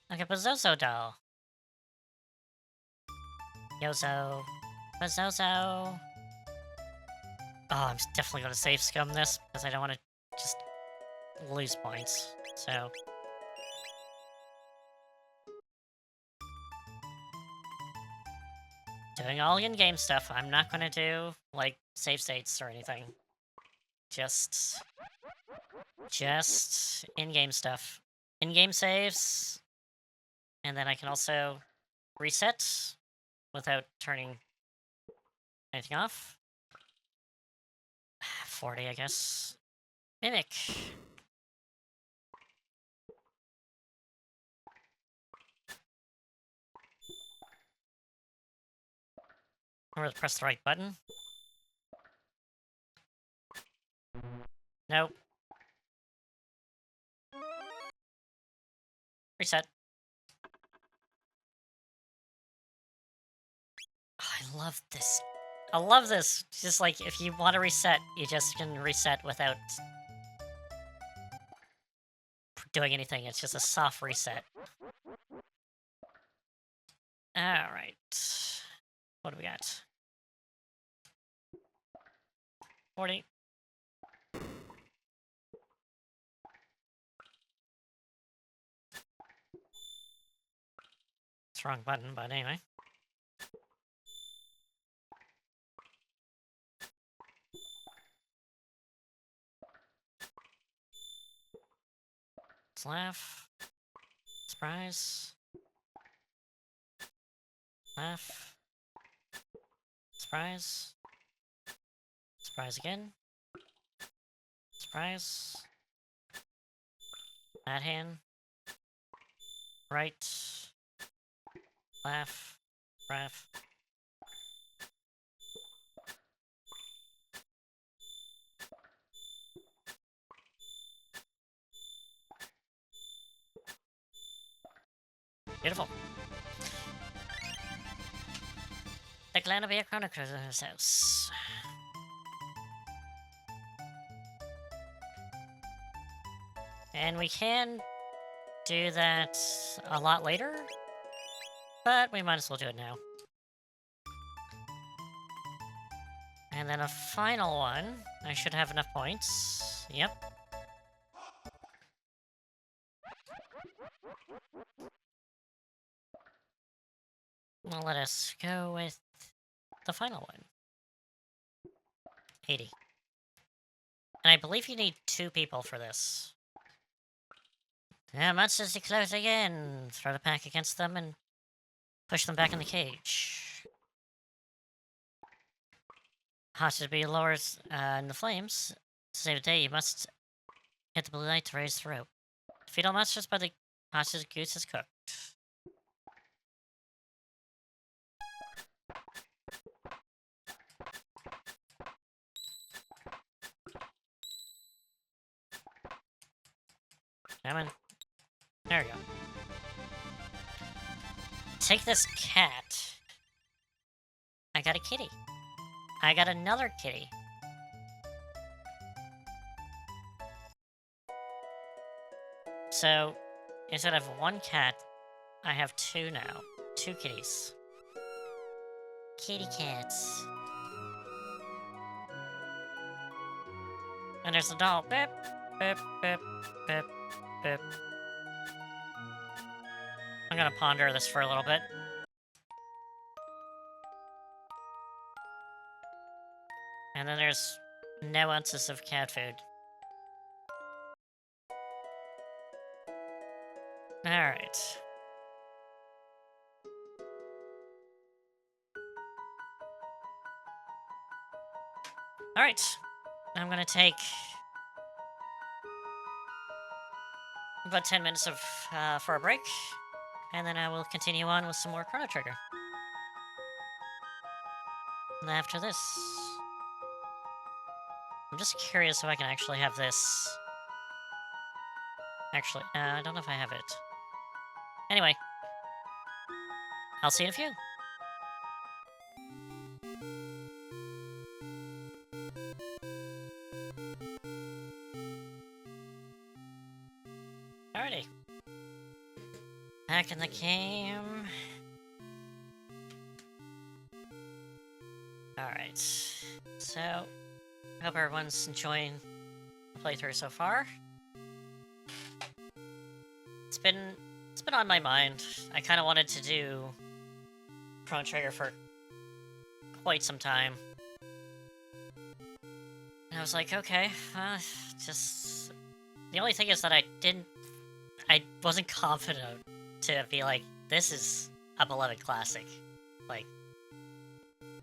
Like a Bazzozo doll. Yozo. Bazzozo. Oh, I'm definitely gonna save scum this, because I don't want to just lose points, so... Doing all in-game stuff. I'm not gonna do, like, save states or anything. Just in-game stuff. In-game saves, and then I can also reset without turning anything off. 40, I guess. Mimic. Remember to press the right button. Nope. Reset. Oh, I love this. I love this. Just like, if you want to reset, you just can reset without doing anything. It's just a soft reset. Alright. What do we got? 40. It's the wrong button, but anyway. Let's laugh. Surprise. Laugh. Surprise. Surprise again. Surprise. That hand. Right. Laugh. Laugh. Beautiful. The clan of Chrono house. And we can do that a lot later, but we might as well do it now. And then a final one. I should have enough points. Yep. Well, let us go with the final one. 80. And I believe you need 2 people for this. Yeah, monsters declare again. Throw the pack against them and push them back in the cage. Hostage to be lowered in the flames. To save the day, you must hit the blue light to raise the rope. Defeat all monsters by the hostage goose is cooked. Come on. There we go. Take this cat. I got a kitty. I got another kitty. So, instead of 1 cat, I have 2 now. 2 kitties. Kitty cats. And there's a doll. Beep, beep, beep, beep, beep. I'm gonna ponder this for a little bit. And then there's no ounces of cat food. Alright. Alright. I'm gonna take about 10 minutes of for a break, and then I will continue on with some more Chrono Trigger. And after this, I'm just curious if I can actually have this. Actually, I don't know if I have it. Anyway, I'll see you in a few. Alrighty. Back in the game. Alright. So, hope everyone's enjoying the playthrough so far. It's been on my mind. I kind of wanted to do Chrono Trigger for quite some time. And I was like, okay, just... The only thing is that I wasn't confident to be like, this is a beloved classic. Like,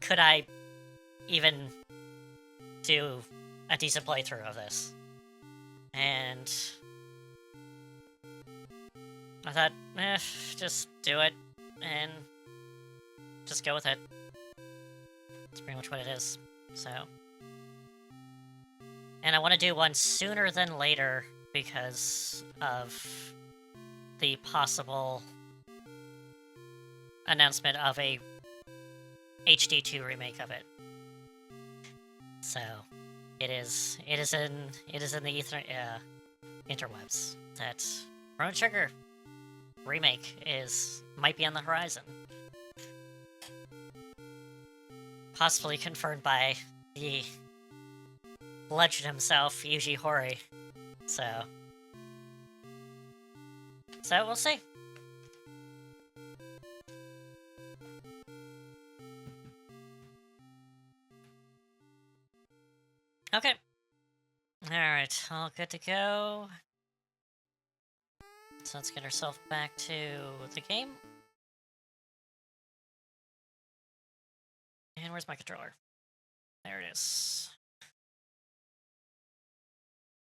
could I even do a decent playthrough of this? And I thought, just do it and just go with it. That's pretty much what it is. So, and I want to do one sooner than later because of the possible announcement of a HD2 remake of it. So, it is in the interwebs that Chrono Trigger remake might be on the horizon. Possibly confirmed by the legend himself, Yuji Horii. So we'll see. Okay. Alright, all good to go. So let's get ourselves back to the game. And where's my controller? There it is.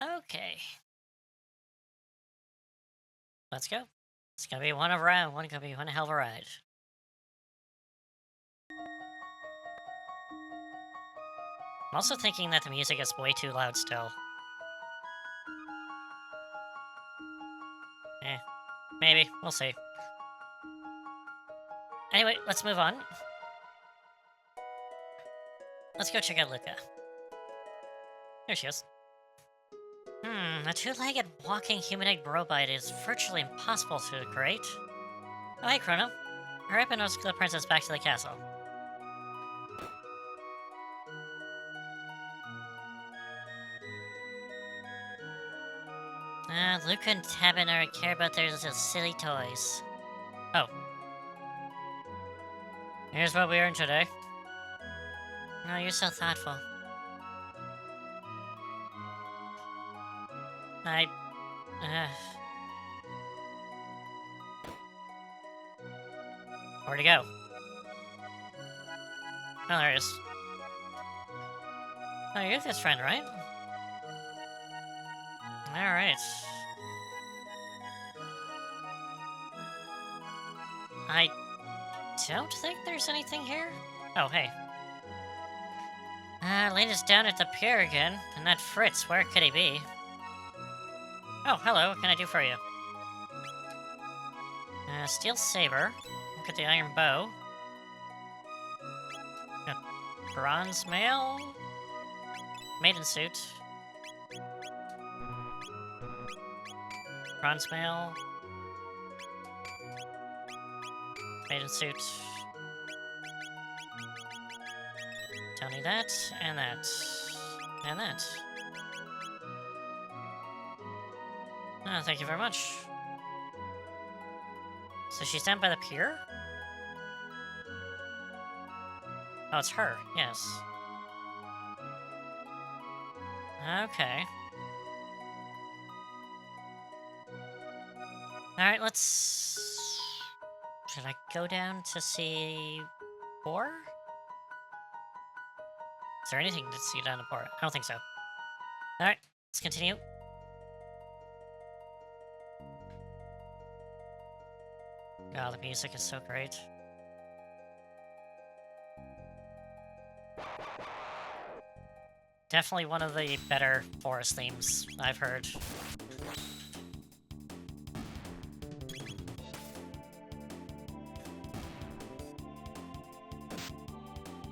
Okay. Let's go. It's gonna be one hell of a ride. I'm also thinking that the music is way too loud still. Maybe. We'll see. Anyway, let's move on. Let's go check out Luca. There she is. A two-legged walking humanoid robot is virtually impossible to create. Oh, hey, Chrono. Hurry up and escort the princess back to the castle. Luca and Tabin aren't care about their little silly toys. Oh. Here's what we earned today. Oh, you're so thoughtful. Where'd he go? Oh, there he is. Oh, you're his friend, right? Alright. I don't think there's anything here. Oh, hey. Lena's down at the pier again, and that Fritz, where could he be? Oh, hello, what can I do for you? Steel saber. Look at the iron bow. Bronze mail? Maiden suit. Bronze mail. Maiden suit. Tell me that, and that, and that. Oh, thank you very much. So she's down by the pier? Oh, it's her, yes. Okay. Alright, let's... Should I go down to see... Boar? Is there anything to see down the port? I don't think so. Alright, let's continue. Oh, the music is so great. Definitely one of the better forest themes I've heard.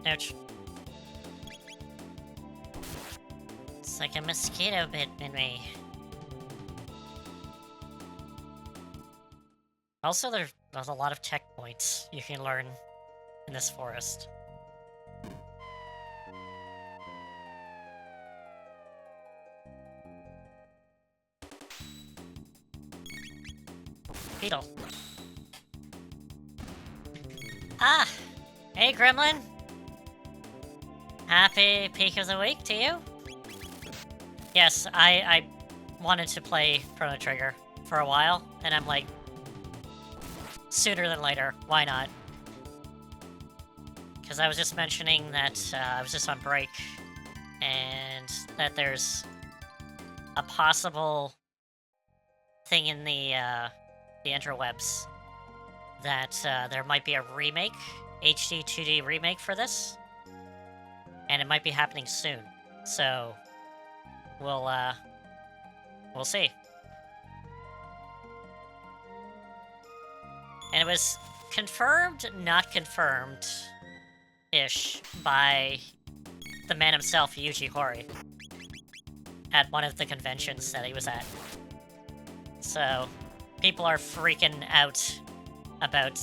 Ouch. It's like a mosquito bit in me. Also, there's a lot of checkpoints you can learn in this forest. Beetle. Ah! Hey, Gremlin! Happy peak of the week to you? Yes, I wanted to play Chrono Trigger for a while, and I'm like, sooner than later, why not? Because I was just mentioning that I was just on break, and that there's a possible thing in the interwebs that there might be a remake, HD 2D remake for this, and it might be happening soon. So we'll see. And it was confirmed, not confirmed-ish by the man himself, Yuji Horii, at one of the conventions that he was at. So people are freaking out about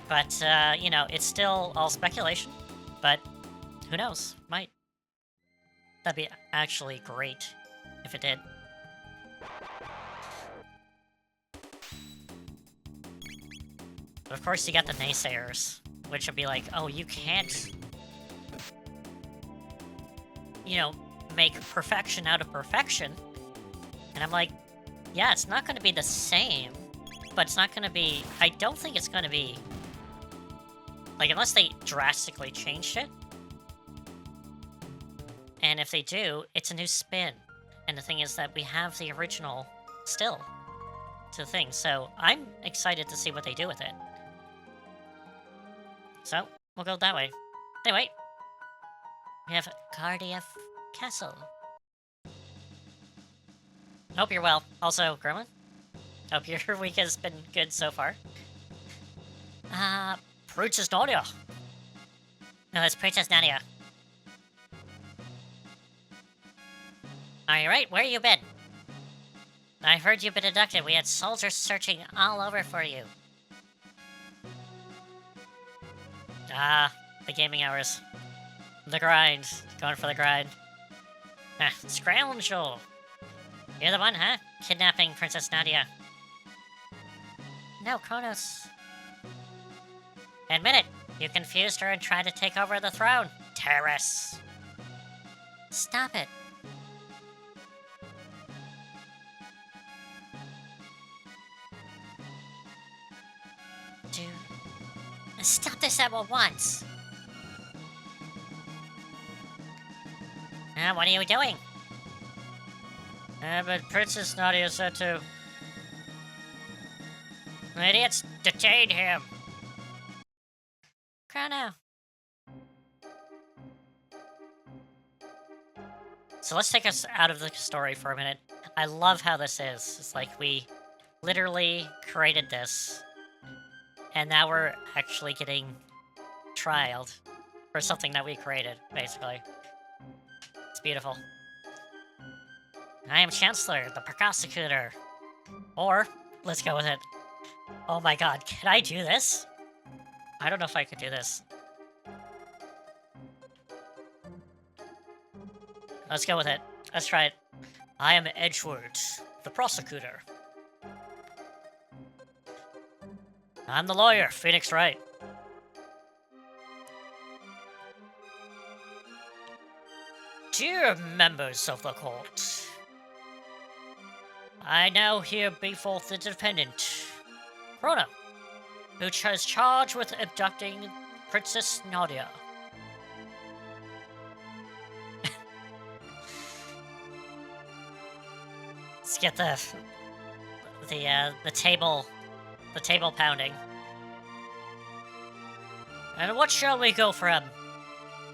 But, you know, it's still all speculation, but who knows? Might. That'd be actually great if it did. But of course you got the naysayers, which would be like, oh, you can't, you know, make perfection out of perfection. And I'm like, yeah, it's not going to be the same, but it's not going to be... I don't think it's going to be... Like, unless they drastically changed it. And if they do, it's a new spin. And the thing is that we have the original still to the thing. So I'm excited to see what they do with it. So, we'll go that way. Anyway, we have Cardiff Castle. Hope you're well. Also, Gremlin, hope your week has been good so far. Princess Nadia. No, it's Princess Nadia. Alright, where you been? I heard you've been abducted. We had soldiers searching all over for you. Ah, the gaming hours. The grind. Going for the grind. Ah, scoundrel. You're the one, huh? Kidnapping Princess Nadia. No, Kronos. Admit it. You confused her and tried to take over the throne. Terrorists. Stop it. Stop this at once. What are you doing? But Princess Nadia said to... Idiots, detain him! Chrono. So let's take us out of the story for a minute. I love how this is. It's like we literally created this, and now we're actually getting trialed for something that we created, basically. It's beautiful. I am Chancellor, the prosecutor. Or, let's go with it. Oh my god, can I do this? I don't know if I could do this. Let's go with it. Let's try it. I am Edgeworth, the prosecutor. I'm the lawyer, Phoenix Wright. Dear members of the court, I now here before the defendant, Chrono, who is charged with abducting Princess Nadia. Let's get the table pounding. And what shall we go for him?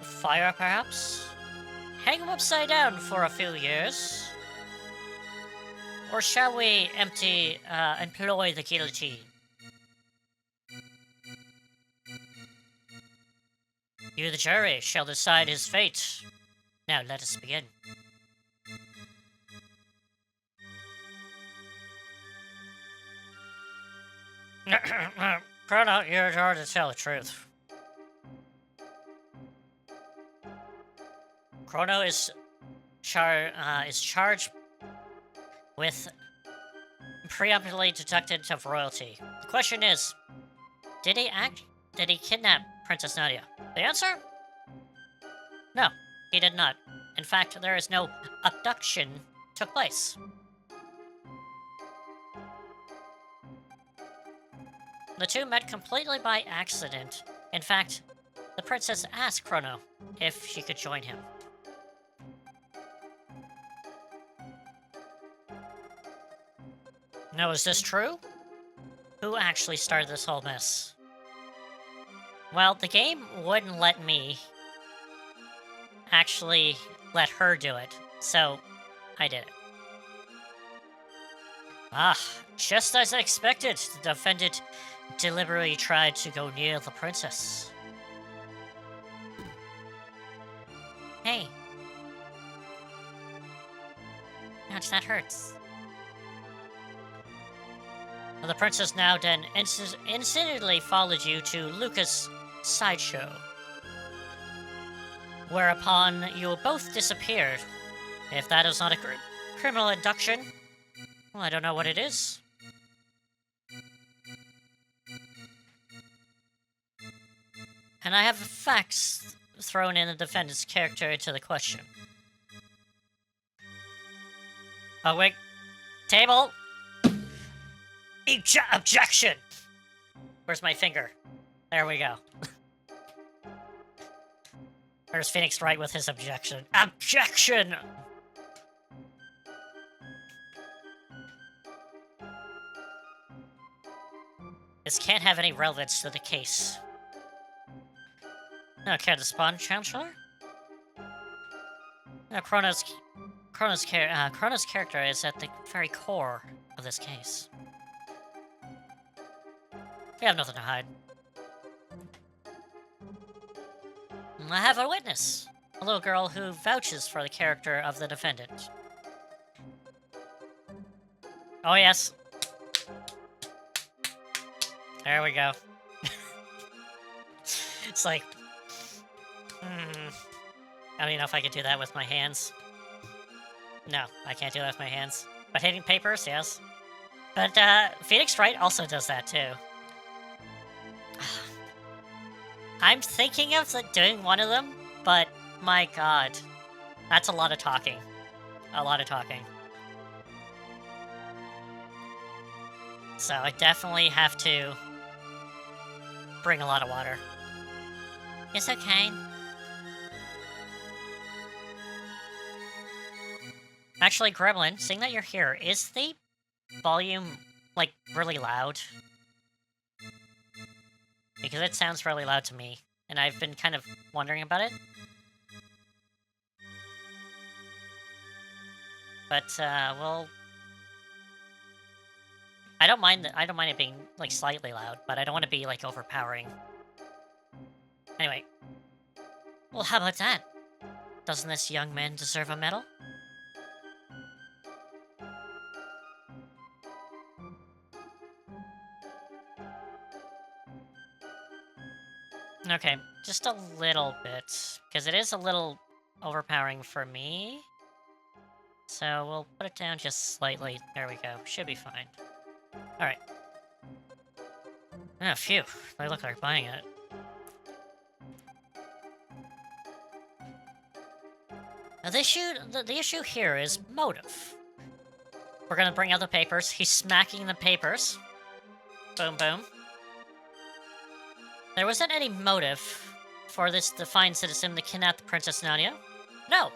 Fire, perhaps? Hang him upside down for a few years? Or shall we employ the guillotine? You, the jury, shall decide his fate. Now let us begin. Chrono, you're hard to tell the truth. Chrono is charged with preemptively deducted of royalty. The question is, did he kidnap Princess Nadia? The answer? No, he did not. In fact, there is no abduction took place. The two met completely by accident. In fact, the princess asked Chrono if she could join him. Now, is this true? Who actually started this whole mess? Well, the game wouldn't let me actually let her do it, so I did it. Ah, just as I expected, the defendant deliberately tried to go near the princess. Hey. Ouch, that hurts. The princess now then incidentally followed you to Lucas' sideshow, whereupon you both disappeared. If that is not a criminal induction, well, I don't know what it is. And I have facts thrown in the defendant's character into the question. Oh, wait. Table! Objection! Where's my finger? There we go. There's Phoenix Wright with his objection. Objection! This can't have any relevance to the case. Okay, the spawn chancellor? No, Chrono's character is at the very core of this case. We have nothing to hide. I have a witness. A little girl who vouches for the character of the defendant. Oh, yes. There we go. It's like... I don't even know if I could do that with my hands. No, I can't do that with my hands. But hitting papers, yes. But, Phoenix Wright also does that, too. I'm thinking of doing one of them, but my god. That's a lot of talking. A lot of talking. So I definitely have to bring a lot of water. It's okay. Actually, Gremlin, seeing that you're here, is the volume, like, really loud? Because it sounds really loud to me, and I've been kind of wondering about it. But, well... I don't mind it being, like, slightly loud, but I don't want to be, like, overpowering. Anyway. Well, how about that? Doesn't this young man deserve a medal? Okay, just a little bit, because it is a little overpowering for me. So we'll put it down just slightly. There we go. Should be fine. Alright. Oh, phew. They look like buying it. Now, the issue here is motive. We're gonna bring out the papers. He's smacking the papers. Boom, boom. There wasn't any motive for this fine citizen to kidnap the Princess Nanya. No,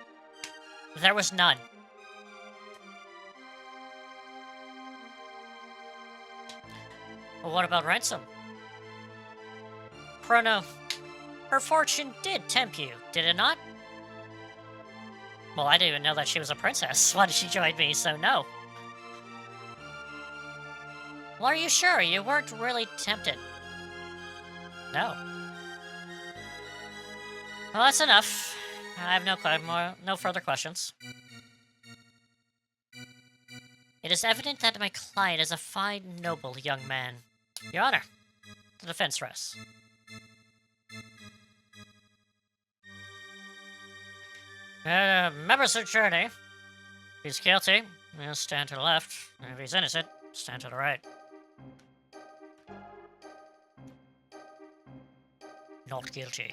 there was none. Well, what about ransom? Chrono, her fortune did tempt you, did it not? Well, I didn't even know that she was a princess. Why did she join me? So no. Well, are you sure you weren't really tempted? No. Well, that's enough. I have no further questions. It is evident that my client is a fine, noble young man. Your Honor, the defense rests. Members of the jury. If he's guilty, he'll stand to the left. If he's innocent, stand to the right. Not guilty.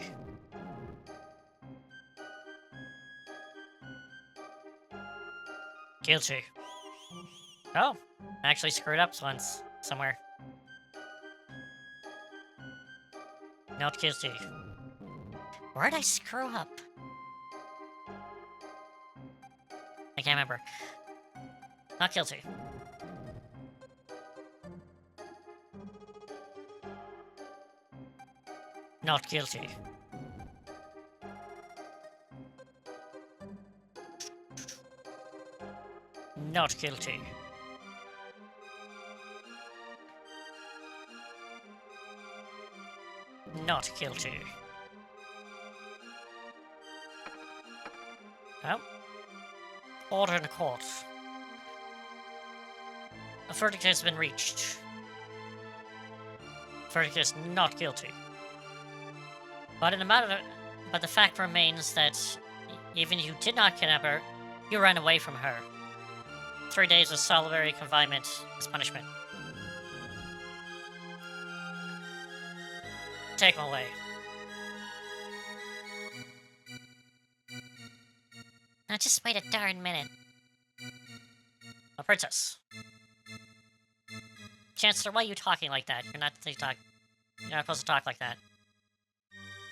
Guilty. Oh, I actually screwed up once, somewhere. Not guilty. Where'd I screw up? I can't remember. Not guilty. Not guilty. Not guilty. Not guilty. Oh. Order in the court. A verdict has been reached. Verdict is not guilty. But the fact remains that even if you did not kidnap her, you ran away from her. 3 days of solitary confinement as punishment. Take him away. Now just wait a darn minute. A princess. Chancellor, why are you talking like that? You're not supposed to talk like that.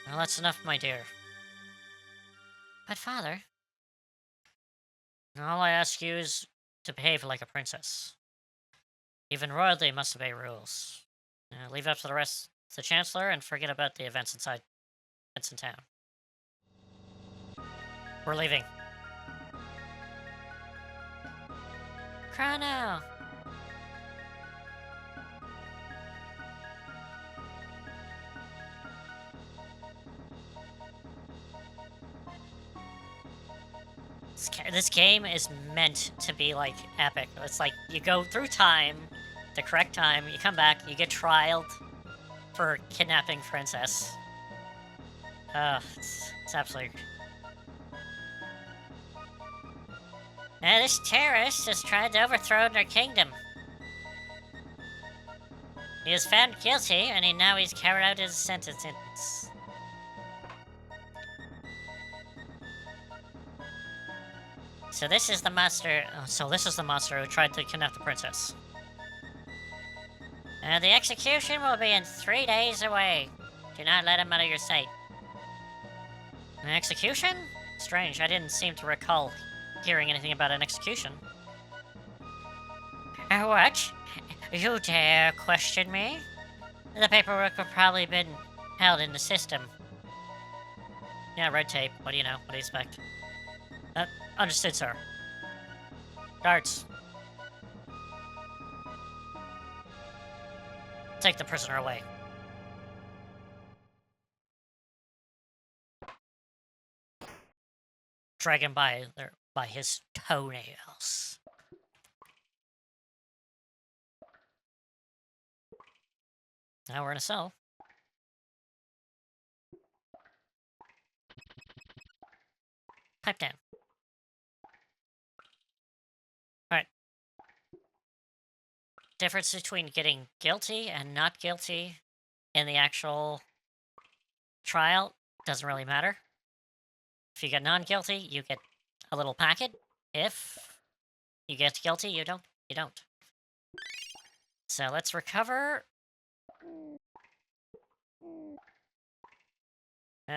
Well, that's enough, my dear. But father... All I ask you is to behave like a princess. Even royalty must obey rules. Leave it up to the rest of the Chancellor and forget about the events in town. We're leaving. Chrono! This game is meant to be, like, epic. It's like, you go through time, the correct time, you come back, you get trialed for kidnapping Princess. It's absolutely... Now, this terrorist has tried to overthrow their kingdom. He was found guilty, and he's carried out his sentence. So this is the monster who tried to kidnap the princess. The execution will be in 3 days away. Do not let him out of your sight. An execution? Strange, I didn't seem to recall hearing anything about an execution. What? You dare question me? The paperwork will probably been held in the system. Yeah, red tape. What do you know? What do you expect? Understood, sir. Guards. Take the prisoner away. Drag him by his toenails. Now we're in a cell. Pipe down. Alright. Difference between getting guilty and not guilty in the actual trial doesn't really matter. If you get non-guilty, you get a little packet. If you get guilty, you don't. You don't. So let's recover.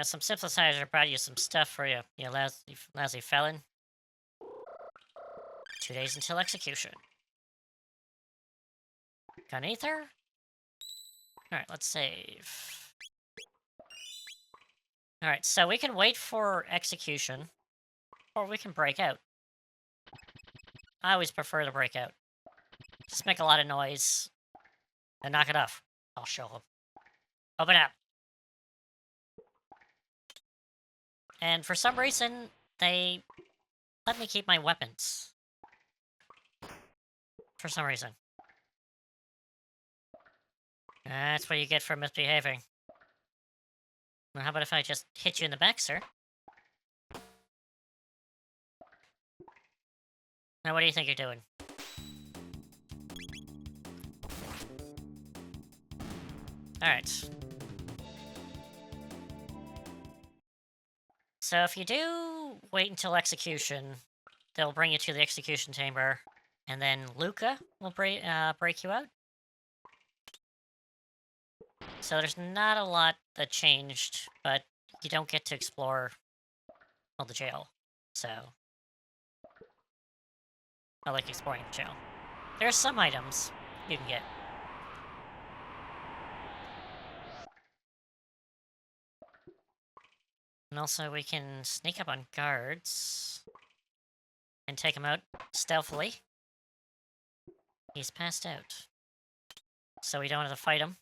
Some synthesizer brought you some stuff for you, you lousy felon. 2 days until execution. Gun ether? Alright, let's save. Alright, so we can wait for execution, or we can break out. I always prefer to break out. Just make a lot of noise, and knock it off. I'll show them. Open up. And for some reason, they let me keep my weapons. For some reason. That's what you get for misbehaving. Well, how about if I just hit you in the back, sir? Now, what do you think you're doing? Alright. So if you do wait until execution, they'll bring you to the execution chamber, and then Luca will break you out. So there's not a lot that changed, but you don't get to explore all the jail. So I like exploring the jail. There's some items you can get. And also we can sneak up on guards and take him out stealthily. He's passed out. So we don't have to fight him.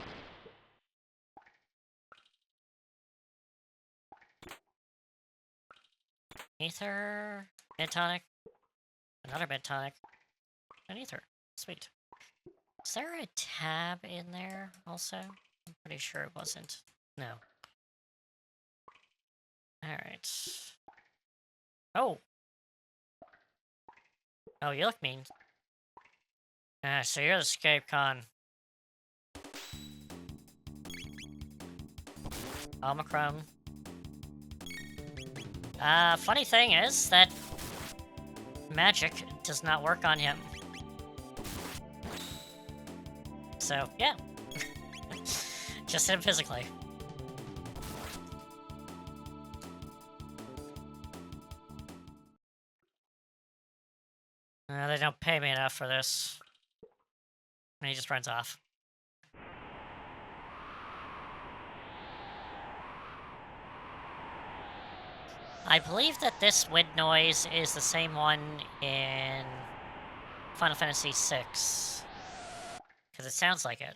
Ether, med tonic, another med tonic, and ether. Sweet. Is there a tab in there also? I'm pretty sure it wasn't. No. Alright. Oh! Oh, you look mean. So you're the escape con. Omicron. Funny thing is that magic does not work on him. So, yeah. Just him physically. They don't pay me enough for this. And he just runs off. I believe that this wind noise is the same one in Final Fantasy VI. Because it sounds like it.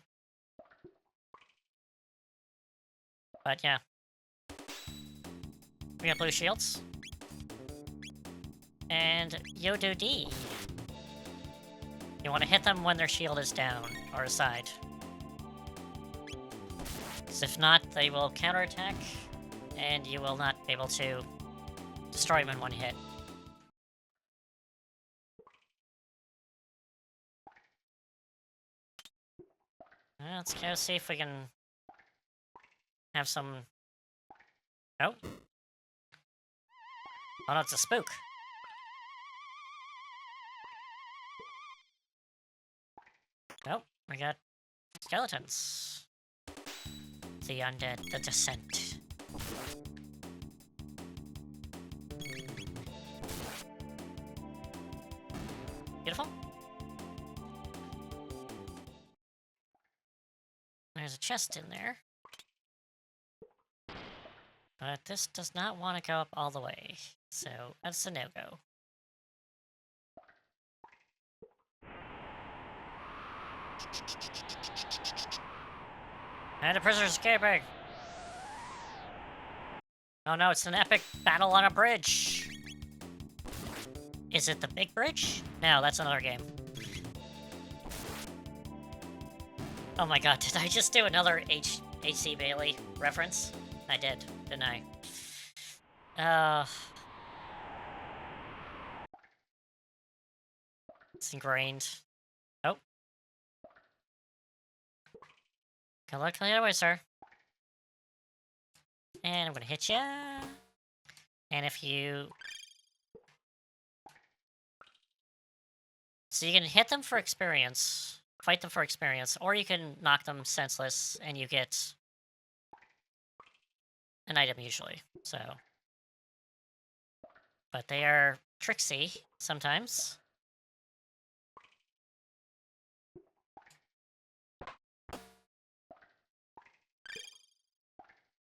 But yeah. We got blue shields. And Yodo D. You want to hit them when their shield is down, or aside. Because if not, they will counterattack, and you will not be able to destroy them in one hit. Let's go see if we can have some... Oh. Oh no, it's a spook. Nope, we got skeletons. The undead, the descent. Beautiful. There's a chest in there. But this does not want to go up all the way, so that's a no-go. And a prisoner escaping! Oh no, it's an epic battle on a bridge! Is it the big bridge? No, that's another game. Oh my god, did I just do another H.C. Bailey reference? I did, didn't I? It's ingrained. Oh. Good luck the other way, sir. And I'm gonna hit ya. And if you So you can hit them for experience, fight them for experience, or you can knock them senseless and you get an item usually. So, but they are tricksy sometimes.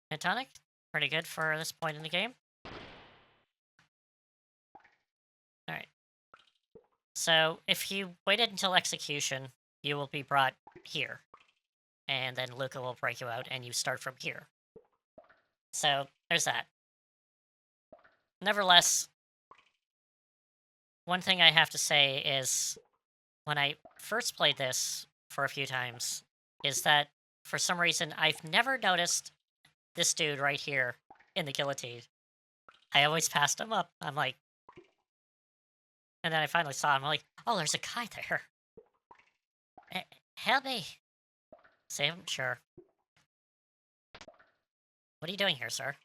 Hit tonic, pretty good for this point in the game. Alright. So, if you waited until execution, you will be brought here. And then Luca will break you out, and you start from here. So, there's that. Nevertheless, one thing I have to say is, when I first played this for a few times, is that, for some reason, I've never noticed this dude right here in the guillotine. I always passed him up. I'm like... And then I finally saw him, I'm like, oh, there's a guy there. Help me. Save him? Sure. What are you doing here, sir?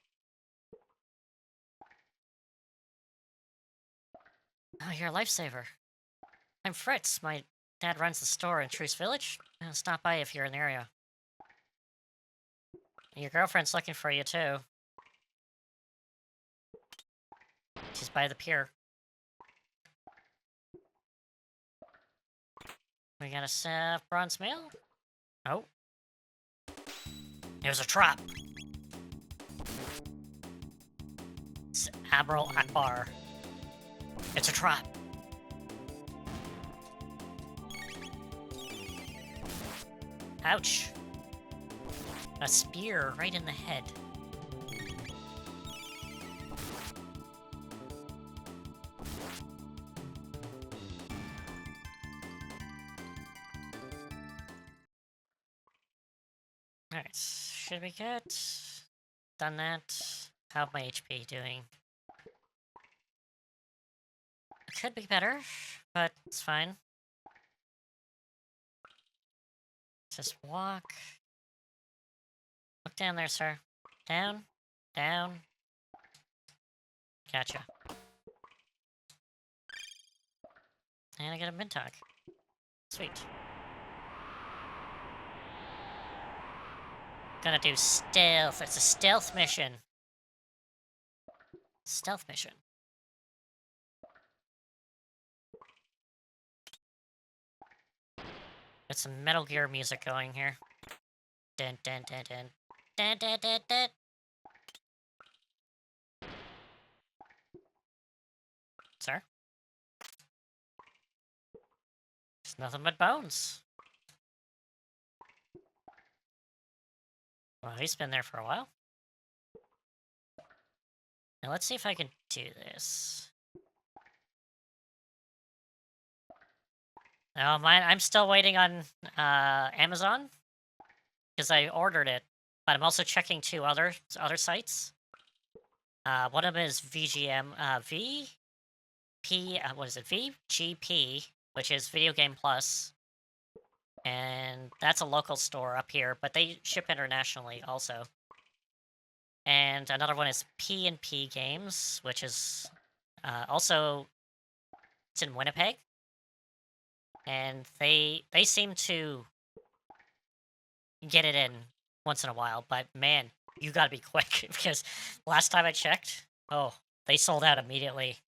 Oh, you're a lifesaver. I'm Fritz. My dad runs the store in Truce Village. Stop by if you're in the area. Your girlfriend's looking for you, too. She's by the pier. We got a bronze mail? Oh. There's a trap. It's Admiral Akbar. It's a trap. Ouch. A spear right in the head. Alright, should be good. Done that. How's my HP doing? It could be better, but it's fine. Just walk. Look down there, sir. Down. Down. Gotcha. And I got a mid-talk. Sweet. Gonna do stealth. It's a stealth mission. Stealth mission. Got some Metal Gear music going here. Dun dun dun dun. Dun dun dun dun. Sir? It's nothing but bones. Well, he's been there for a while. Now let's see if I can do this. Oh, I'm still waiting on Amazon because I ordered it, but I'm also checking two other sites. One of them is VGM what is it? VGP, which is Video Game Plus, and that's a local store up here, but they ship internationally also. And another one is P&P Games, which is also it's in Winnipeg. And they seem to get it in once in a while, but man, you gotta be quick, because last time I checked, oh, they sold out immediately.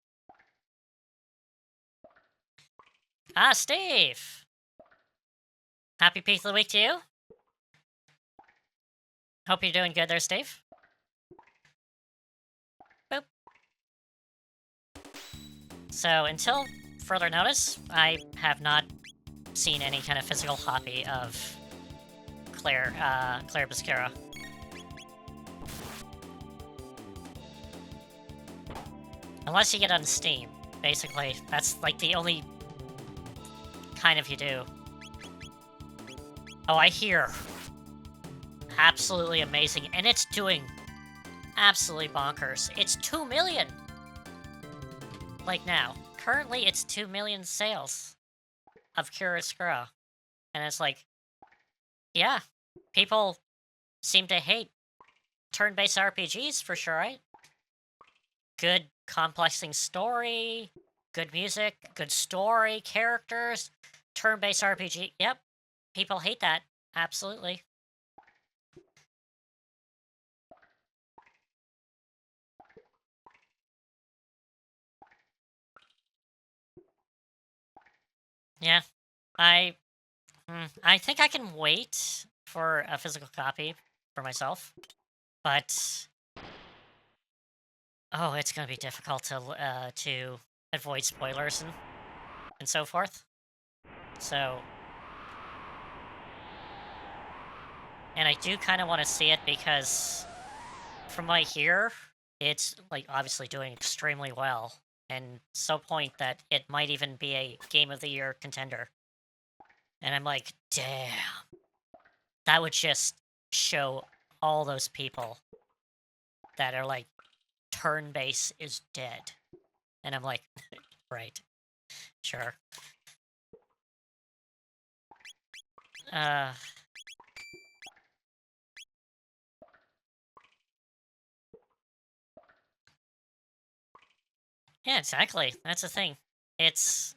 Ah, Steve! Happy Peak of the Week to you. Hope you're doing good there, Steve. Boop. So, until further notice, I have not seen any kind of physical copy of Claire Biscara. Unless you get on Steam, basically. That's like the only kind of you do. Oh, I hear. Absolutely amazing, and it's doing absolutely bonkers. It's 2 million! Like now. Currently, it's 2 million sales of Kurosakura. And it's like, yeah, people seem to hate turn-based RPGs for sure, right? Good complexing story, good music, good story, characters, turn-based RPG. Yep, people hate that. Absolutely. Yeah, I I think I can wait for a physical copy for myself, but oh, it's gonna be difficult to avoid spoilers and so forth. So, and I do kind of want to see it because from what I hear, it's like obviously doing extremely well, and so point that it might even be a Game of the Year contender. And I'm like, damn, that would just show all those people that are like, turn base is dead. And I'm like, right, sure. Uh, yeah, exactly. That's the thing. It's,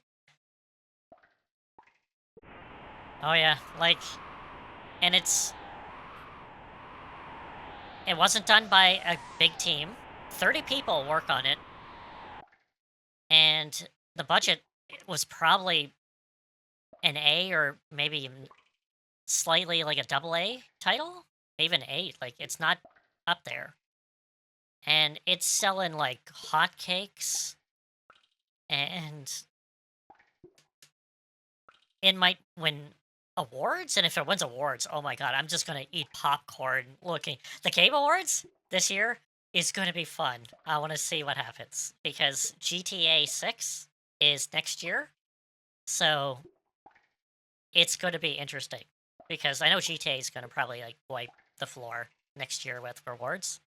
oh yeah, like, and it wasn't done by a big team. 30 people work on it, and the budget was probably an A or maybe even slightly like a double A title, even A. Like it's not up there, and it's selling like hotcakes, and it might win awards. And if it wins awards, oh my god, I'm just gonna eat popcorn looking. The Game Awards this year is gonna be fun. I want to see what happens because GTA 6 is next year, so it's going to be interesting because I know GTA is going to probably like wipe the floor next year with rewards,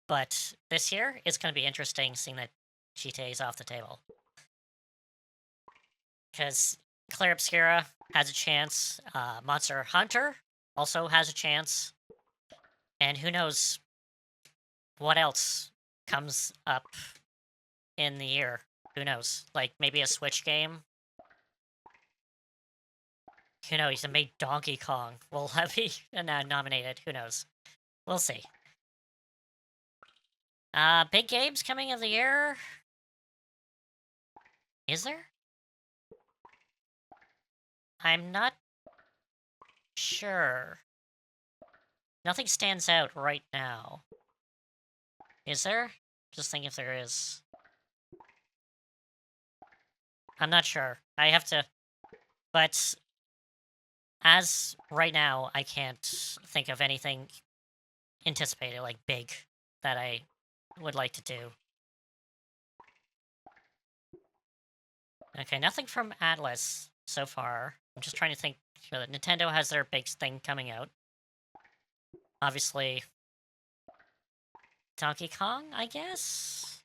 but this year it's going to be interesting seeing that GTA is off the table because Claire Obscura has a chance, Monster Hunter also has a chance, and who knows what else comes up in the year. Who knows? Like maybe a Switch game. Who knows? He made Donkey Kong. Will have be nominated. Who knows? We'll see. Big games coming of the year? Is there? I'm not sure. Nothing stands out right now. Is there? Just think if there is. I'm not sure. I have to... But as right now, I can't think of anything anticipated, like big, that I would like to do. Okay, nothing from Atlas so far. I'm just trying to think. Nintendo has their big thing coming out. Obviously, Donkey Kong, I guess?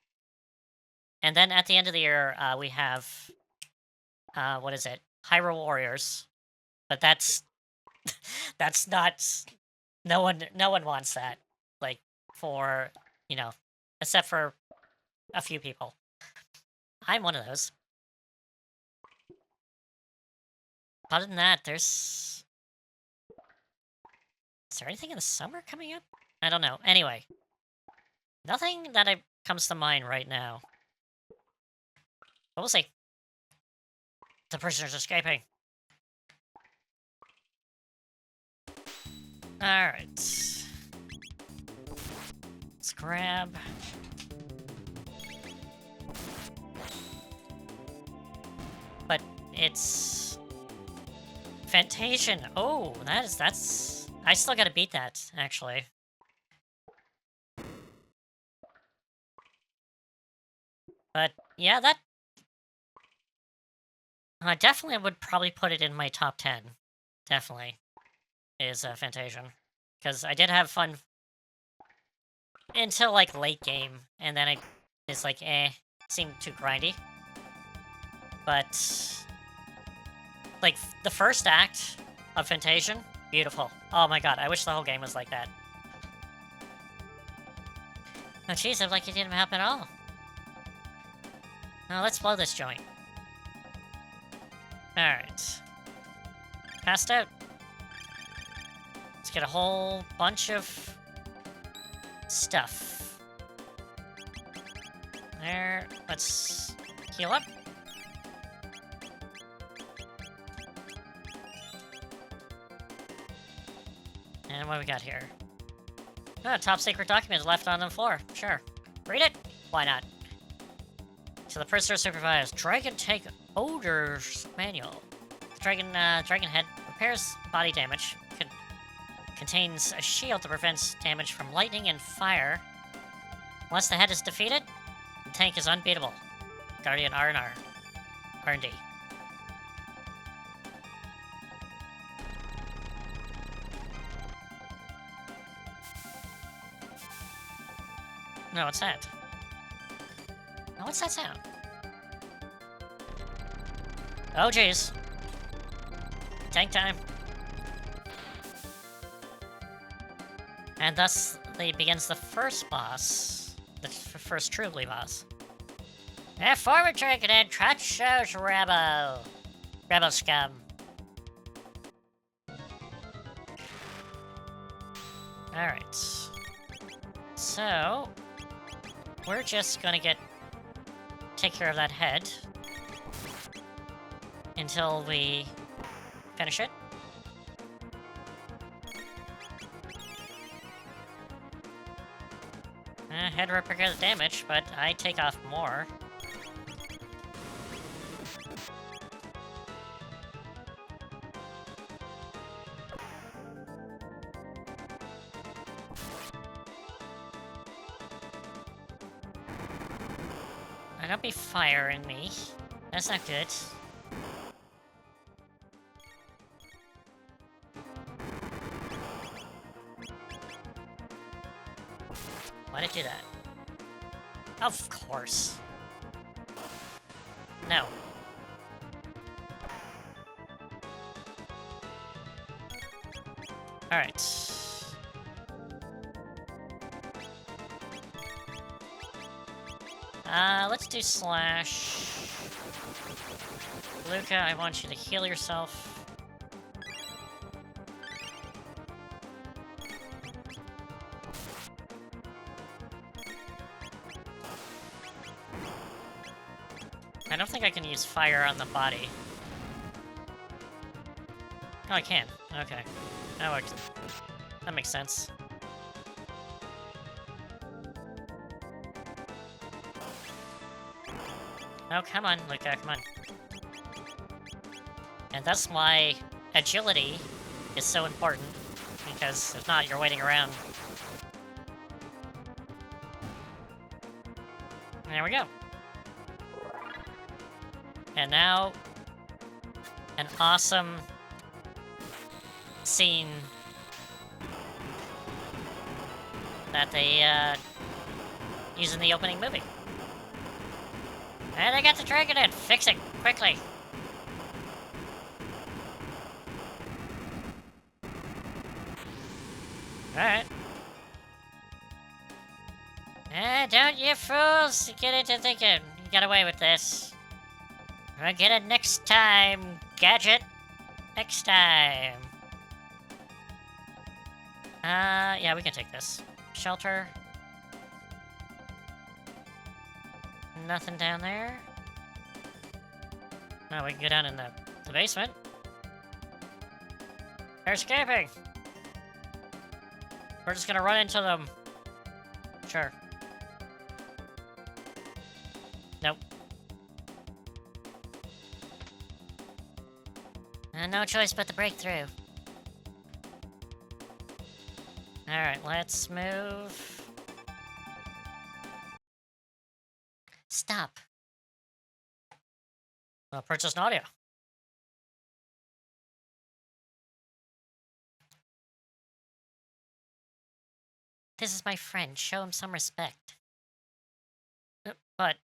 And then at the end of the year, we have... what is it? Hyrule Warriors. But that's... that's not... No one wants that. Like, for, you know, except for a few people. I'm one of those. Other than that, there's... Is there anything in the summer coming up? I don't know. Anyway. Nothing that comes to mind right now. But we'll see. The prisoner's escaping. Alright. Let's grab... But it's... Fantasia. Oh, that's... I still gotta beat that, actually. But, yeah, that... I definitely would probably put it in my top 10. Definitely. Is Fantasia. Because I did have fun... until, like, late game. And then it's like, seemed too grindy. But... like, the first act of Fantasia, beautiful. Oh my god, I wish the whole game was like that. Oh jeez, I'm like it didn't happen at all. Now let's blow this joint. Alright. Passed out. Let's get a whole bunch of stuff. There. Let's heal up. And what do we got here? Oh, top secret document left on the floor. Sure. Read it? Why not? So the prisoner supervised. Dragon Tank Odor's Manual. The dragon head repairs body damage. Contains a shield that prevents damage from lightning and fire. Once the head is defeated, the tank is unbeatable. Guardian R&R. R&D. No, what's that? No, what's that sound? Oh, jeez. Tank time. And thus, begins the first boss. The first truly boss. Forward dragon and Tracho's Rebel. Rebel scum. Alright. So, we're just gonna take care of that head until we finish it. Head repairs damage, but I take off more. Don't be firing me. That's not good. Why did I do that? Of course. No. Alright. Let's do slash. Luca, I want you to heal yourself. I don't think I can use fire on the body. Oh, I can. Okay. That works. That makes sense. Oh, come on, Luca, come on. And that's why agility is so important, because if not, you're waiting around. There we go. And now, an awesome scene that they use in the opening movie. And I got the dragon in! Fix it! Quickly! Alright. Don't you fools get into thinking you got away with this. I'll get it next time, Gadget. Next time. Yeah, we can take this. Shelter. Nothing down there. No, we can go down in the basement. They're escaping! We're just gonna run into them. Sure. Nope. No choice but to break through. Alright, let's move. Stop. Princess Nadia. This is my friend. Show him some respect. But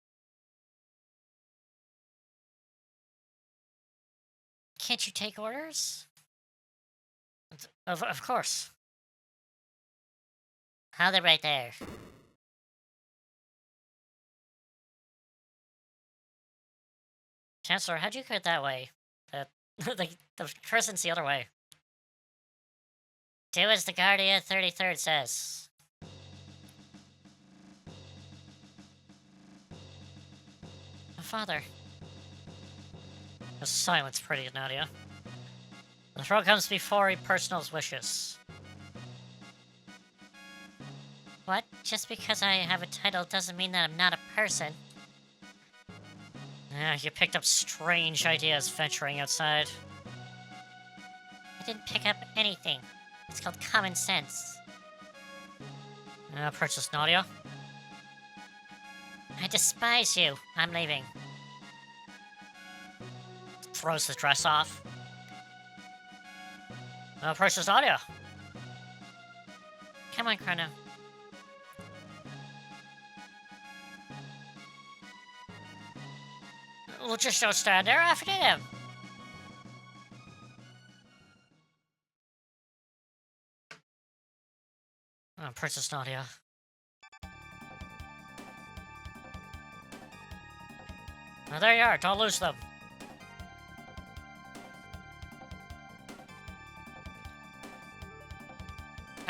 can't you take orders? Of course. Hold it right there. Chancellor, how'd you go that way? The person's the other way. Do as the Guardian 33rd says. Father. The silence, pretty Nadia. The throne comes before a personal's wishes. What? Just because I have a title doesn't mean that I'm not a person. You picked up strange ideas venturing outside. I didn't pick up anything. It's called common sense. Princess Nadia. I despise you. I'm leaving. Throws the dress off. Princess Nadia. Come on, Chrono. We'll just don't stand there after him. Princess Nadia. Oh, there you are. Don't lose them.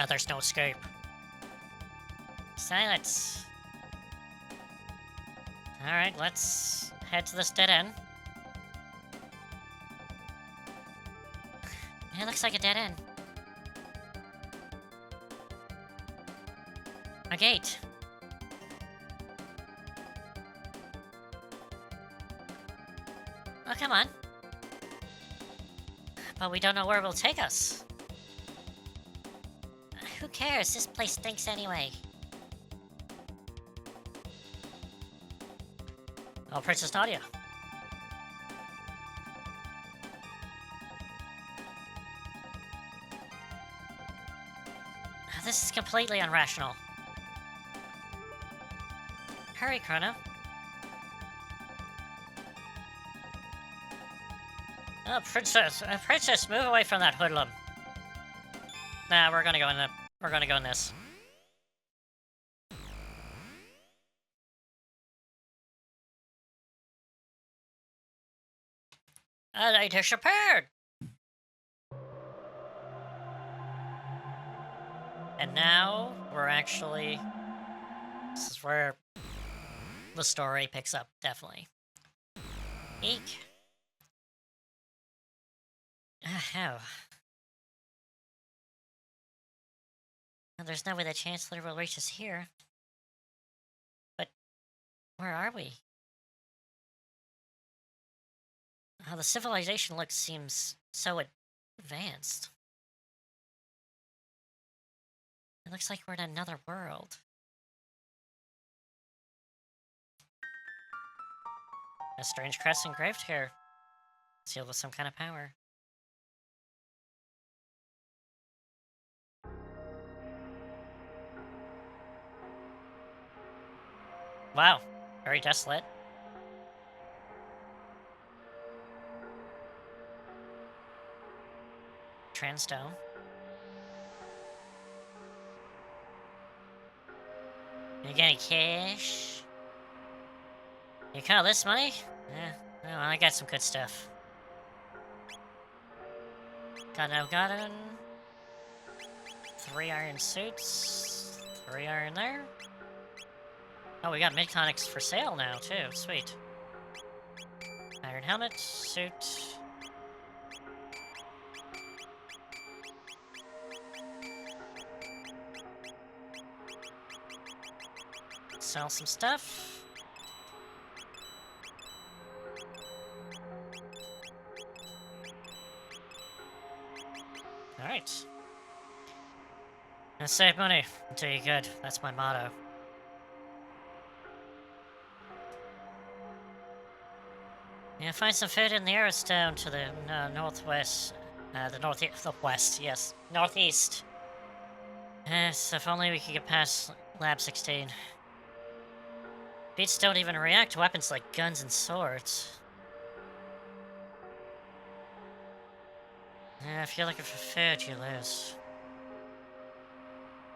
There's no escape. Silence. Alright, let's head to this dead end. It looks like a dead end. A gate. Oh, come on. But we don't know where it will take us. Who cares? This place stinks anyway. Oh, Princess Nadia. This is completely irrational. Hurry, Chrono. Oh, Princess! Princess, move away from that hoodlum. Nah, we're gonna go in this. They disappeared! And now, we're actually... This is where the story picks up, definitely. Eek. How? There's no way the Chancellor will reach us here. But where are we? The civilization seems so advanced. It looks like we're in another world. A strange crest engraved here, sealed with some kind of power. Wow, very desolate. Transdome. You got any cash? You call this money? Yeah, well, I got some good stuff. Got no garden. 3 iron suits. 3 iron there. Oh, we got mid-conics for sale now, too. Sweet. Iron helmet, suit. Sell some stuff. Alright. And save money until you're good. That's my motto. Yeah, find some food in the nearest town to the northwest. The west, yes. Northeast. Yes, if only we could get past Lab 16. Beats don't even react to weapons like guns and swords. Yeah, if you're looking for food, you lose.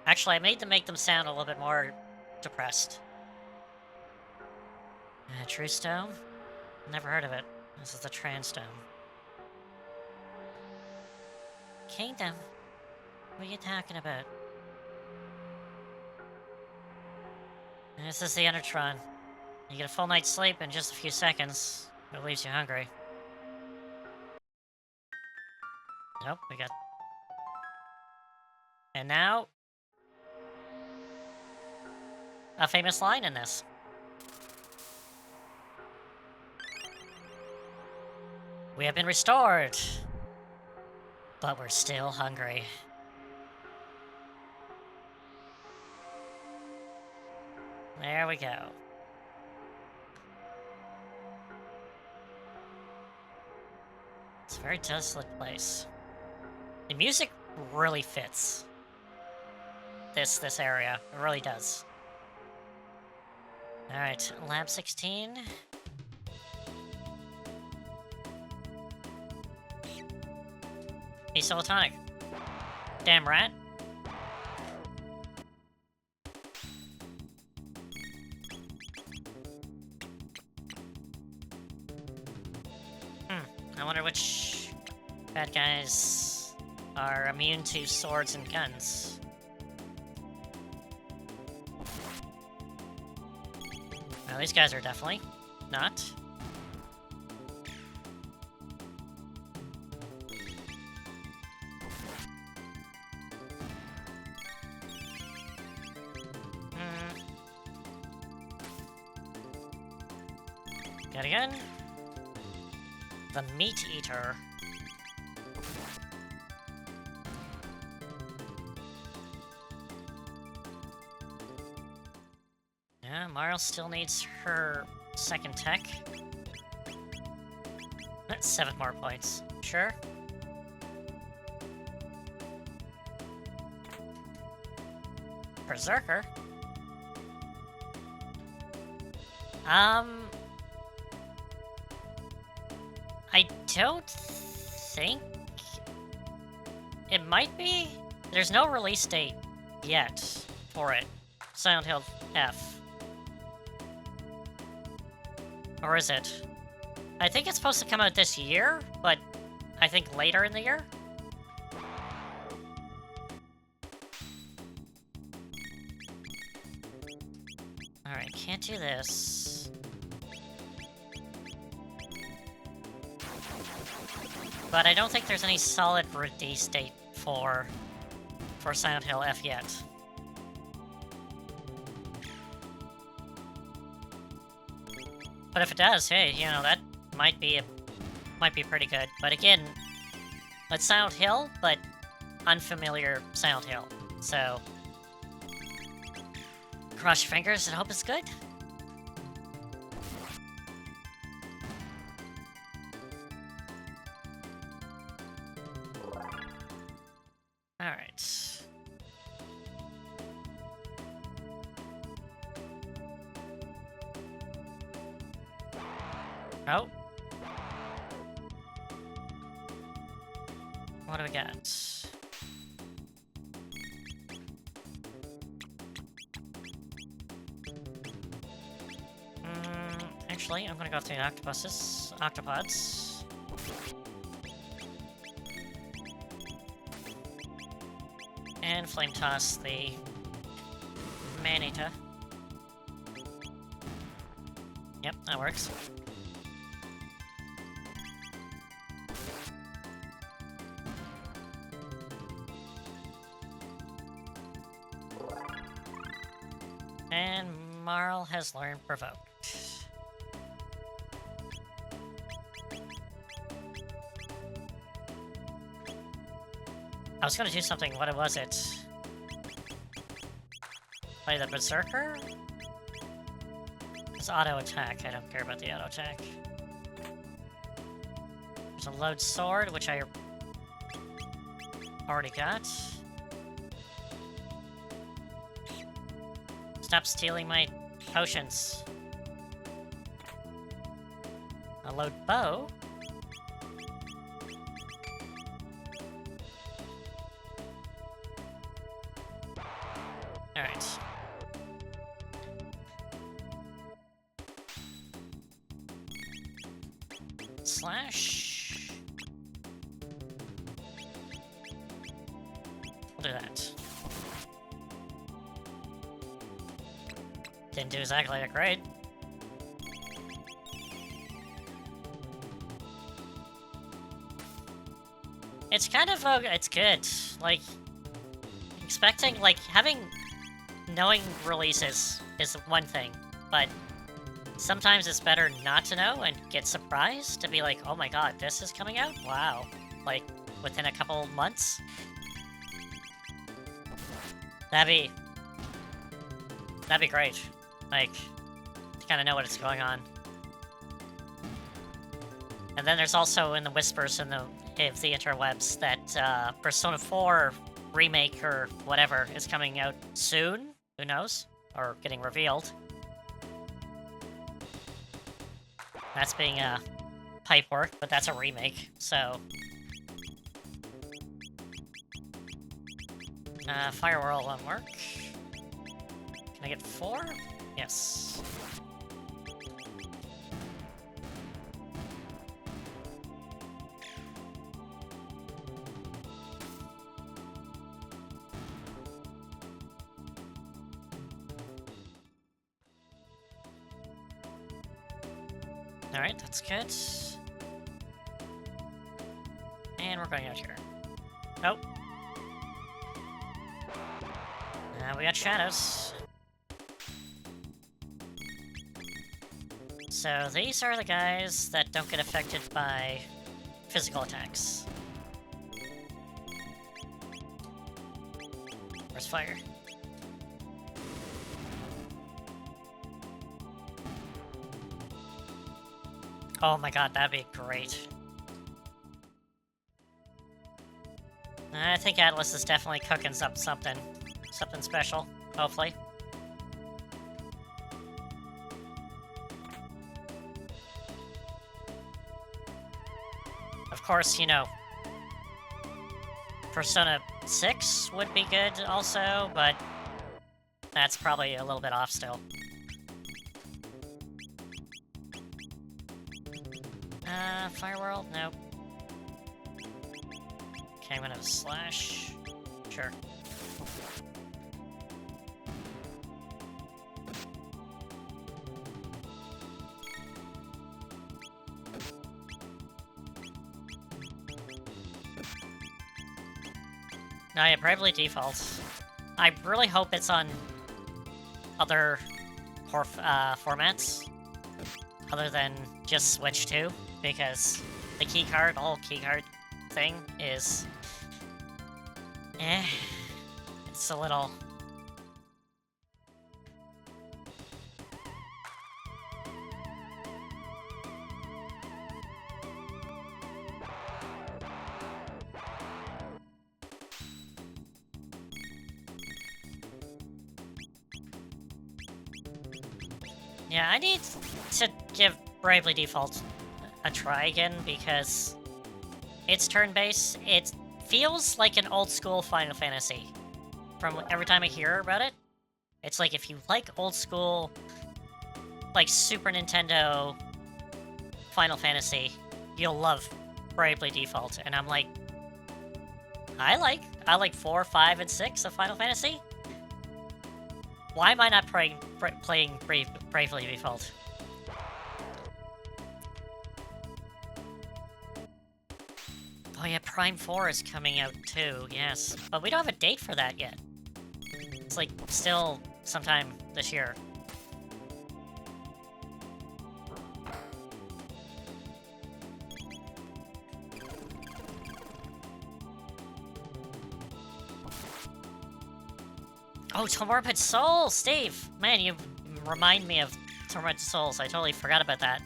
Actually, I made them make them sound a little bit more depressed. True Stone? Never heard of it. This is the Transdome. Kingdom? What are you talking about? This is the Enertron. You get a full night's sleep in just a few seconds. It leaves you hungry. Nope, we got... And now... a famous line in this. We have been restored. But we're still hungry. There we go. It's a very desolate place. The music really fits this area. It really does. Alright, Lab 16. He's solitonic. Damn rat. I wonder which bad guys are immune to swords and guns. Now these guys are definitely not. Got a gun. The Meat Eater. Yeah, Marl still needs her second tech. That's 7 more points. Sure. Berserker? I don't think... It might be? There's no release date yet for it. Silent Hill F. Or is it? I think it's supposed to come out this year, but I think later in the year? Alright, can't do this. But I don't think there's any solid release date for Silent Hill F yet. But if it does, hey, you know, that might be pretty good. But again, it's Silent Hill, but unfamiliar Silent Hill. So cross your fingers and hope it's good. Alright. Oh. What do we got? Actually, I'm gonna go after the octopods. And flame toss the Manita. Yep, that works. And Marl has learned Provoke. I was gonna do something, what was it? Play the Berserker? It's auto attack, I don't care about the auto attack. There's a load sword, which I already got. Stop stealing my potions. A load bow. Alright. Slash. We'll do that. Didn't do exactly that great. It's kind of, it's good. Like, expecting, like, knowing releases is one thing, but sometimes it's better not to know and get surprised to be like, oh my god, this is coming out? Wow. Like, within a couple months? That'd be great. Like, to kind of know what's going on. And then there's also in the whispers in the interwebs that Persona 4 remake or whatever is coming out soon. Who knows? Or getting revealed. That's being pipe work, but that's a remake, so... Fire Whirl won't work. Can I get 4? Yes. Alright, that's good. And we're going out here. Nope. We got shadows. So these are the guys that don't get affected by physical attacks. Where's fire? Oh my god, that'd be great. I think Atlas is definitely cooking up something special, hopefully. Of course, you know, Persona 6 would be good also, but that's probably a little bit off still. Fire World? Nope. Okay, I'm gonna slash. Sure. No, yeah, Bravely defaults. I really hope it's on other formats other than just Switch 2, because the keycard, the whole keycard thing is... it's a little... Yeah, I need to give Bravely Default a try again, because it's turn-based. It feels like an old-school Final Fantasy. From every time I hear about it, it's like if you like old-school, like Super Nintendo Final Fantasy, you'll love Bravely Default. And I'm like, I like 4, 5, and 6 of Final Fantasy. Why am I not playing Bravely Default? Oh yeah, Prime 4 is coming out too, yes. But we don't have a date for that yet. It's like, still sometime this year. Oh, Tormented Souls! Steve! Man, you remind me of Tormented Souls. I totally forgot about that.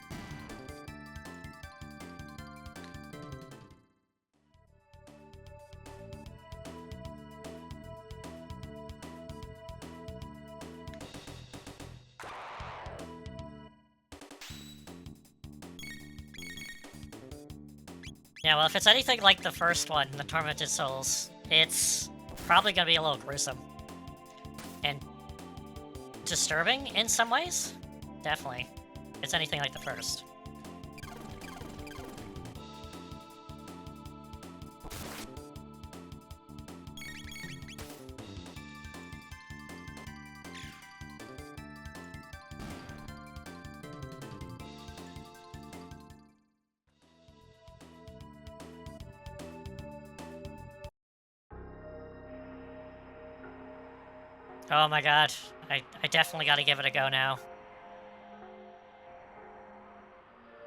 Yeah, well, if it's anything like the first one, the Tormented Souls, it's probably gonna be a little gruesome. And disturbing in some ways? Definitely. If it's anything like the first. Oh my god. I definitely gotta give it a go now.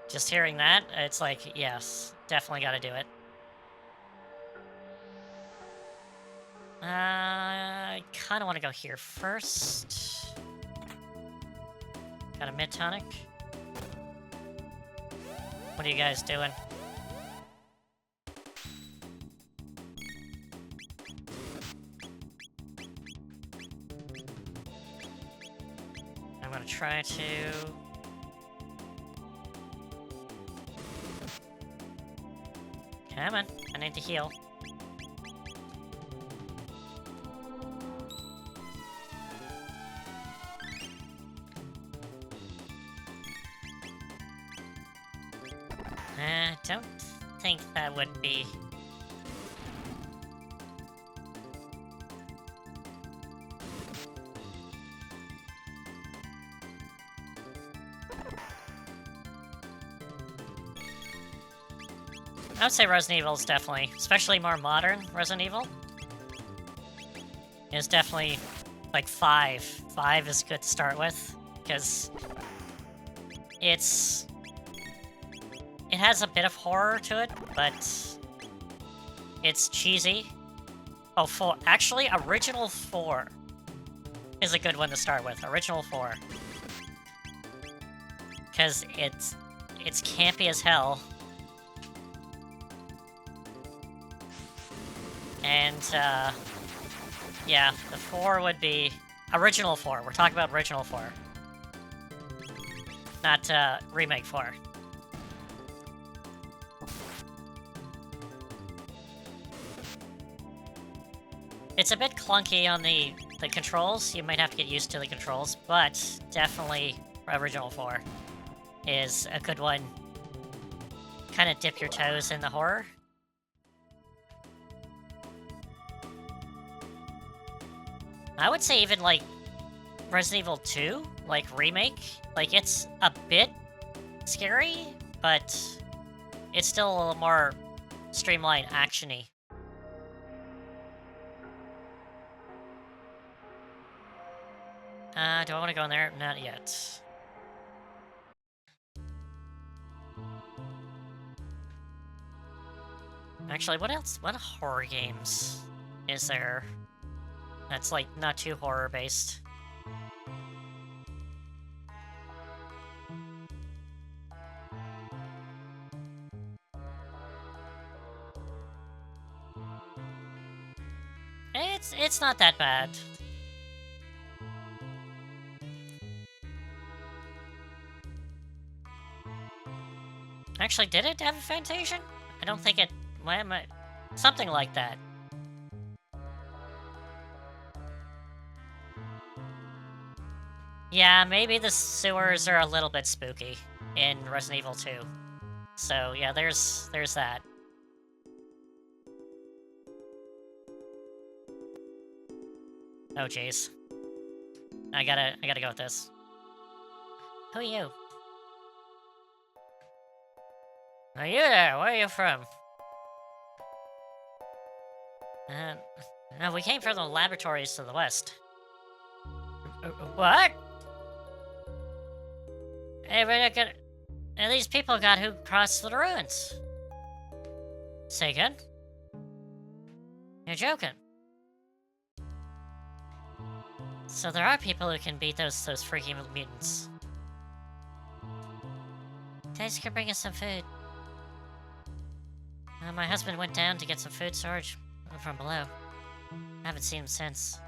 Just hearing that, it's like, yes, definitely gotta do it. I kind of want to go here first. Got a mid-tonic. What are you guys doing? I'm gonna try to... Come on, I need to heal. I don't think that would be... I would say Resident Evil is definitely, especially more modern Resident Evil, is definitely like 5. 5 is good to start with, because it has a bit of horror to it, but it's cheesy. Oh, 4. Actually, Original 4 is a good one to start with. Original 4. Because it's campy as hell. And, yeah, the 4 would be... Original 4. We're talking about Original 4. Not, Remake 4. It's a bit clunky on the controls. You might have to get used to the controls, but definitely Original 4 is a good one. Kind of dip your toes in the horror. I would say even, like, Resident Evil 2, like, Remake, like, it's a bit scary, but it's still a little more streamlined, action-y. Do I want to go in there? Not yet. Actually, what else? What horror games is there that's, like, not too horror-based? It's not that bad. Actually, did it have a Fantasia? I don't think it... Why am I... Something like that. Yeah, maybe the sewers are a little bit spooky in Resident Evil 2. So, yeah, there's that. Oh, jeez. I gotta go with this. Who are you? Are you there? Where are you from? No, we came from the laboratories to the west. What? Hey, we're gonna... And these people got who crossed the ruins. Say again? You're joking. So there are people who can beat those freaking mutants. Guys could bring us some food. My husband went down to get some food storage from below. I haven't seen him since.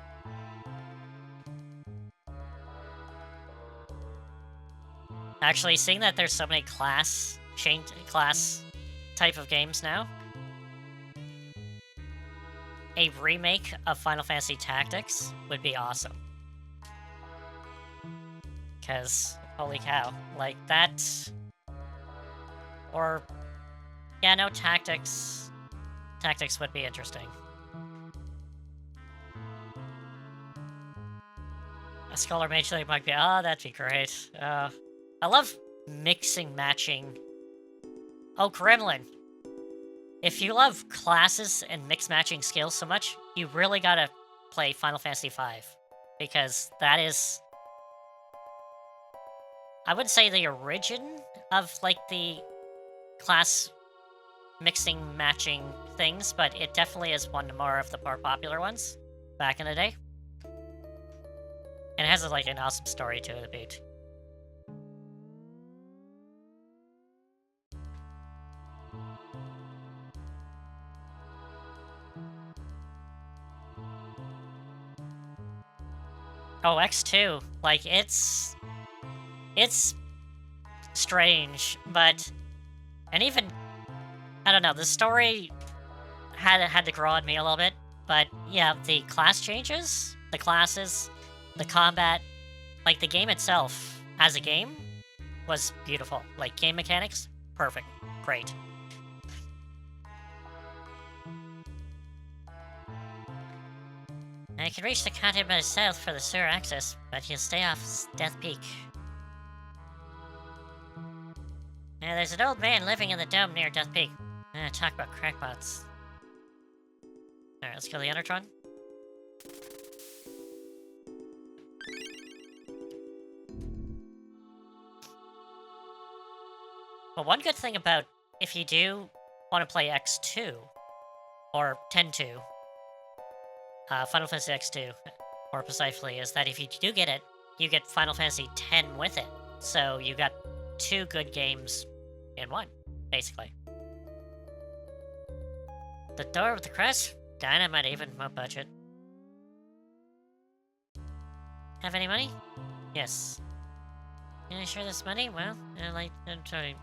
Actually, seeing that there's so many class type of games now, a remake of Final Fantasy Tactics would be awesome. Because, holy cow, like that... Or... Yeah, no, Tactics. Tactics would be interesting. A Scholar Mage like might be... Oh, that'd be great. I love mixing, matching... Oh, Gremlin! If you love classes and mix-matching skills so much, you really gotta play Final Fantasy V. because that is, I wouldn't say the origin of, like, the class mixing, matching things, but it definitely is one more of the more popular ones back in the day. And it has, like, an awesome story to it a bit. Oh, X2, like, it's strange, but, and even, I don't know, the story had to grow on me a little bit, but yeah, the class changes, the classes, the combat, like, the game itself as a game was beautiful. Like, game mechanics, perfect, great. I can reach the content myself for the sewer access, but you'll stay off Death Peak. Now, there's an old man living in the dome near Death Peak. Talk about crackpots. Alright, let's kill the Endertron. Well, one good thing about if you do want to play X2, or 10-2, Final Fantasy X2, more precisely, is that if you do get it, you get Final Fantasy X with it. So you got 2 good games in one, basically. The door with the crest? Dynamite even, no budget. Have any money? Yes. Can I share this money? Well, I'm sorry.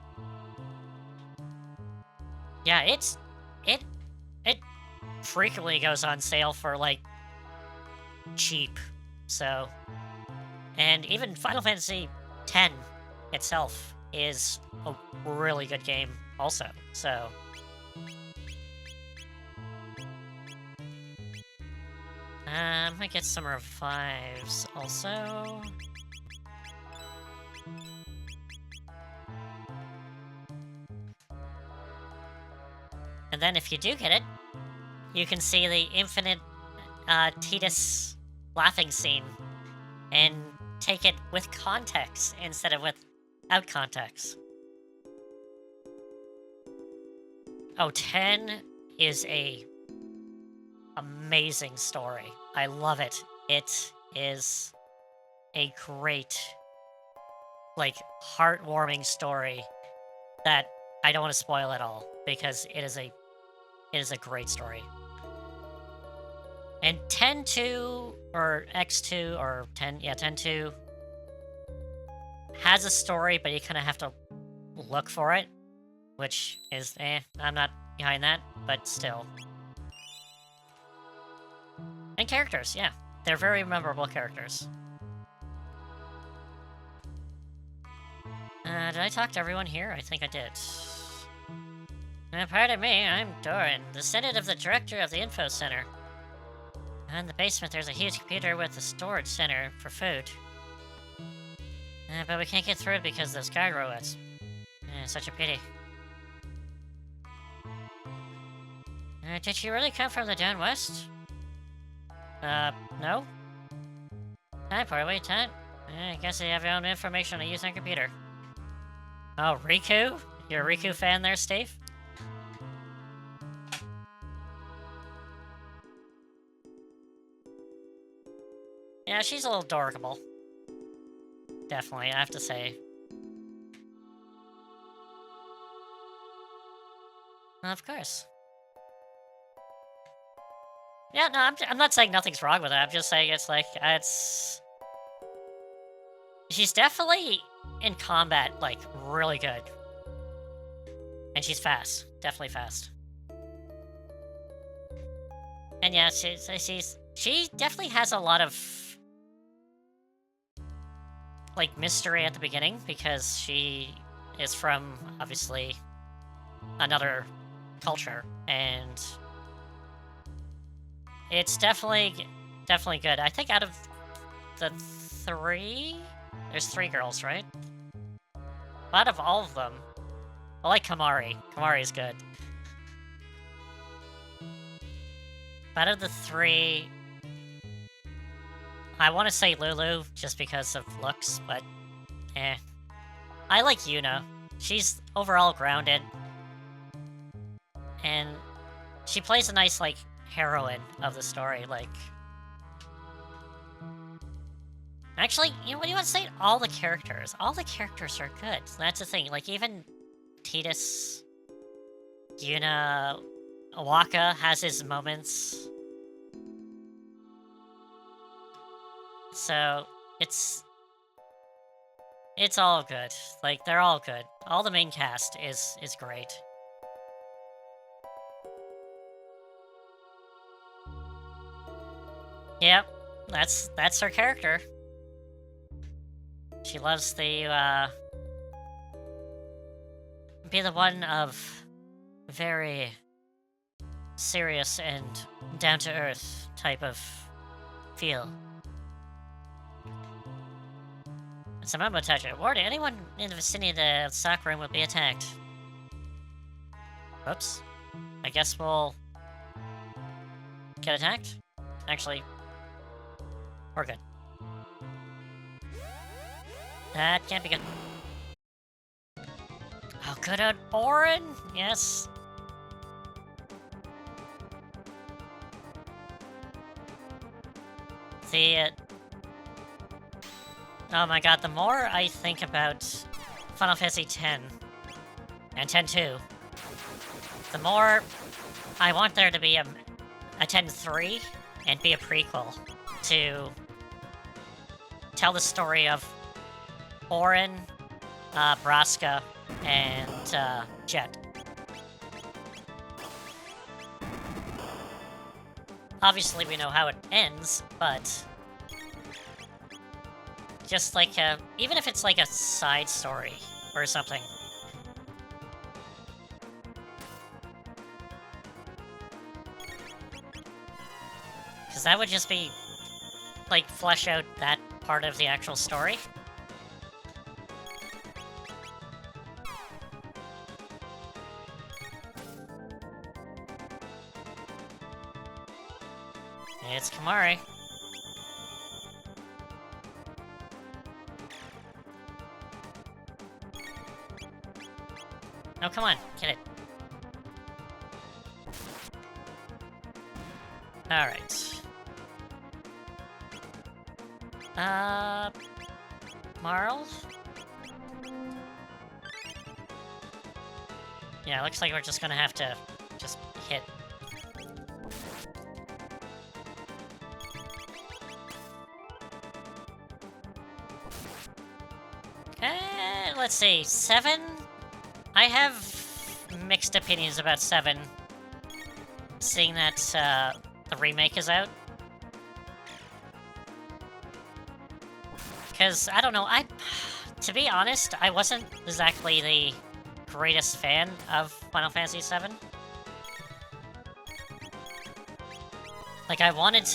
Yeah, it frequently goes on sale for, like, cheap, so. And even Final Fantasy X itself is a really good game also, so. I might get some revives also. And then if you do get it, you can see the infinite Tidus laughing scene and take it with context instead of without context. Oh, 10 is a amazing story. I love it. It is a great, like, heartwarming story that I don't want to spoil at all, because it is a great story. And 10-2, or X2, or 10-2 has a story, but you kind of have to look for it, which is, I'm not behind that, but still. And characters, yeah. They're very memorable characters. Did I talk to everyone here? I think I did. Pardon me, I'm Doran, the descendant of the director of the Info Center. In the basement, there's a huge computer with a storage center for food. But we can't get through it because of those guard robots. Such a pity. Did you really come from the down west? No? Hi, Portaway, Todd. I guess you have your own information to use on computer. Oh, Riku? You're a Riku fan there, Steve? Yeah, she's a little dorkable. Definitely, I have to say. Well, of course. Yeah, no, I'm not saying nothing's wrong with it. I'm just saying it's like, she's definitely in combat, like, really good. And she's fast. Definitely fast. And yeah, she definitely has a lot of, like, mystery at the beginning, because she is from, obviously, another culture, and it's definitely good. I think out of the 3, there's 3 girls, right? Out of all of them, I like Kamari. Kamari's good. Out of the 3, I want to say Lulu just because of looks, but eh. I like Yuna. She's overall grounded, and she plays a nice, like, heroine of the story, like... Actually, you know, what do you want to say? All the characters. All the characters are good. That's the thing. Like, even Tidus, Yuna, Waka has his moments. So, it's all good. Like, they're all good. All the main cast is great. Yep, that's her character. She loves the, be the one of very serious and down-to-earth type of feel. It's a Momo toucher. Warning, anyone in the vicinity of the stock room will be attacked. Oops. I guess we'll get attacked? Actually, we're good. That can't be good. Oh, good on Orin! Yes. Oh my god, the more I think about Final Fantasy X and X-2, the more I want there to be a X-3 and be a prequel to tell the story of Orin, Braska, and Jet. Obviously, we know how it ends, but just like even if it's like a side story or something. Because that would just be, like, flesh out that part of the actual story. It's Kamari. Oh, come on, get it. Alright. Marl? Yeah, looks like we're just gonna have to just hit. Let's see, 7? I have mixed opinions about 7, seeing that the remake is out. Because, I don't know, to be honest, I wasn't exactly the greatest fan of Final Fantasy VII. Like, I wanted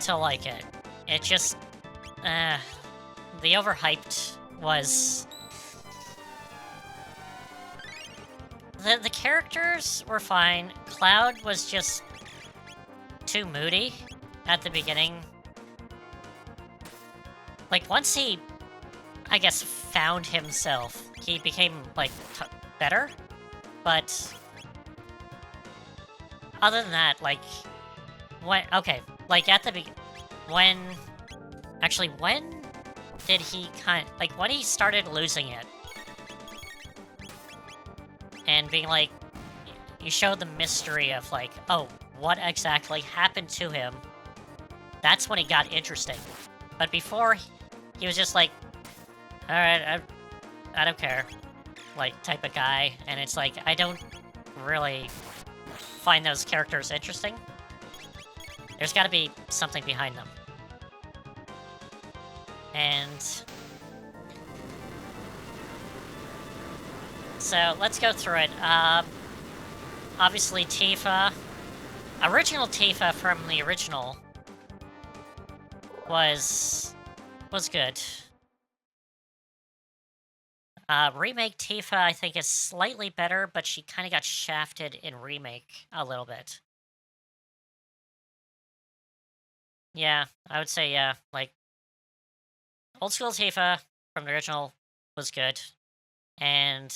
to like it. It just, the overhyped was... The characters were fine. Cloud was just too moody at the beginning. Like, once he, I guess, found himself, he became, like, better. But other than that, like, okay, like, at the when did he like, when he started losing it, and being like, you showed the mystery of, like, oh, what exactly happened to him, that's when it got interesting. But before, he was just like, alright, I don't care, like, type of guy, and it's like, I don't really find those characters interesting. There's gotta be something behind them. And... so, let's go through it. Obviously, Tifa. Original Tifa from the original was good. Remake Tifa, I think, is slightly better, but she kind of got shafted in Remake a little bit. Yeah, I would say yeah. Like old school Tifa from the original was good, and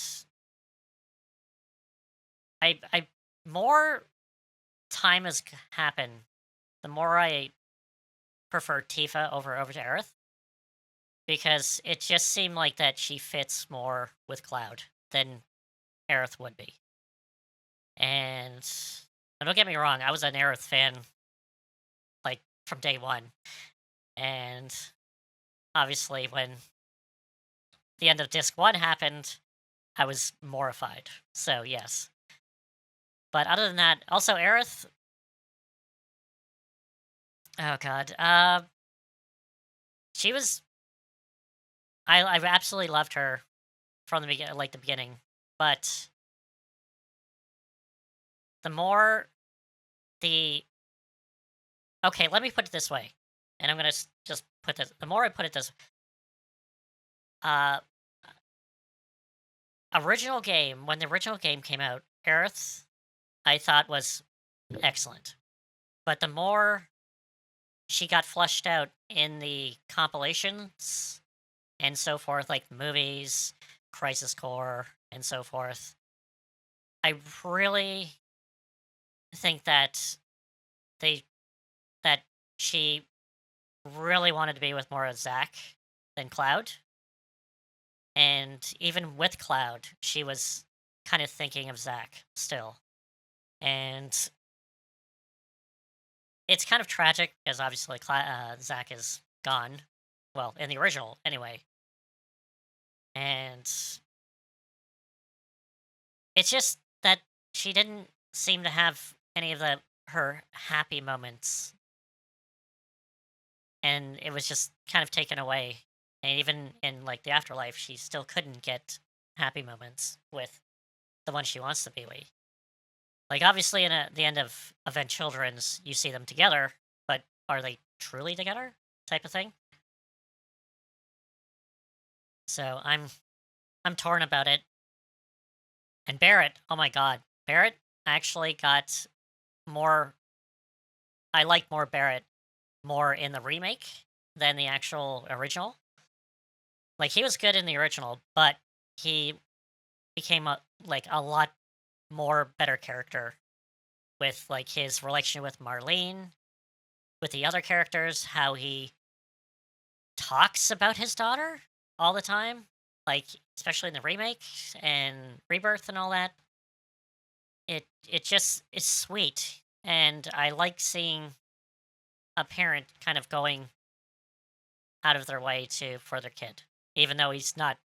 I more time has happened, the more I prefer Tifa over to Aerith because it just seemed like that she fits more with Cloud than Aerith would be. And don't get me wrong, I was an Aerith fan like from day one, and obviously when the end of Disc One happened, I was mortified. So yes, but other than that, also Aerith. Oh god, she was. I absolutely loved her from the beginning, like the beginning. But the more the okay, let me put it this way, and I'm gonna just put this. The more I put it this, uh, original game when the original game came out, Aerith, I thought was excellent. But the more she got flushed out in the compilations and so forth, like movies, Crisis Core, and so forth, I really think they that she really wanted to be with more of Zack than Cloud. And even with Cloud, she was kind of thinking of Zack still. And it's kind of tragic because obviously Zack is gone. Well, in the original, anyway. And it's just that she didn't seem to have any of her happy moments, and it was just kind of taken away. And even in like the afterlife, she still couldn't get happy moments with the one she wants to be with. Like obviously, in the end of Event Children's, you see them together, but are they truly together? Type of thing. So I'm torn about it. And Barrett, oh my god, Barrett actually got more. I like more Barrett more in the remake than the actual original. Like he was good in the original, but he became like a lot more better character with like his relation with Marlene, with the other characters, how he talks about his daughter all the time, like especially in the remake and Rebirth and all that. It just it's sweet, and I like seeing a parent kind of going out of their way to for their kid, even though he's not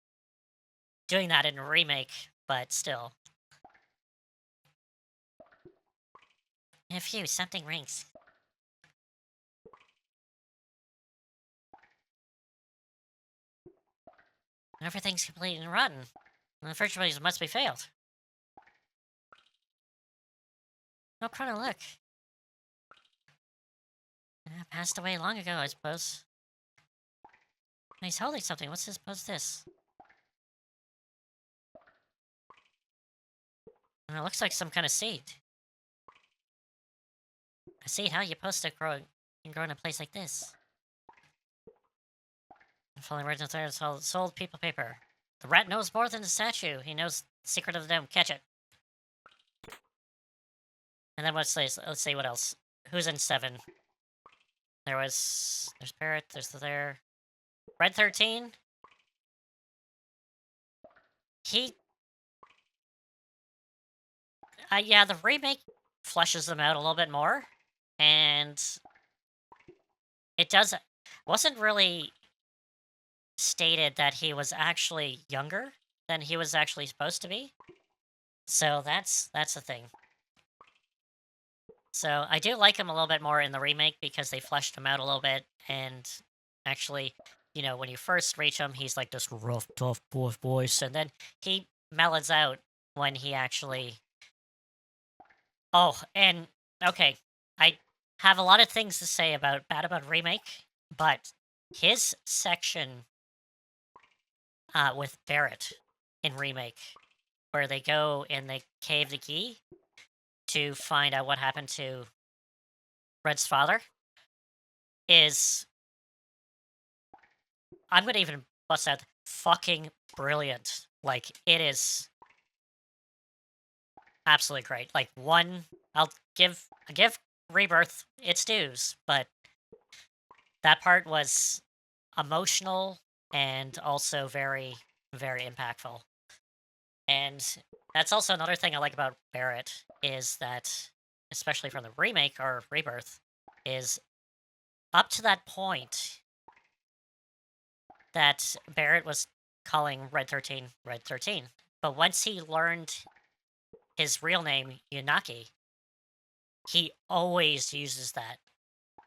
doing that in a remake, but still. Phew, something rings. Everything's complete and rotten. The refrigerator must be failed. Oh, Chrono, look. Passed away long ago, I suppose. He's holding something. What's this? It looks like some kind of seed. A seed? How you supposed to grow in a place like this? Falling right into sold people paper. The rat knows more than the statue. He knows the secret of the dome. Catch it. And then let's see what else. Who's in 7? There's Parrot, there's there. Red 13. He yeah, the remake fleshes them out a little bit more. And it wasn't really stated that he was actually younger than he was actually supposed to be. So that's the thing. So I do like him a little bit more in the remake because they fleshed him out a little bit, and actually, when you first reach him, he's like this rough, tough voice, and then he mellows out when he actually. Oh, and okay, I have a lot of things to say about remake, but his section with Barrett in remake, where they go and they cave the key to find out what happened to Red's father. is, I'm gonna even bust out, fucking brilliant. Like, it is absolutely great. Like, I'll give Rebirth its dues, but that part was emotional and also very, very impactful. And that's also another thing I like about Barrett is that, especially from the remake or Rebirth, is up to that point that Barrett was calling Red 13 Red 13. But once he learned his real name, Yunaki, he always uses that.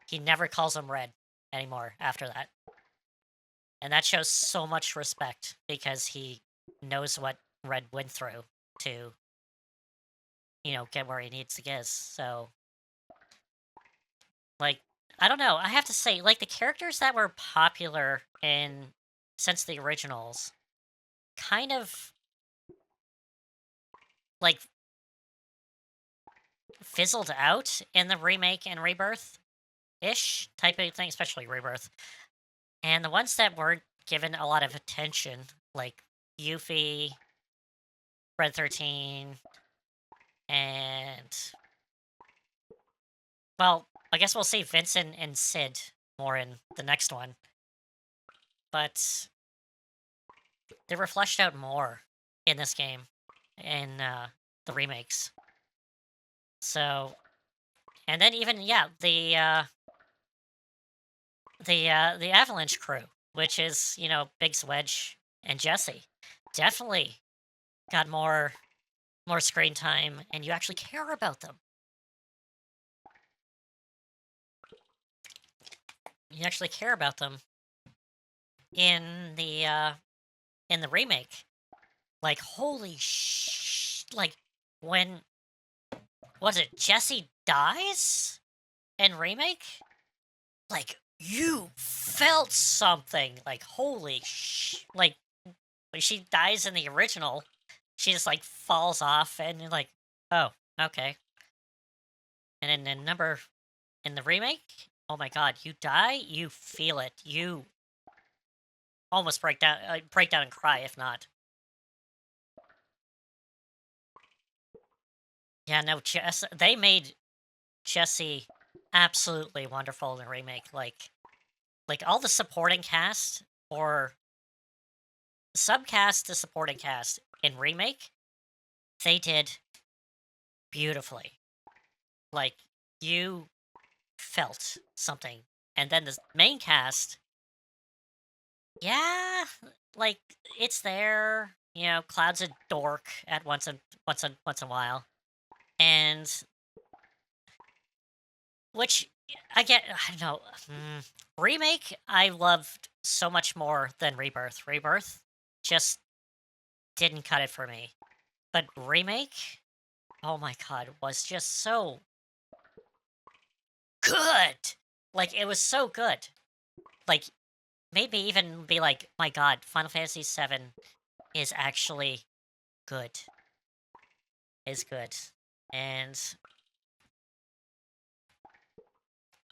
He never calls him Red anymore after that. And that shows so much respect because he knows what Red went through to, get where he needs to get. So, like, I don't know. I have to say, like, the characters that were popular since the originals kind of, like, fizzled out in the remake and rebirth-ish type of thing, especially Rebirth. And the ones that weren't given a lot of attention, like Yuffie, Red 13, and, well, I guess we'll see Vincent and Sid more in the next one. But they were fleshed out more in this game, in the remakes. So, and then even, yeah, the Avalanche crew, which is, Biggs, Wedge, and Jesse, definitely got more screen time, and you actually care about them. You actually care about them in the remake. Like, holy like, when, was it Jesse dies in remake? Like, you felt something. Like, holy like, when she dies in the original, she just, like, falls off, and you're like, "Oh, okay." And then in the remake, oh my god, you die, you feel it. You almost break down and cry, if not. Yeah, no, they made Jesse absolutely wonderful in the remake. Like all the supporting cast or subcast to supporting cast in remake, they did beautifully. Like, you felt something. And then the main cast, yeah, like, it's there. Cloud's a dork at once in a while. And which I get, I don't know. Remake, I loved so much more than Rebirth. Rebirth just didn't cut it for me. But remake, oh my god, was just so good. Like, it was so good. Like, made me even be like, my god, Final Fantasy VII is actually good. Is good. And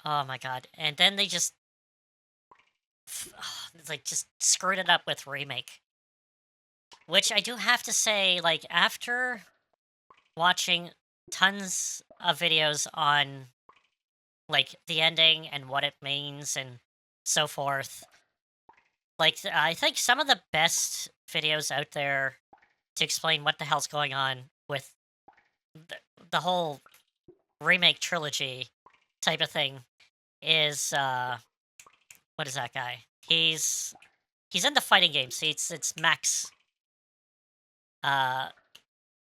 oh my god. And then they just like just screwed it up with remake. Which I do have to say, like, after watching tons of videos on, like, the ending and what it means and so forth, like, I think some of the best videos out there to explain what the hell's going on with the whole remake trilogy type of thing is, what is that guy? He's in the fighting games. It's Max. Uh,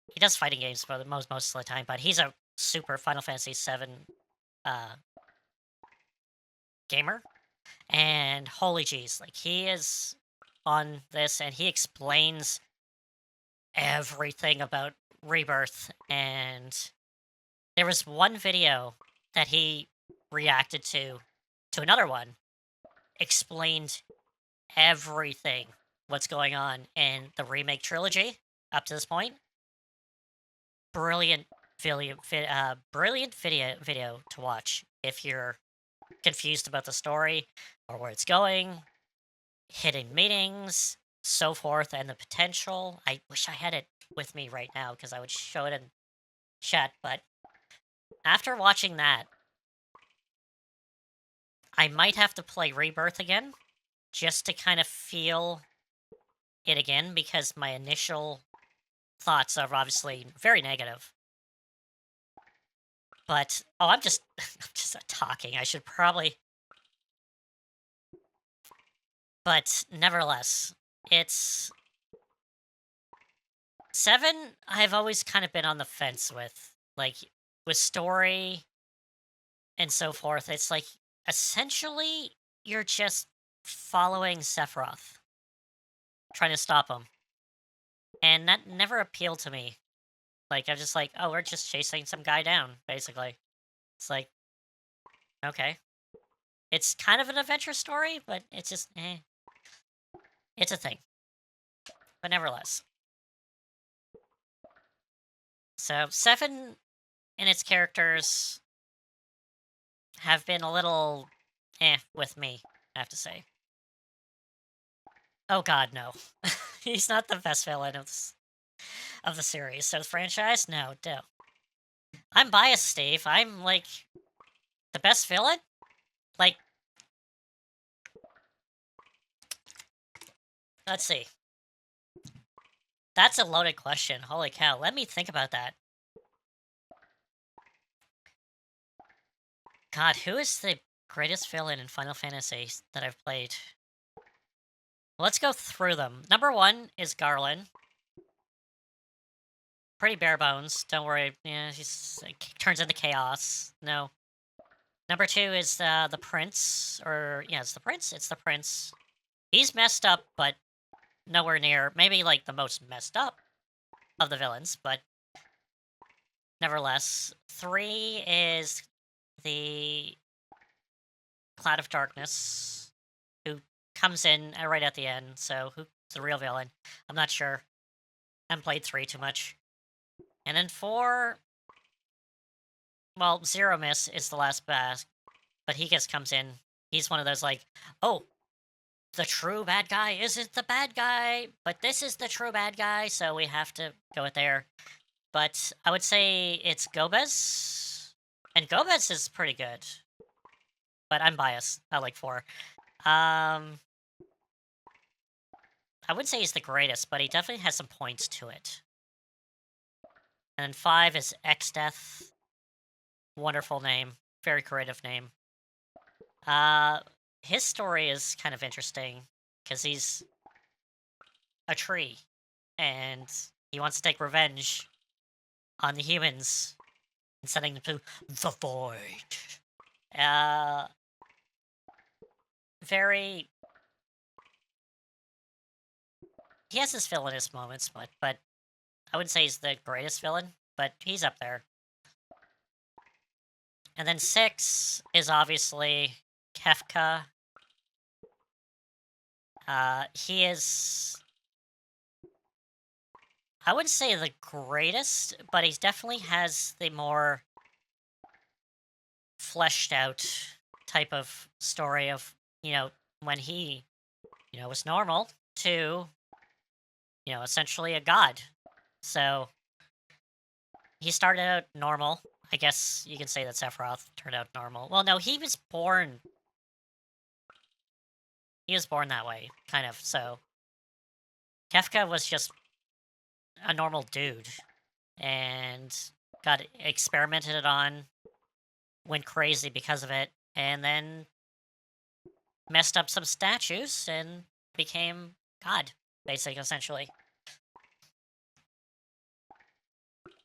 he does fighting games for the most of the time, but he's a super Final Fantasy VII uh, gamer. And holy jeez, like, he is on this and he explains everything about Rebirth. And there was one video that he reacted to another one, explained everything what's going on in the remake trilogy up to this point. Brilliant brilliant video to watch if you're confused about the story or where it's going, hidden meanings, so forth, and the potential. I wish I had it with me right now because I would show it in chat, but after watching that, I might have to play Rebirth again just to kind of feel it again because my initial thoughts are obviously very negative. But I'm just I'm just talking. I should probably, but nevertheless, it's 7. I've always kind of been on the fence with, like, with story and so forth. It's like essentially you're just following Sephiroth, trying to stop him, and that never appealed to me. Like, I'm just like, oh, we're just chasing some guy down, basically. It's like, okay. It's kind of an adventure story, but it's just, it's a thing. But nevertheless. So, 7 and its characters have been a little with me, I have to say. Oh god, no. He's not the best villain of the series. So, the franchise? No. I'm biased, Steve. I'm, like, the best villain? Like, let's see. That's a loaded question. Holy cow. Let me think about that. God, who is the greatest villain in Final Fantasy that I've played? Let's go through them. Number 1 is Garland. Pretty bare bones. Don't worry. Yeah, he's turns into chaos. No. Number 2 is the prince, or yeah, it's the prince. It's the prince. He's messed up, but nowhere near maybe like the most messed up of the villains, but nevertheless. 3 is the Cloud of Darkness, who comes in right at the end. So who's the real villain? I'm not sure. I haven't played 3 too much. And then 4, well, Zero Miss is the last boss, but he just comes in. He's one of those like, oh, the true bad guy isn't the bad guy, but this is the true bad guy, so we have to go with there. But I would say it's Gomez, and Gomez is pretty good. But I'm biased. I like 4. I wouldn't say he's the greatest, but he definitely has some points to it. And then 5 is X-Death. Wonderful name. Very creative name. His story is kind of interesting because he's a tree and he wants to take revenge on the humans and sending them to the void. Very. He has his villainous moments, but I wouldn't say he's the greatest villain, but he's up there. And then 6 is obviously Kefka. He is, I wouldn't say the greatest, but he definitely has the more fleshed out type of story of, when he, was normal to, essentially a god. So he started out normal. I guess you can say that Sephiroth turned out normal. Well, no, he was born that way, kind of. So Kefka was just a normal dude and got experimented on, went crazy because of it, and then messed up some statues and became God, basically, essentially.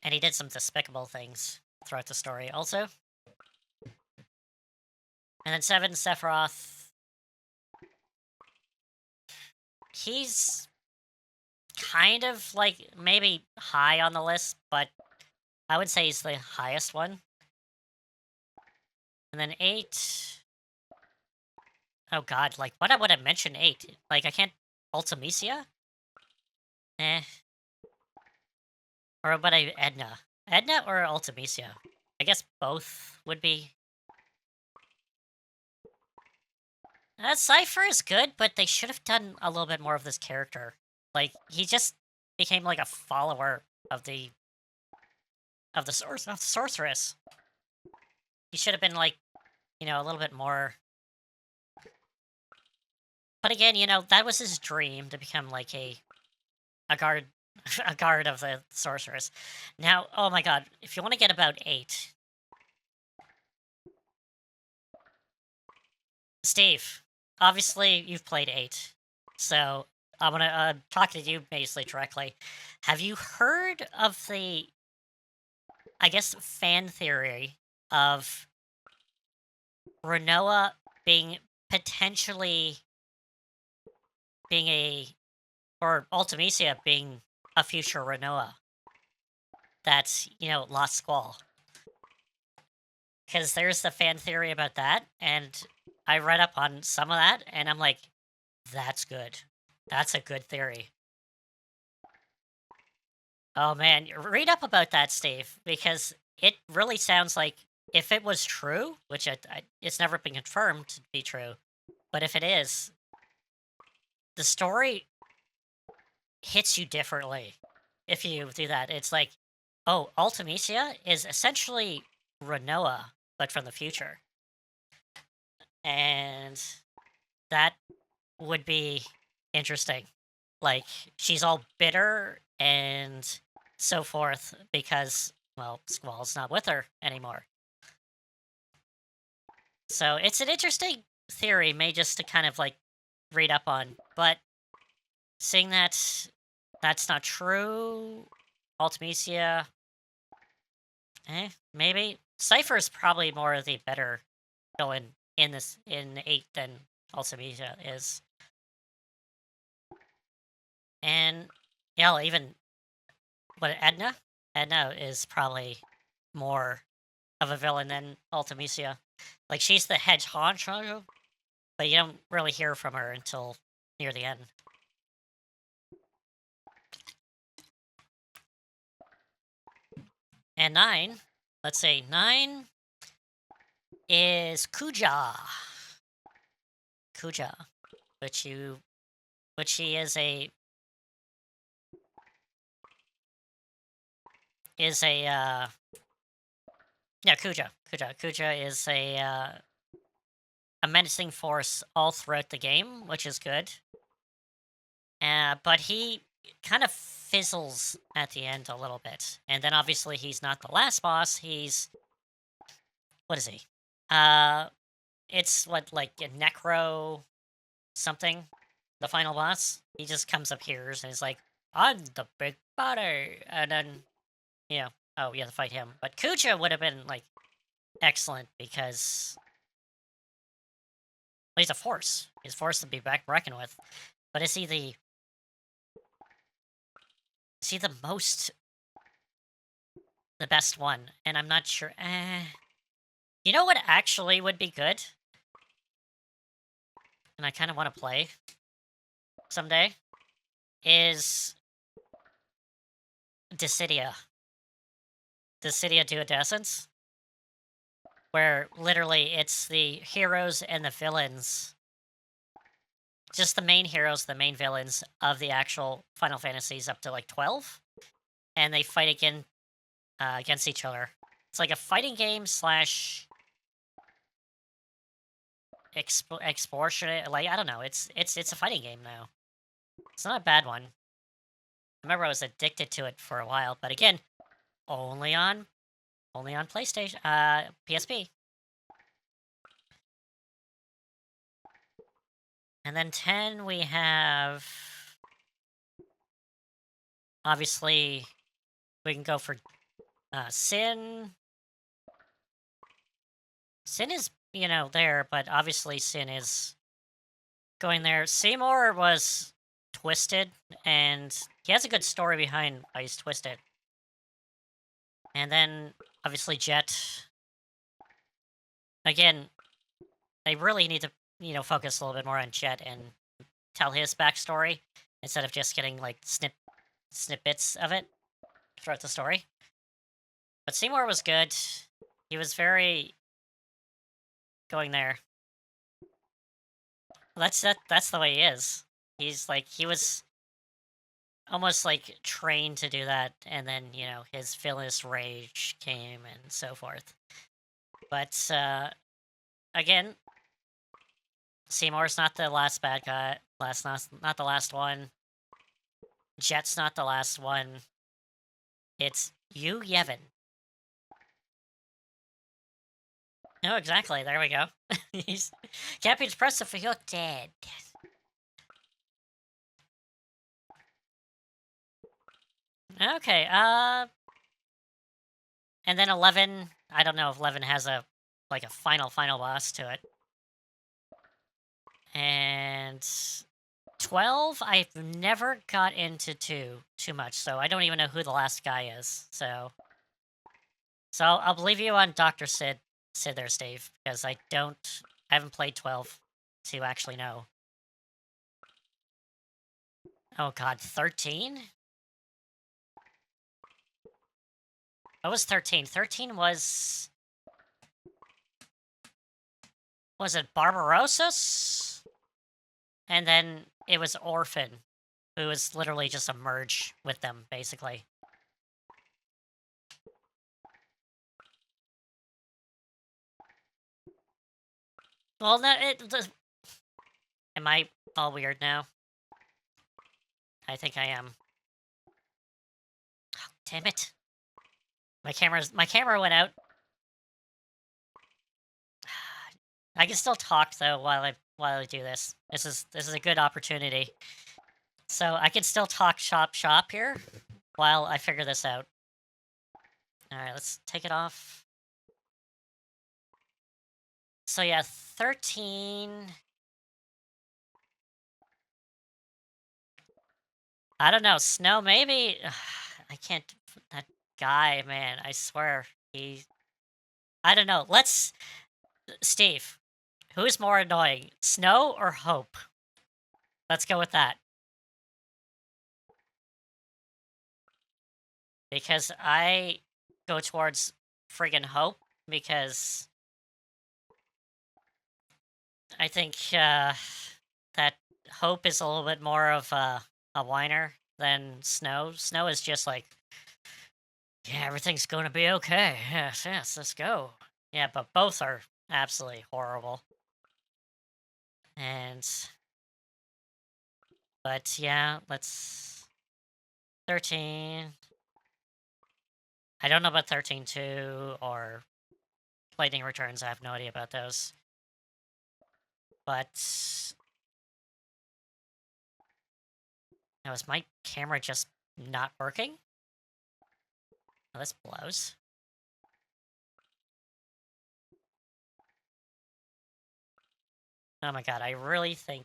And he did some despicable things throughout the story also. And then 7, Sephiroth. He's kind of like maybe high on the list, but I would say he's the highest one. And then 8. Oh god, like what would I mention 8? Like I can't. Ultimecia? Eh. Or what I Edna? Edna or Ultimecia? I guess both would be. Cypher is good, but they should have done a little bit more of this character. Like, he just became like a follower of the sorceress. He should have been like, a little bit more. But again, that was his dream to become like a guard a guard of the sorceress. Now, oh my god, if you want to get about 8, Steve, obviously you've played 8, so I'm gonna talk to you basically directly. Have you heard of the, I guess, fan theory of Renoa being potentially being or Ultimecia being a future Renoa that's, Lost Squall? Because there's the fan theory about that, and I read up on some of that, and I'm like, that's good. That's a good theory. Oh man, read up about that, Steve, because it really sounds like if it was true, which it's never been confirmed to be true, but if it is, the story hits you differently if you do that. It's like, oh, Ultimecia is essentially Renoa, but from the future. And that would be interesting. Like, she's all bitter and so forth because, well, Squall's not with her anymore. So it's an interesting theory, may just to kind of like read up on. But seeing that that's not true, Ultimecia, maybe. Cypher's probably more of the better villain in 8 than Ultimecia is. And yeah, even what Edna? Edna is probably more of a villain than Ultimecia. Like, she's the head honcho, but you don't really hear from her until near the end. And 9, let's say 9 is Kuja. Kuja, which he is a yeah, Kuja is a menacing force all throughout the game, which is good. But he kind of fizzles at the end a little bit. And then obviously he's not the last boss. He's, what is he? It's what, like a Necro something, the final boss. He just comes up here and is like, I'm the big body. And then, oh, you have to fight him. But Kuja would have been, like, excellent because he's a force. He's a force to be reckoned with. But is he the the best one? And I'm not sure. You know what actually would be good? And I kind of want to play someday is Dissidia. Dissidia Duodecence. Where literally it's the heroes and the villains. Just the main heroes, the main villains of the actual Final Fantasies up to like 12. And they fight against each other. It's like a fighting game slash exploration. Like, I don't know. It's a fighting game now. It's not a bad one. I remember I was addicted to it for a while, but again, only on PlayStation, PSP. And then 10 we have, obviously, we can go for Sin. Sin is, there, but obviously Sin is going there. Seymour was twisted, and he has a good story behind why he's twisted. And then, obviously, Jet. Again, they really need to, focus a little bit more on Jet and tell his backstory instead of just getting, like, snippets of it throughout the story. But Seymour was good. He was very going there. That's the way he is. He's like he was almost like trained to do that, and then his villainous rage came and so forth. But again, Seymour's not the last bad guy. Not the last one. Jet's not the last one. It's you, Yevon. Oh, exactly. There we go. He's can't be depressive if you're dead. Okay. And then 11. I don't know if 11 has a final boss to it. And 12, I've never got into too much, so I don't even know who the last guy is. So I'll believe you on Dr. Sid there, Steve, because I haven't played 12 to actually know. Oh god, 13? What was 13? 13 was it Barbarossa's? And then it was Orphan, who was literally just a merge with them, basically. Well, no, am I all weird now? I think I am. Oh, damn it. My camera went out. I can still talk though while I do this. This is a good opportunity. So I can still talk shop here while I figure this out. All right, let's take it off. So yeah, 13. I don't know. Snow maybe. I can't. That guy, man. I swear he. I don't know. Steve. Who's more annoying, Snow or Hope? Let's go with that. Because I go towards friggin' Hope because I think that Hope is a little bit more of a whiner than Snow. Snow is just like, yeah, everything's going to be okay. Yes, let's go. Yeah, but both are absolutely horrible. But yeah, let's 13. I don't know about 13-2 or Lightning Returns. I have no idea about those. But now is my camera just not working? Oh, this blows. Oh my god, I really think...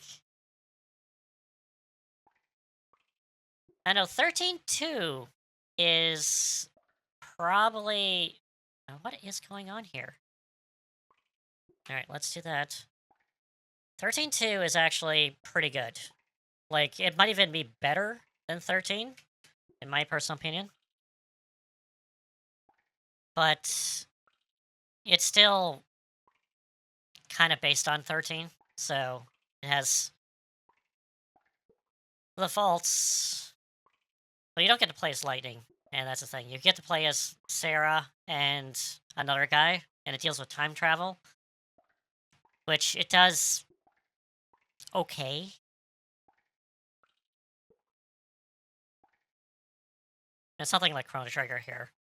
I know 13-2 is probably... what is going on here? Alright, let's do that. 13-2 is actually pretty good. Like, it might even be better than 13, in my personal opinion. But it's still kind of based on 13, so it has the faults. But you don't get to play as Lightning, and that's the thing. You get to play as Sarah and another guy, and it deals with time travel, which it does okay. It's nothing like Chrono Trigger here.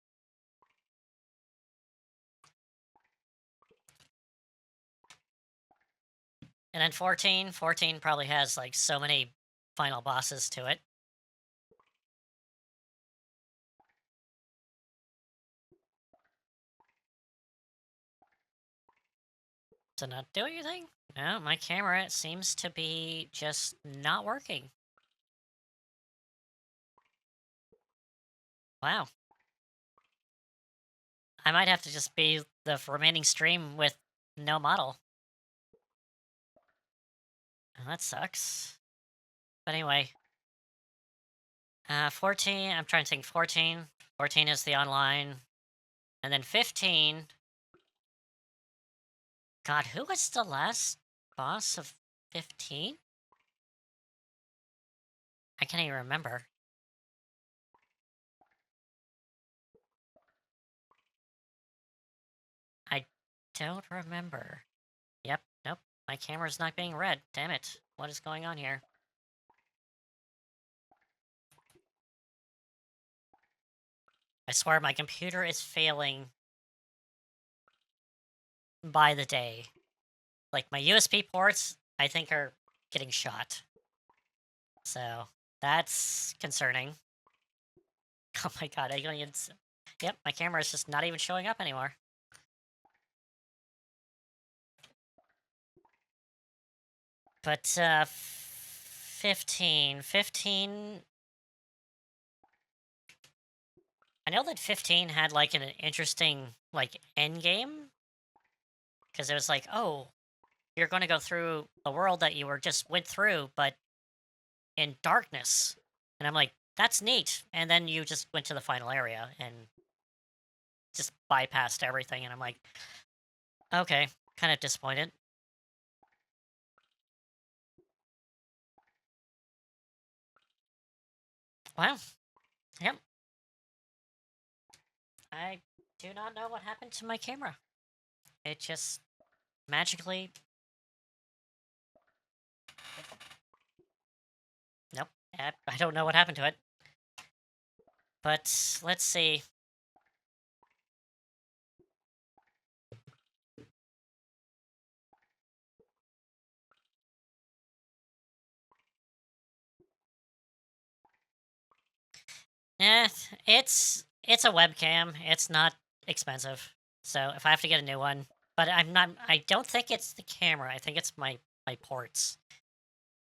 And then 14 probably has like so many final bosses to it. To not do anything? No, my camera seems to be just not working. Wow. I might have to just be the remaining stream with no model. Oh, that sucks. But anyway. 14, I'm trying to think 14. 14 is the online. And then 15. God, who was the last boss of 15? I can't even remember. I don't remember. Yep, nope. My camera's not being red. Damn it. What is going on here? I swear my computer is failing by the day. Like, my USB ports, I think, are getting shot. So, that's concerning. Oh my god, I don't even... Yep, my camera is just not even showing up anymore. But, 15... I know that 15 had, like, an interesting, like, end game. Because it was like, oh, you're going to go through a world that you just went through, but in darkness. And I'm like, that's neat. And then you just went to the final area and just bypassed everything. And I'm like, okay, kind of disappointed. Well, yep. I do not know what happened to my camera. It just magically... Nope. I don't know what happened to it. But let's see. It's a webcam. It's not expensive. So if I have to get a new one, but I don't think it's the camera. I think it's my ports.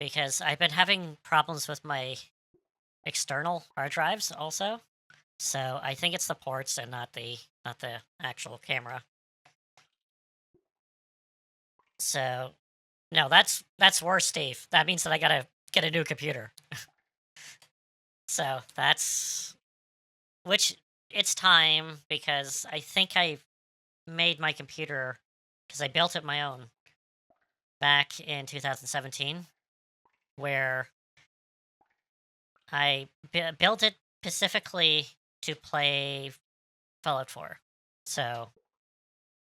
Because I've been having problems with my external hard drives also. So I think it's the ports and not the actual camera. So no, that's worse, Steve. That means that I gotta get a new computer. So that's... Which, it's time, because I think I made my computer, because I built it my own back in 2017, where I built it specifically to play Fallout 4. So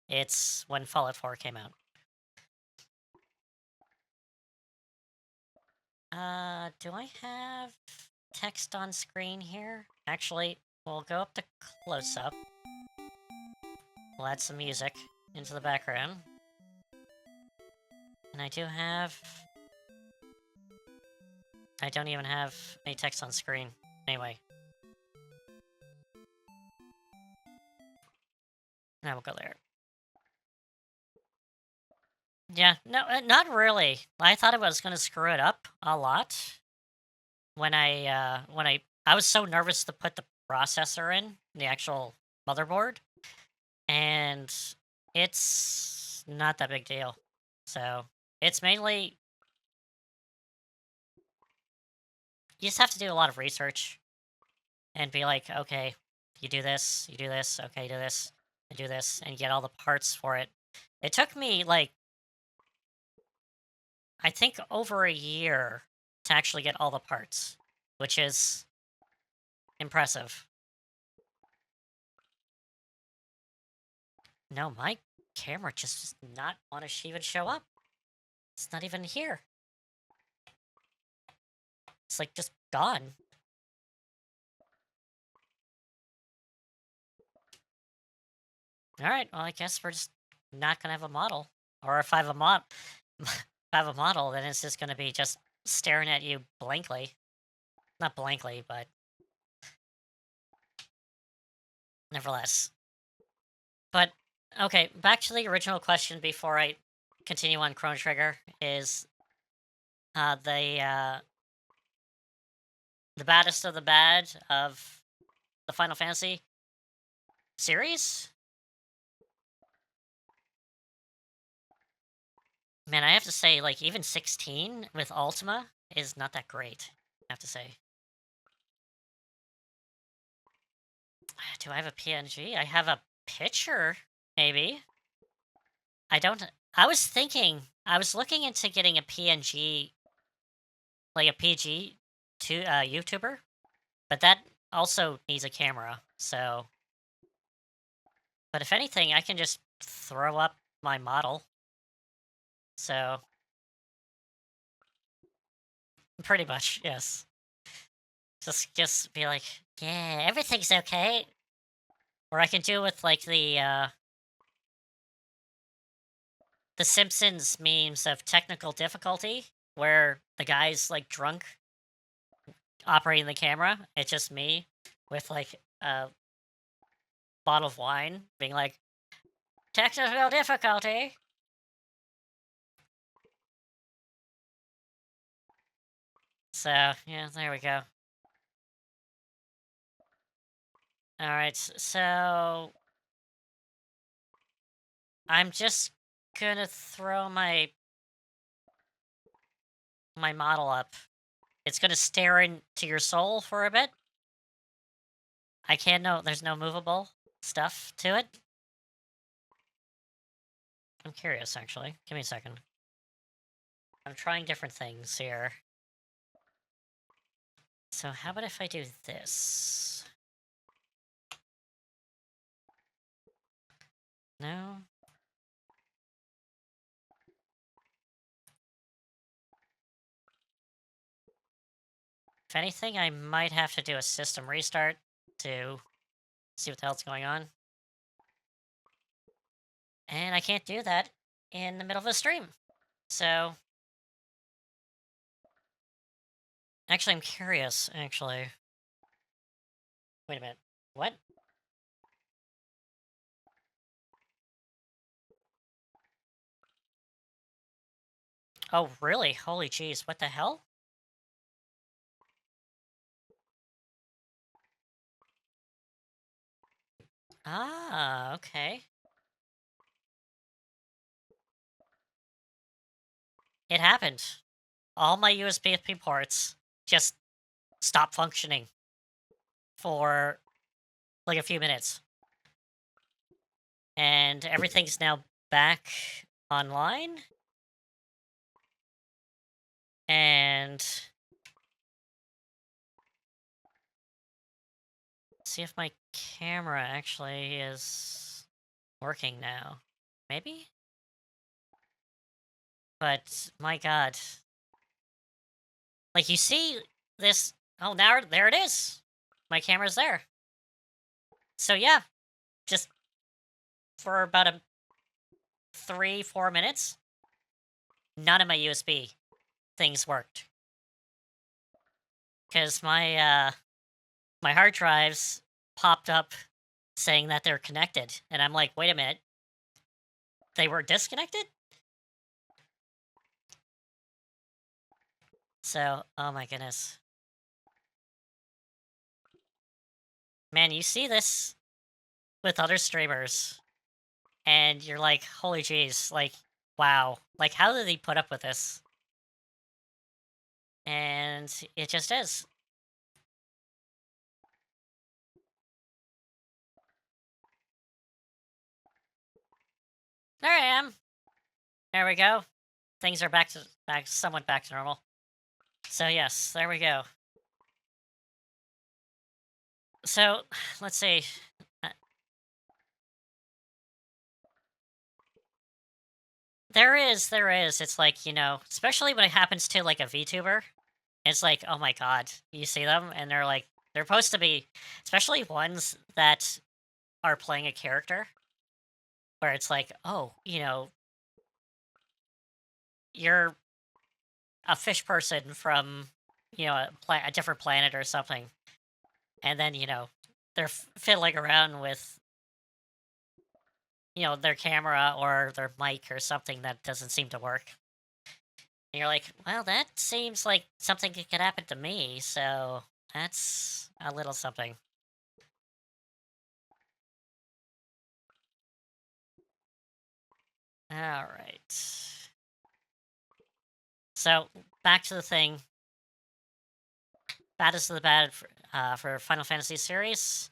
it's when Fallout 4 came out. Do I have text on screen here? Actually, we'll go up to close-up. We'll add some music into the background. And I do have... I don't even have any text on screen. Anyway. Now we'll go there. Yeah, no, not really. I thought it was going to screw it up a lot. When I was so nervous to put the processor in, the actual motherboard. And it's not that big deal. So, it's mainly... You just have to do a lot of research. And be like, okay, you do this, okay, you do this, and do this, and get all the parts for it. It took me, like, I think over a year to actually get all the parts, which is impressive. No, my camera just does not want to even show up. It's not even here. It's like just gone. Alright, well, I guess we're just not gonna have a model. Or if I have a if I have a model, then it's just gonna be just staring at you blankly. Not blankly, but nevertheless. But, okay, back to the original question before I continue on Chrono Trigger is the baddest of the bad of the Final Fantasy series? Man, I have to say, like, even 16 with Ultima is not that great, I have to say. Do I have a PNG? I have a picture, maybe. I don't... I I was looking into getting a PNG, like a PG, to YouTuber, but that also needs a camera. So, but if anything, I can just throw up my model. So, pretty much, yes. Just be like, yeah, everything's okay. Or I can do with like the Simpsons memes of technical difficulty, where the guy's like drunk operating the camera. It's just me with like a bottle of wine, being like, technical difficulty. So yeah, there we go. All right, so I'm just gonna throw my model up. It's gonna stare into your soul for a bit. I can't know. There's no movable stuff to it. I'm curious, actually. Give me a second. I'm trying different things here. So how about if I do this? No? If anything, I might have to do a system restart to see what the hell's going on. And I can't do that in the middle of a stream. So, actually, I'm curious, actually. Wait a minute. What? Oh, really? Holy jeez, what the hell? Ah, okay. It happened. All my USB ports just stopped functioning for like a few minutes. And everything's now back online. And see if my camera actually is working now. Maybe? But my god. Like you see this, oh, now there it is. My camera's there. So yeah, just for about a 3-4 minutes, none of my USB things worked. Because my hard drives popped up saying that they're connected. And I'm like, wait a minute. They were disconnected? So, oh my goodness. Man, you see this with other streamers, and you're like, holy jeez, like, wow. Like, how did he put up with this? And it just is. There I am. There we go. Things are somewhat back to normal. So yes, there we go. So, let's see. Uh, there is. It's like, especially when it happens to like a VTuber, it's like, oh my god, you see them and they're like, they're supposed to be, especially ones that are playing a character where it's like, oh, you're a fish person from, a different planet or something. And then, they're fiddling around with, their camera or their mic or something that doesn't seem to work. And you're like, well, that seems like something that could happen to me, so that's a little something. All right. So, back to the thing. Baddest of the bad for Final Fantasy series.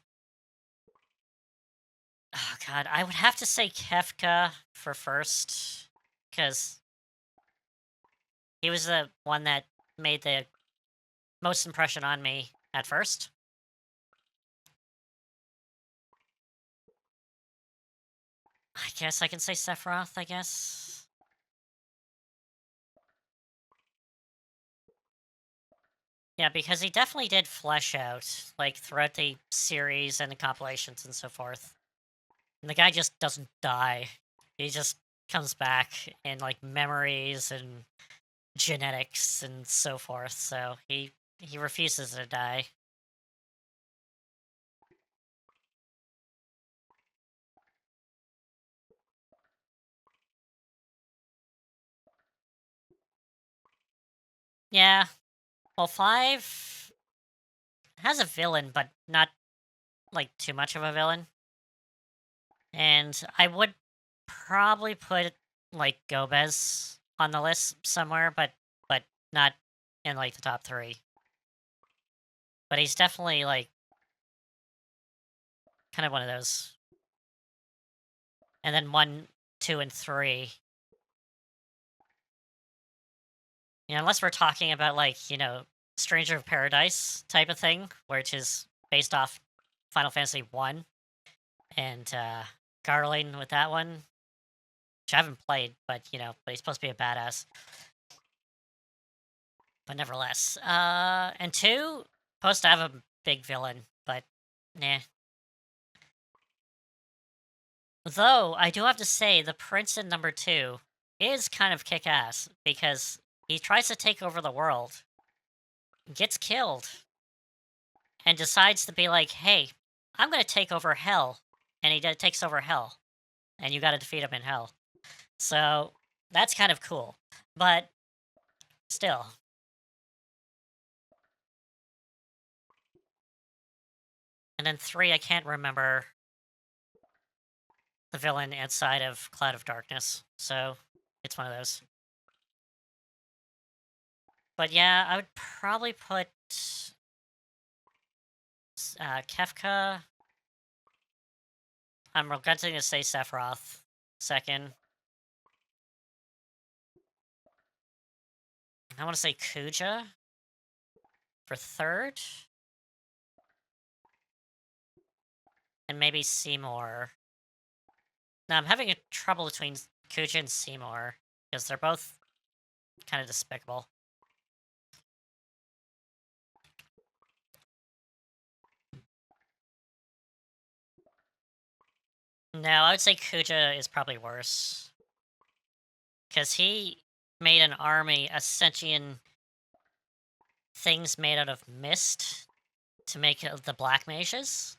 Oh god, I would have to say Kefka for first, because He was the one that made the most impression on me at first. I guess I can say Sephiroth, I guess. Yeah, because he definitely did flesh out, like, throughout the series and the compilations and so forth. And the guy just doesn't die. He just comes back in, like, memories and genetics and so forth, so he refuses to die. Yeah, well, 5 has a villain, but not, like, too much of a villain. And I would probably put, like, Gomez on the list somewhere, but not in, like, the top 3. But he's definitely, like, kind of one of those. And then 1, 2, and 3. Unless we're talking about, like, Stranger of Paradise type of thing, which is based off Final Fantasy 1 and Garling with that one, which I haven't played, but he's supposed to be a badass. But nevertheless, and 2 supposed to have a big villain, but nah. Though I do have to say, the prince in number 2 is kind of kick-ass because he tries to take over the world, gets killed, and decides to be like, "Hey, I'm gonna take over hell," and takes over hell, and you got to defeat him in hell. So that's kind of cool, but still. And then 3, I can't remember the villain inside of Cloud of Darkness, so it's one of those. But yeah, I would probably put Kefka. I'm regretting to say Sephiroth second. I want to say Kuja for third, and maybe Seymour. Now I'm having a trouble between Kuja and Seymour because they're both kind of despicable. No, I would say Kuja is probably worse because he made an army of sentient things made out of mist to make the black mages,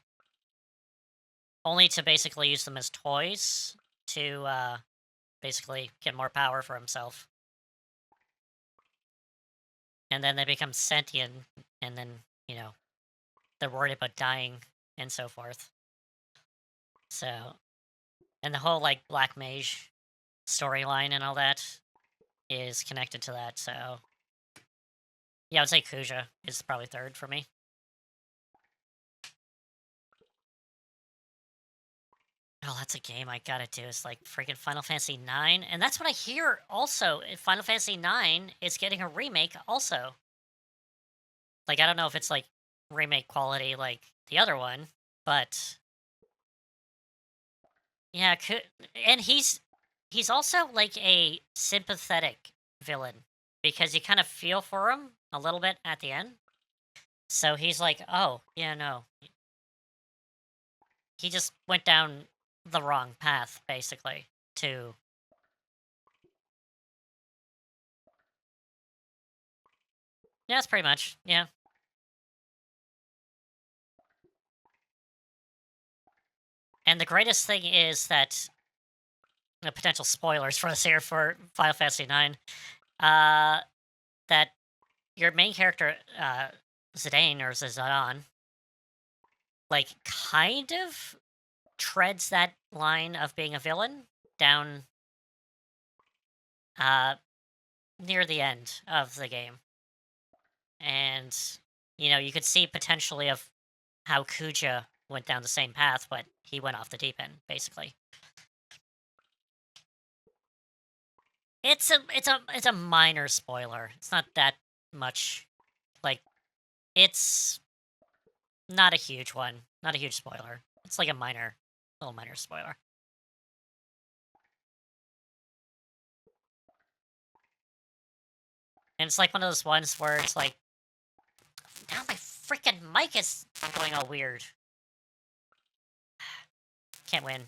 only to basically use them as toys to basically get more power for himself. And then they become sentient, and then, they're worried about dying and so forth. So, and the whole, like, Black Mage storyline and all that is connected to that, so. Yeah, I would say Kuja is probably third for me. Oh, that's a game I gotta do. It's like freaking Final Fantasy 9. And that's what I hear also. Final Fantasy 9 is getting a remake also. Like, I don't know if it's like remake quality like the other one, but yeah, and he's also like a sympathetic villain because you kind of feel for him a little bit at the end. So he's like, "Oh, yeah, no. He just went down the wrong path basically to." Yeah, that's pretty much. Yeah. And the greatest thing is that potential spoilers for us here for Final Fantasy 9, that your main character, Zidane or Zidane, like, kind of treads that line of being a villain down uh, near the end of the game. And, you could see potentially of how Kuja went down the same path, but he went off the deep end, basically. it's a minor spoiler. It's not that much. Like, it's not a huge one. Not a huge spoiler. It's like a little minor spoiler. And it's like one of those ones where it's like, now my freaking mic is going all weird. Can't win.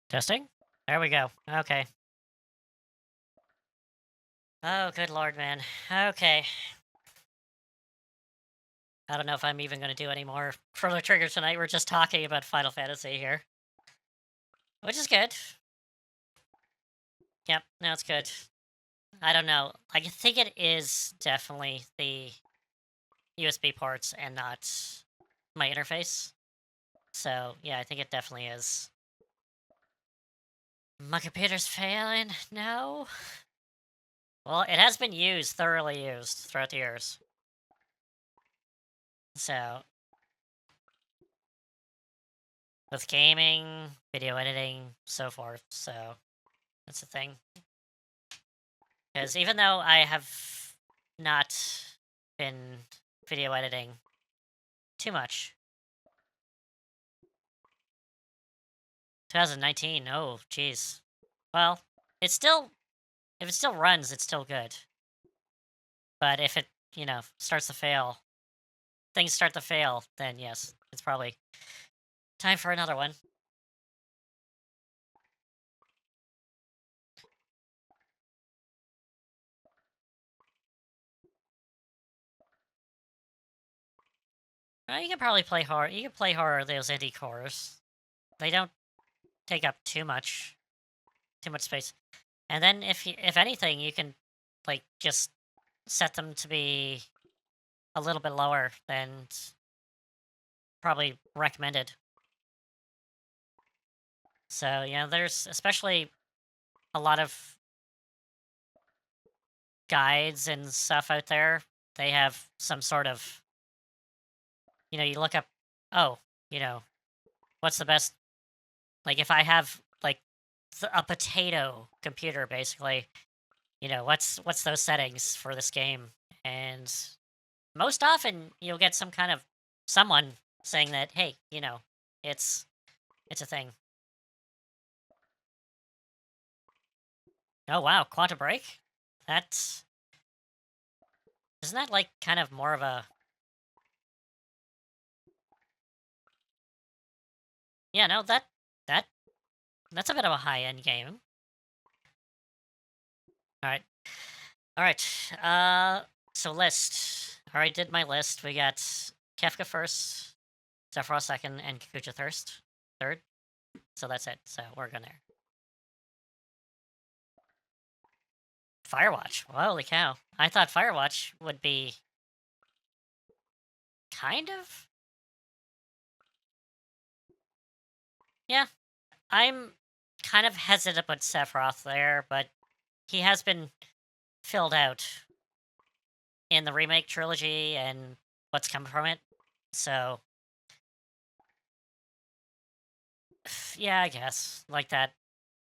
Testing? There we go. Okay. Oh, good lord, man. Okay. I don't know if I'm even going to do any more Chrono Trigger tonight. We're just talking about Final Fantasy here. Which is good. Yep, no, it's good. I don't know. I think it is definitely the USB ports and not my interface. So, yeah, I think it definitely is. My computer's failing? No? Well, it has been used, thoroughly used, throughout the years. So, with gaming, video editing, so forth, so that's the thing. Because even though I have not been video editing too much, 2019, oh, jeez. Well, it's still, if it still runs, it's still good. But if it, starts to fail, things start to fail, then yes, it's probably time for another one. You can probably play horror. You can play horror those indie cores. They don't take up too much space. And then if anything, you can like just set them to be a little bit lower than probably recommended. So, there's especially a lot of guides and stuff out there. They have some sort of, you look up, oh, what's the best, like if I have like a potato computer, basically, what's those settings for this game? And most often you'll get someone saying that, hey, it's a thing. Oh wow, Quantum Break? That's isn't that like kind of more of a yeah, no, that that's a bit of a high-end game. Alright. Alright. So list. Alright, did my list. We got Kefka first, Sephiroth second, and Kikucha third. So that's it. So we're going there. Firewatch. Holy cow. I thought Firewatch would be kind of. Yeah. I'm kind of hesitant about Sephiroth there, but he has been filled out in the remake trilogy and what's come from it. So, yeah, I guess like that.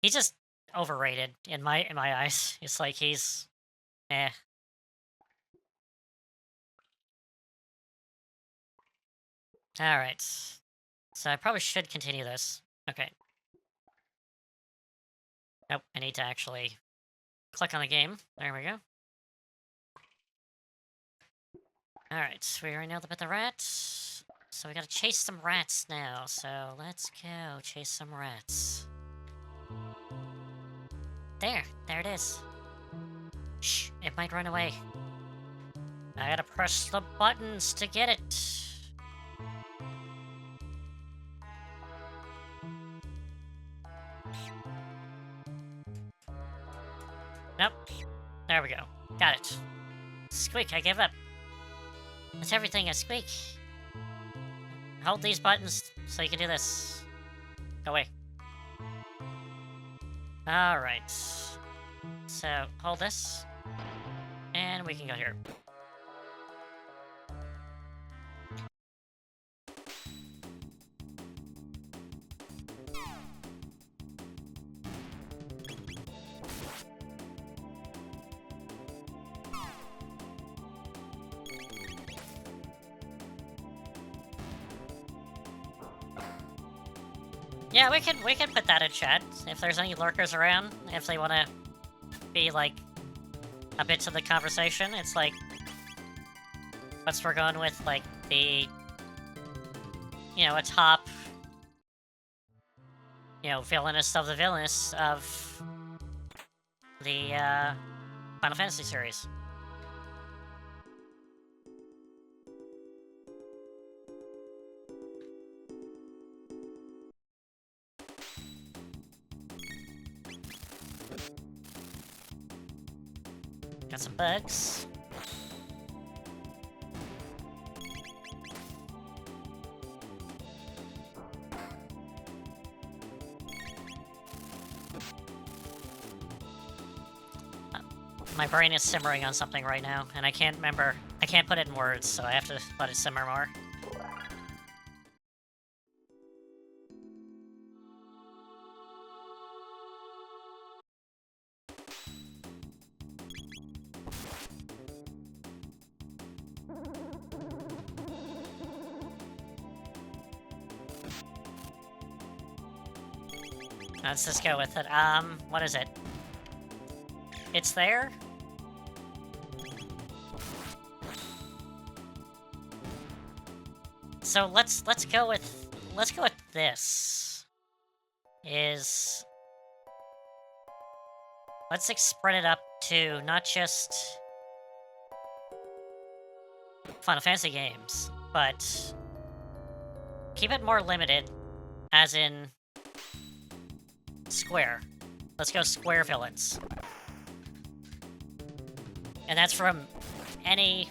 He's just overrated in my eyes. It's like he's eh. All right. So I probably should continue this. Okay. Nope. I need to actually click on the game. There we go. All right. We already know about the rats. So we gotta chase some rats now. So let's go chase some rats. There it is. Shh, it might run away. I gotta press the buttons to get it. Nope. There we go. Got it. Squeak, I give up. It's everything a squeak. Hold these buttons so you can do this. Go away. Alright. So, hold this. And we can go here. Yeah, we can put that in chat if there's any lurkers around. If they want to be like a bit to the conversation, it's like what's we're going with, like the a top villainous of the villainous of the Final Fantasy series. Got some bugs. My brain is simmering on something right now, and I can't remember. I can't put it in words, so I have to let it simmer more. Let's just go with it. What is it? It's there? So let's go with this. Let's spread it up to not just Final Fantasy games, but keep it more limited, as in Square. Let's go Square villains. And that's from any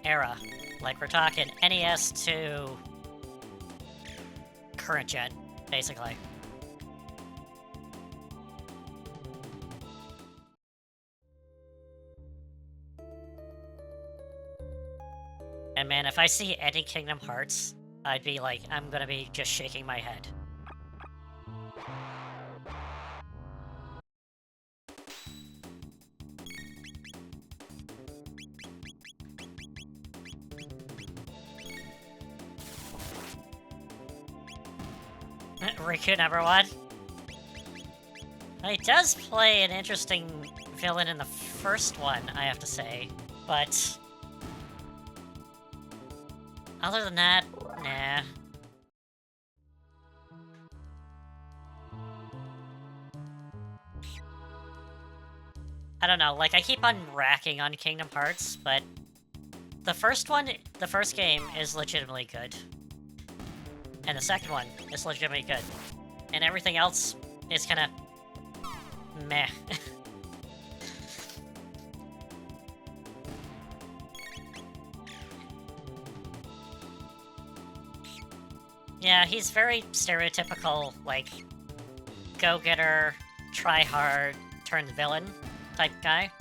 era. Like, we're talking NES to current gen, basically. And man, if I see any Kingdom Hearts, I'd be like, I'm gonna be just shaking my head. Riku #1. He does play an interesting villain in the first one, I have to say, but other than that, nah. I don't know, like, I keep on racking on Kingdom Hearts, but the first game is legitimately good. And the second one is legitimately good. And everything else is kinda meh. Yeah, he's very stereotypical, like, go-getter, try hard, turned villain. type guy.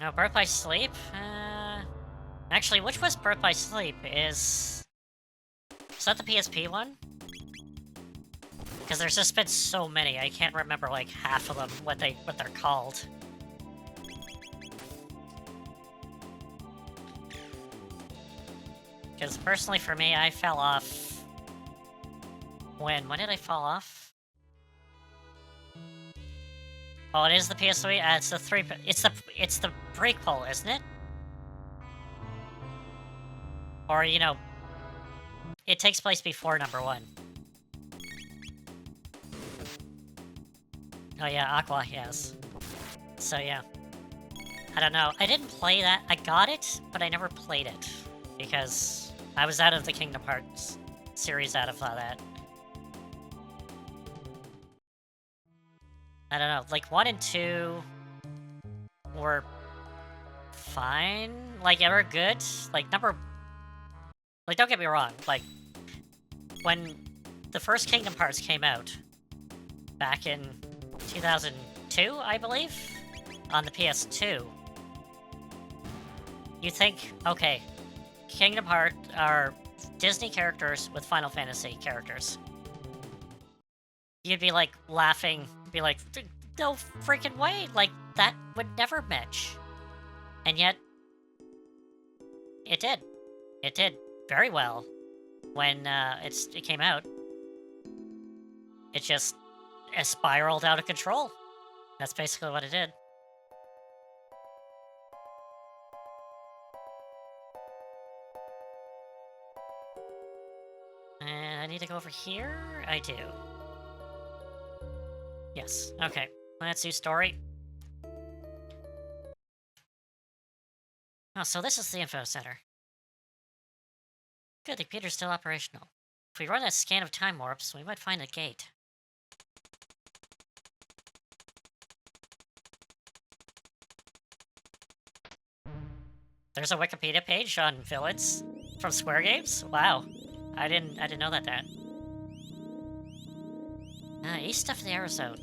No, Birth by Sleep? Actually, which was Birth by Sleep? Is that the PSP one? Because there's just been so many, I can't remember like half of them, what they're called. Because personally for me, I fell off... When did I fall off? Oh, it is the PS3? It's the 3... It's the prequel, isn't it? Or, you know... It takes place before number 1. Oh yeah, Aqua, yes. So yeah. I don't know. I didn't play that. I got it, but I never played it. Because I was out of the Kingdom Hearts series out of that. I don't know. Like, 1 and 2 were fine. Like, they were good. Like, Like, don't get me wrong. Like, when the first Kingdom Hearts came out, back in 2002, I believe, on the PS2, you think, okay, Kingdom Hearts are Disney characters with Final Fantasy characters. You'd be like laughing, be like, no freaking way, like that would never match. And yet, it did. It did very well when it came out. It just spiraled out of control. That's basically what it did. And I need to go over here? I do. Yes, okay. Let's do story. Oh, so this is the info center. Good, the computer's still operational. If we run a scan of time warps, we might find a gate. There's a Wikipedia page on villains from Square Games? Wow. I didn't know that. East of the Aerozone.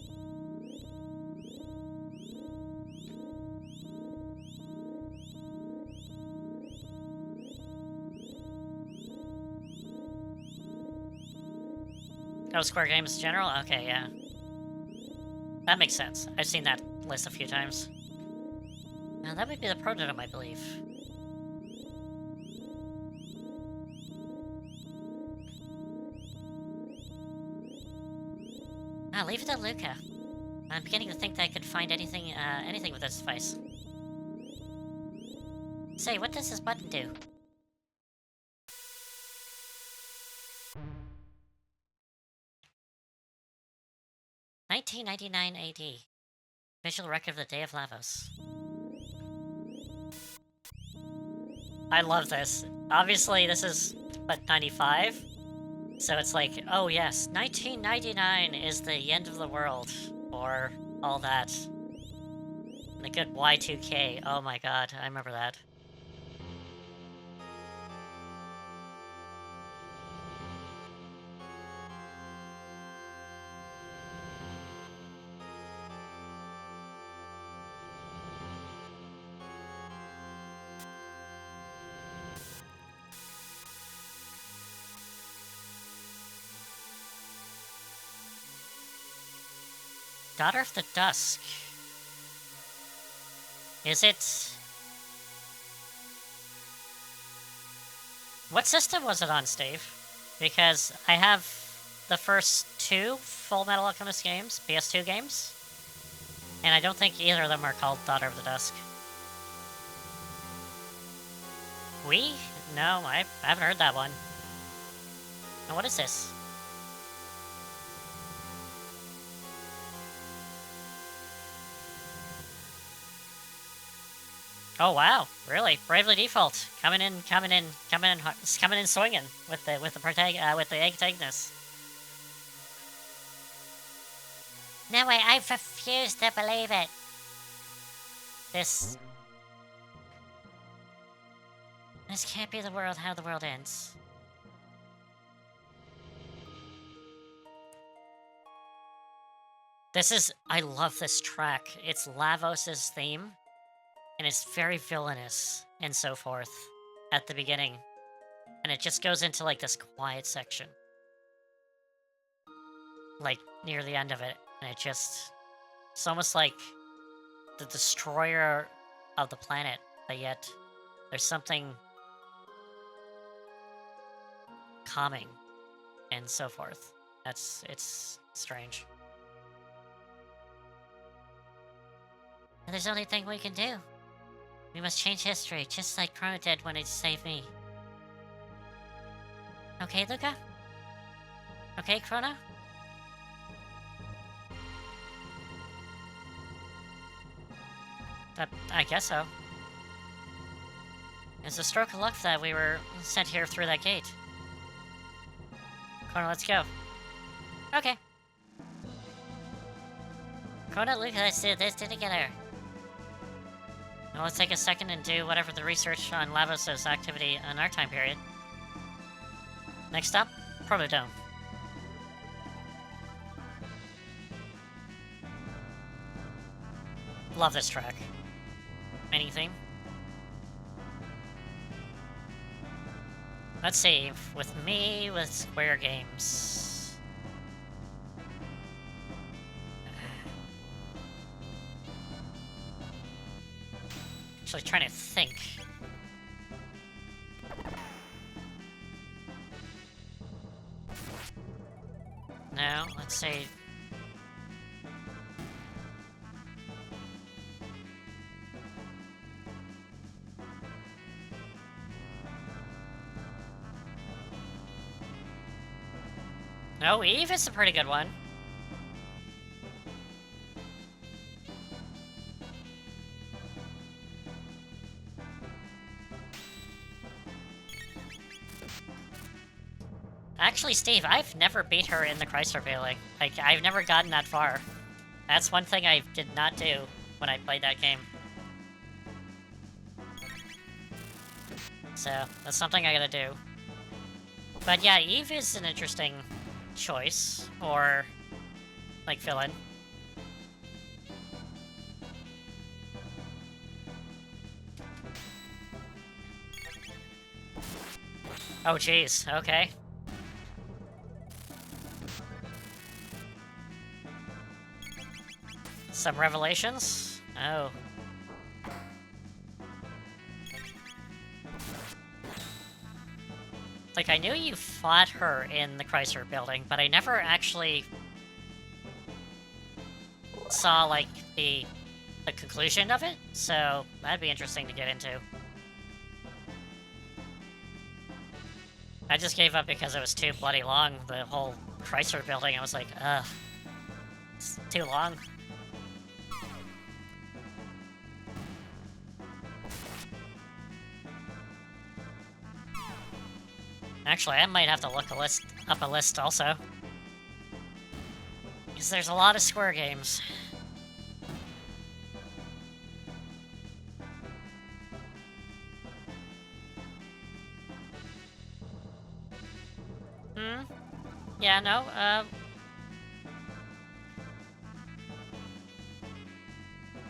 Oh, Square Games in general? Okay, yeah. That makes sense. I've seen that list a few times. Now, that would be the prototype, I believe. Leave it at Luca. I'm beginning to think that I could find anything with this device. Say, what does this button do? $1999 AD. Visual record of the Day of Lavos. I love this. Obviously, this is, what, 95? So it's like, oh yes, 1999 is the end of the world, or all that. And the good Y2K, oh my god, I remember that. Daughter of the Dusk. Is it... What system was it on, Steve? Because I have the first 2 Full Metal Alchemist games, PS2 games, and I don't think either of them are called Daughter of the Dusk. Wii? No, I haven't heard that one. Now, what is this? Oh wow, really? Bravely Default coming in swinging with the egg antagonist. No way, I refuse to believe it. This can't be the world, how the world ends. I love this track. It's Lavos' theme, and it's very villainous and so forth at the beginning. And it just goes into like this quiet section. Like near the end of it. And it's almost like the destroyer of the planet, but yet there's something calming and so forth. It's strange. And there's only thing we can do. We must change history, just like Chrono did when it saved me. Okay, Luca? Okay, Chrono? I guess so. It's a stroke of luck that we were sent here through that gate. Chrono, let's go. Okay. Chrono, Luca, let's do this together. Now let's take a second and do whatever the research on Lavos' activity in our time period. Next stop, Protodome. Love this track. Main theme. Let's see, with me, with Square Games. Actually trying to think. No, let's say... No, Eve is a pretty good one. Actually, Steve, I've never beat her in the Chrysler Building. Like, I've never gotten that far. That's one thing I did not do when I played that game. So, that's something I gotta do. But yeah, Eve is an interesting choice, or, like, villain. Oh, jeez, okay. Some revelations? Oh. Like, I knew you fought her in the Chrysler Building, but I never actually saw, like, the conclusion of it, so that'd be interesting to get into. I just gave up because it was too bloody long, the whole Chrysler Building. I was like, ugh. It's too long. Actually, I might have to look up a list also. Because there's a lot of Square games. Yeah, no,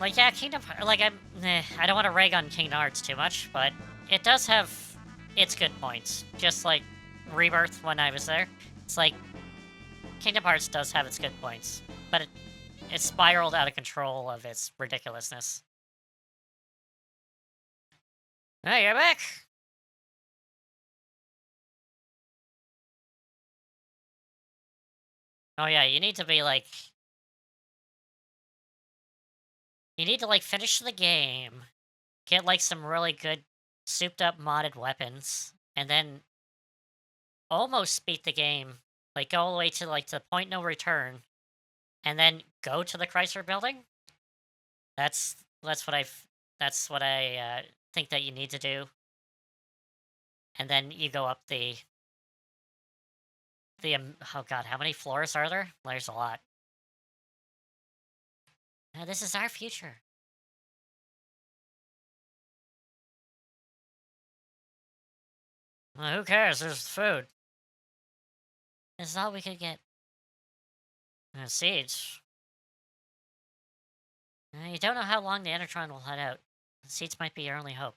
like, yeah, like, I don't want to rag on Kingdom Hearts too much, but it does have its good points. Just like Rebirth when I was there. It's like, Kingdom Hearts does have its good points, but it spiraled out of control of its ridiculousness. Hey, you're back! Oh yeah, you need to be like... You need to, like, finish the game, get, like, some really good, souped-up modded weapons, and then almost beat the game. Like, go all the way to, like, the point no return, and then go to the Chrysler Building? That's what that's what I think that you need to do. And then you go up the... oh god, how many floors are there? There's a lot. This is our future. Well, who cares? There's food. This is all we could get. Seeds. You don't know how long the Enertron will head out. The seeds might be your only hope.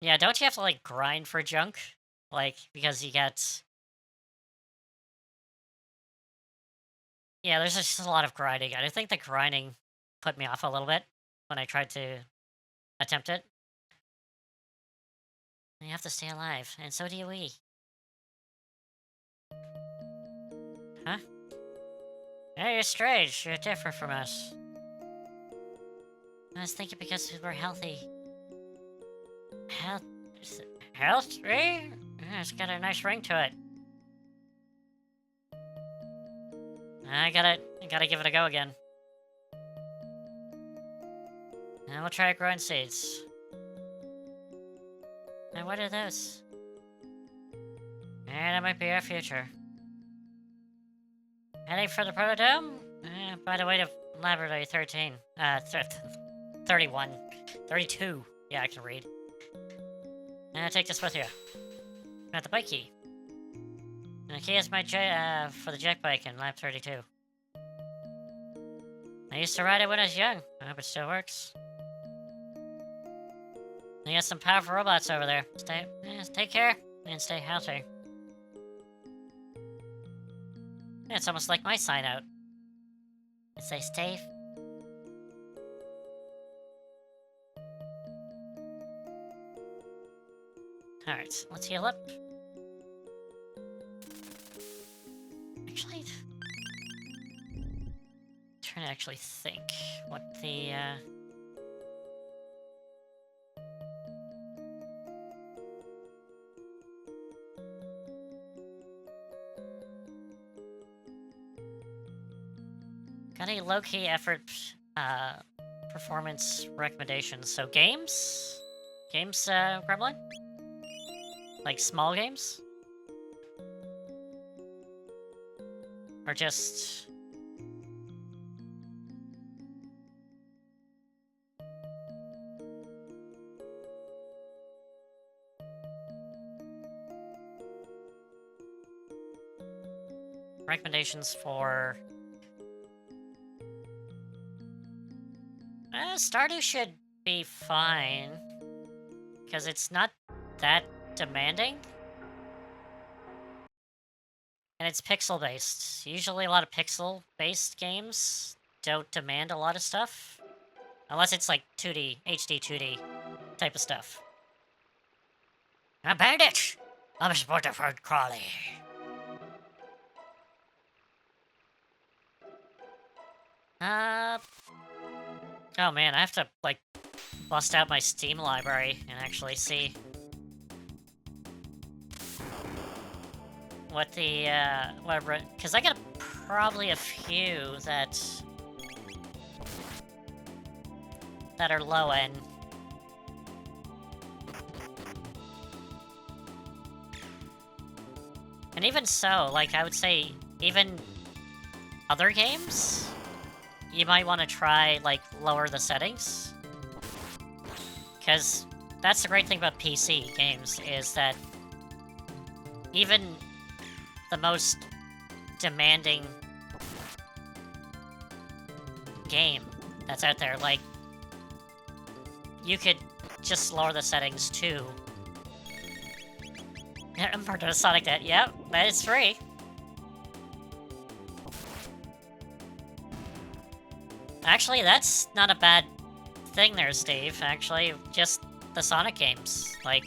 Yeah, don't you have to, like, grind for junk? Like, because you get... Yeah, there's just a lot of grinding. I think the grinding put me off a little bit when I tried to attempt it. You have to stay alive, and so do we. Huh? Hey, you're strange. You're different from us. I was thinking because we're healthy. Health... Healthy? Yeah, it's got a nice ring to it. I gotta give it a go again. And we'll try growing seeds. And what are those? That might be our future. Heading for the Protodome? By the way to Laboratory 13. 31. 32. Yeah, I can read. Take this with you. Got the bike key. And the key is my for the jack bike in Lab 32. I used to ride it when I was young. I hope it still works. You got some powerful robots over there. Take care and stay healthy. Yeah, it's almost like my sign out. It says stay. Alright, let's heal up. Actually, I'm trying to actually think what the got any low-key effort performance recommendations. So games? Games, Gremlin? Like small games? Or just... recommendations for... Stardew should be fine. Because it's not that demanding. And it's pixel-based. Usually a lot of pixel-based games don't demand a lot of stuff. Unless it's like 2D, HD 2D type of stuff. A bandit! I'm a supporter for Crawley. Oh man, I have to, like, bust out my Steam library and actually see what the, whatever, because I got probably a few that are low end. And even so, like, I would say, even other games, you might want to try, like, lower the settings. Because that's the great thing about PC games, is that even the most demanding game that's out there, like, you could just lower the settings too. Part of Sonic Debt, yep, that is free. Actually, that's not a bad thing there, Steve. Actually, just the Sonic games. Like,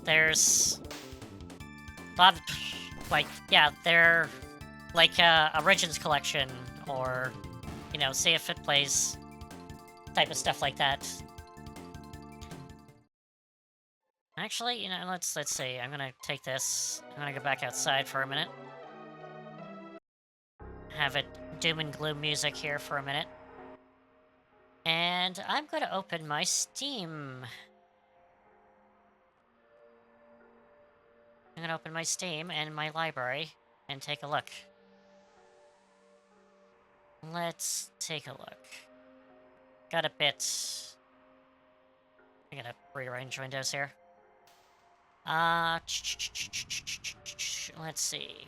there's a lot of, like, yeah, they're like Origins Collection, or, you know, see if it plays type of stuff like that. Actually, you know, let's see. I'm gonna take this. I'm gonna go back outside for a minute. Have it doom and gloom music here for a minute. And I'm gonna open my Steam. I'm gonna open my Steam and my library and take a look. Let's take a look. Got a bit... I gotta rearrange windows here. Let's see.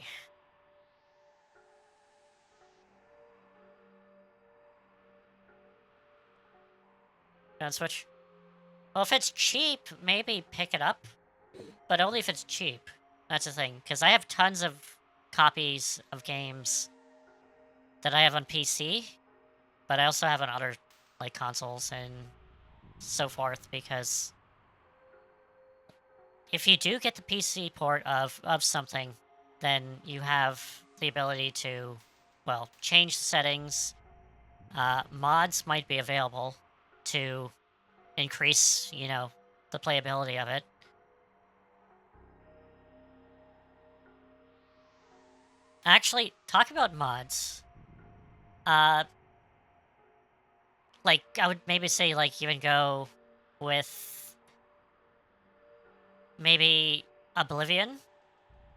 Don't switch. Well, if it's cheap, maybe pick it up. But only if it's cheap. That's the thing. Because I have tons of copies of games that I have on PC. But I also have on other, like, consoles and so forth. Because if you do get the PC port of something, then you have the ability to, well, change the settings. Mods might be available to increase, you know, the playability of it. Actually, talk about mods. Like, I would maybe say, like, even go with maybe Oblivion,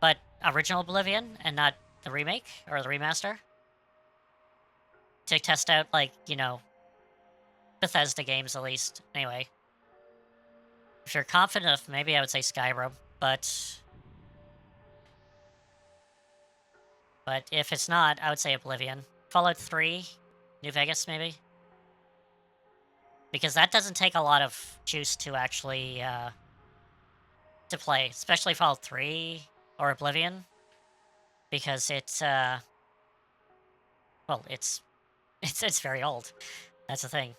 but original Oblivion and not the remake or the remaster. To test out, like, you know, Bethesda games at least. Anyway. If you're confident enough, maybe I would say Skyrim, but if it's not, I would say Oblivion. Fallout 3, New Vegas, maybe? Because that doesn't take a lot of juice to actually, to play. Especially Fallout 3 or Oblivion. Because it's, well, it's very old. That's the thing.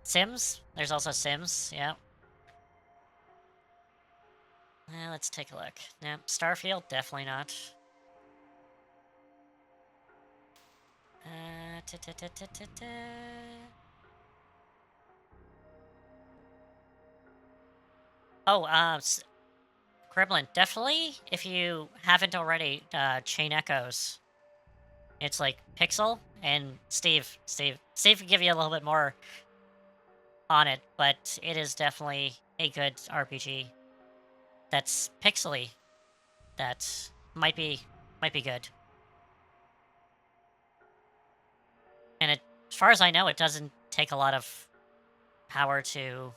Sims? There's also Sims, yeah. Let's take a look. Yeah, Starfield, definitely not. Oh, Gremlin, definitely, if you haven't already, Chain Echoes. It's like Pixel, and Steve can give you a little bit more on it, but it is definitely a good RPG that's pixely, that might be good. And as far as I know, it doesn't take a lot of power to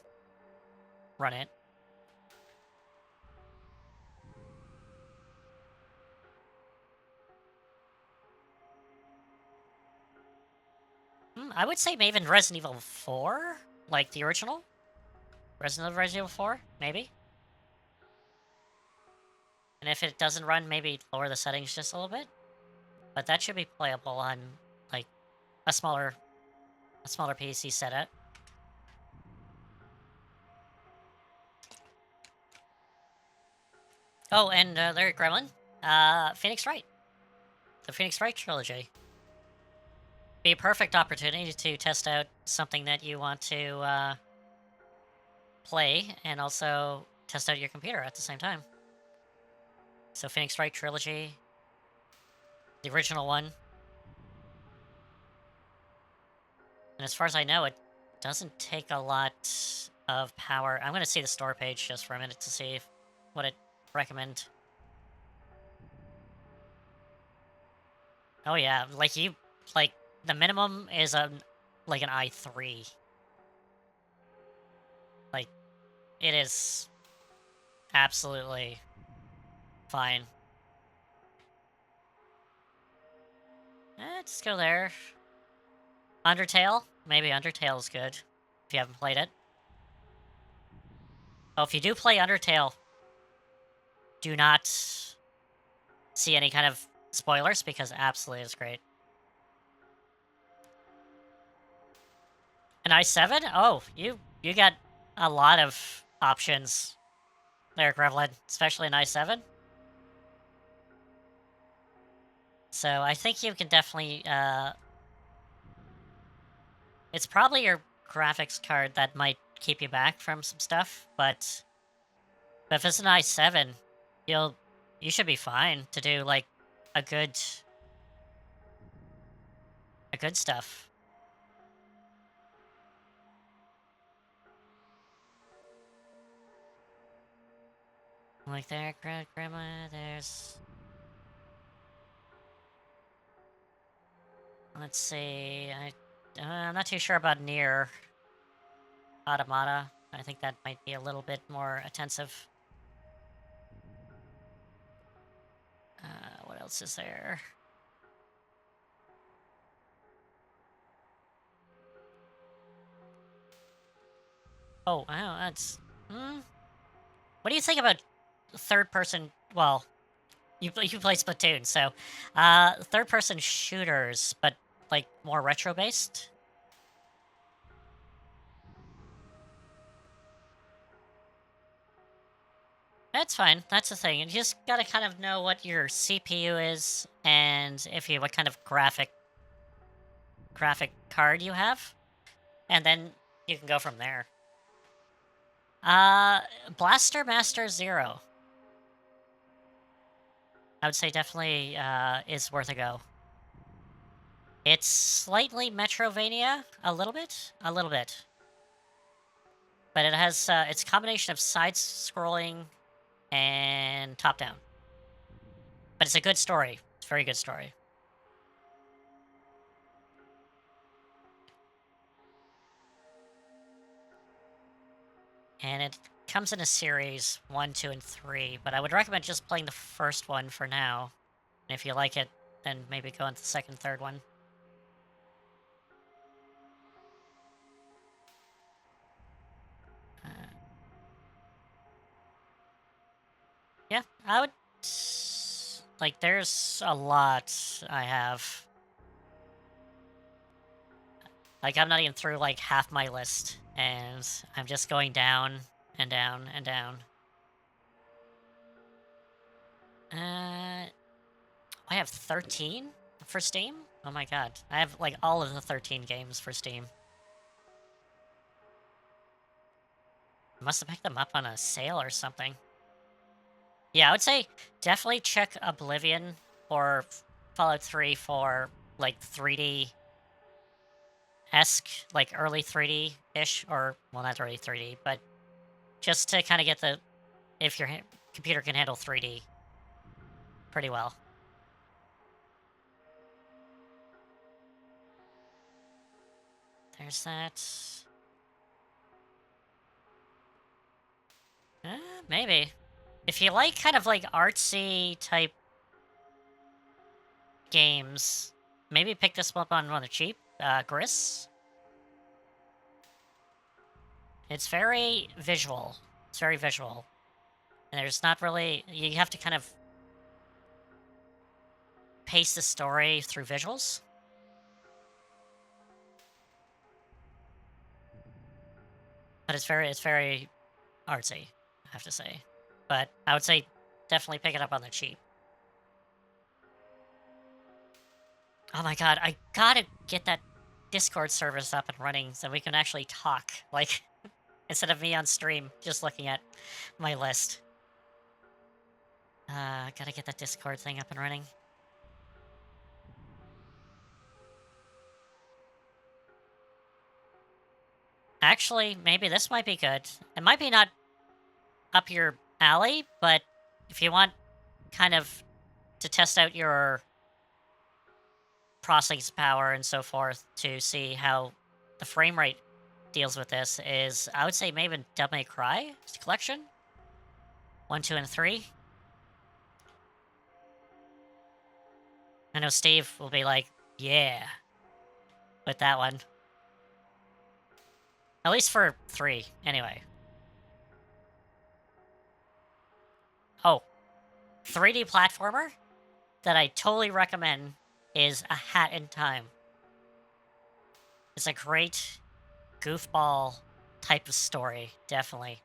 run it. I would say maybe even Resident Evil 4, like the original. Resident Evil 4, maybe. And if it doesn't run, maybe lower the settings just a little bit. But that should be playable on, like, a smaller PC setup. Oh, and Larry Gremlin, Phoenix Wright. The Phoenix Wright trilogy. Be a perfect opportunity to test out something that you want to play, and also test out your computer at the same time. So Phoenix Wright trilogy, the original one. And as far as I know, it doesn't take a lot of power. I'm going to see the store page just for a minute to see what it recommend. Oh yeah, like the minimum is like an i3. Like, it is absolutely fine. Just go there. Undertale? Maybe Undertale is good, if you haven't played it. Oh, if you do play Undertale, do not see any kind of spoilers, because absolutely it's great. An i7? Oh, you got a lot of options there, Gremlin, especially an i7. So I think you can definitely, it's probably your graphics card that might keep you back from some stuff, but if it's an i7, you should be fine to do, like, a good stuff. Like there, Grandma, there's... Let's see. I'm not too sure about Nier Automata. I think that might be a little bit more intensive. What else is there? Oh, wow, that's... What do you think about third-person... Well, you play Splatoon, so... third-person shooters, but, like, more retro-based? That's fine. That's the thing. You just gotta kind of know what your CPU is, and what kind of graphic card you have, and then you can go from there. Blaster Master Zero. I would say definitely is worth a go. It's slightly Metrovania, a little bit. But it has, it's a combination of side-scrolling and top-down. But it's a good story. It's a very good story. And it comes in a series, 1, 2, and 3, but I would recommend just playing the first one for now. And if you like it, then maybe go on to the second, third one. Yeah, I would... Like, there's a lot I have. Like, I'm not even through, like, half my list, and I'm just going down and down and down. I have 13 for Steam? Oh my god. I have, like, all of the 13 games for Steam. I must have picked them up on a sale or something. Yeah, I would say definitely check Oblivion or Fallout 3 for, like, 3D-esque, like, early 3D-ish, or, well, not early 3D, but just to kind of get the... if your computer can handle 3D pretty well. There's that. Maybe. If you like kind of like artsy type games, maybe pick this one up on rather cheap. Gris. It's very visual. It's very visual. And there's not really... You have to kind of pace the story through visuals. But it's very artsy, I have to say. But I would say definitely pick it up on the cheap. Oh my god, I gotta get that Discord service up and running so we can actually talk. Like, instead of me on stream just looking at my list. Gotta get that Discord thing up and running. Actually, maybe this might be good. It might be not up your alley, but if you want kind of to test out your processing power and so forth to see how the frame rate deals with this is, I would say maybe Devil May Cry collection. 1, 2, and 3. I know Steve will be like, yeah, with that one. At least for 3, anyway. Oh, 3D platformer that I totally recommend is A Hat in Time. It's a great goofball type of story, definitely.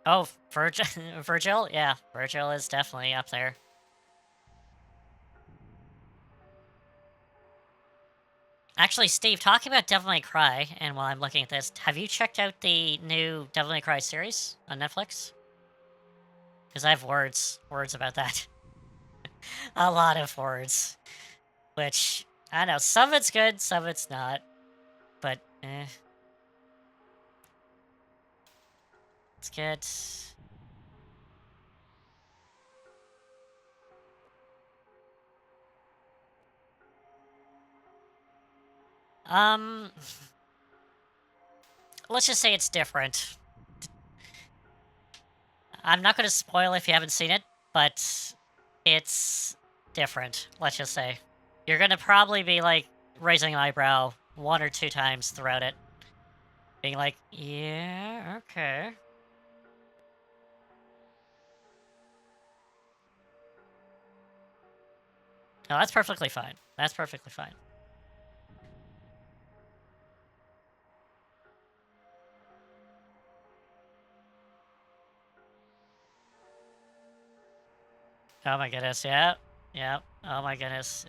Oh, Virgil? Yeah, Virgil is definitely up there. Actually, Steve, talking about Devil May Cry, and while I'm looking at this, have you checked out the new Devil May Cry series on Netflix? Because I have words about that. A lot of words. Which, I don't know, some of it's good, some of it's not. But, it's good. Let's just say it's different. I'm not going to spoil if you haven't seen it, but it's different, let's just say. You're going to probably be, like, raising an eyebrow 1 or 2 times throughout it. Being like, yeah, okay. No, that's perfectly fine. That's perfectly fine. Oh my goodness, yeah. Yeah. Oh my goodness.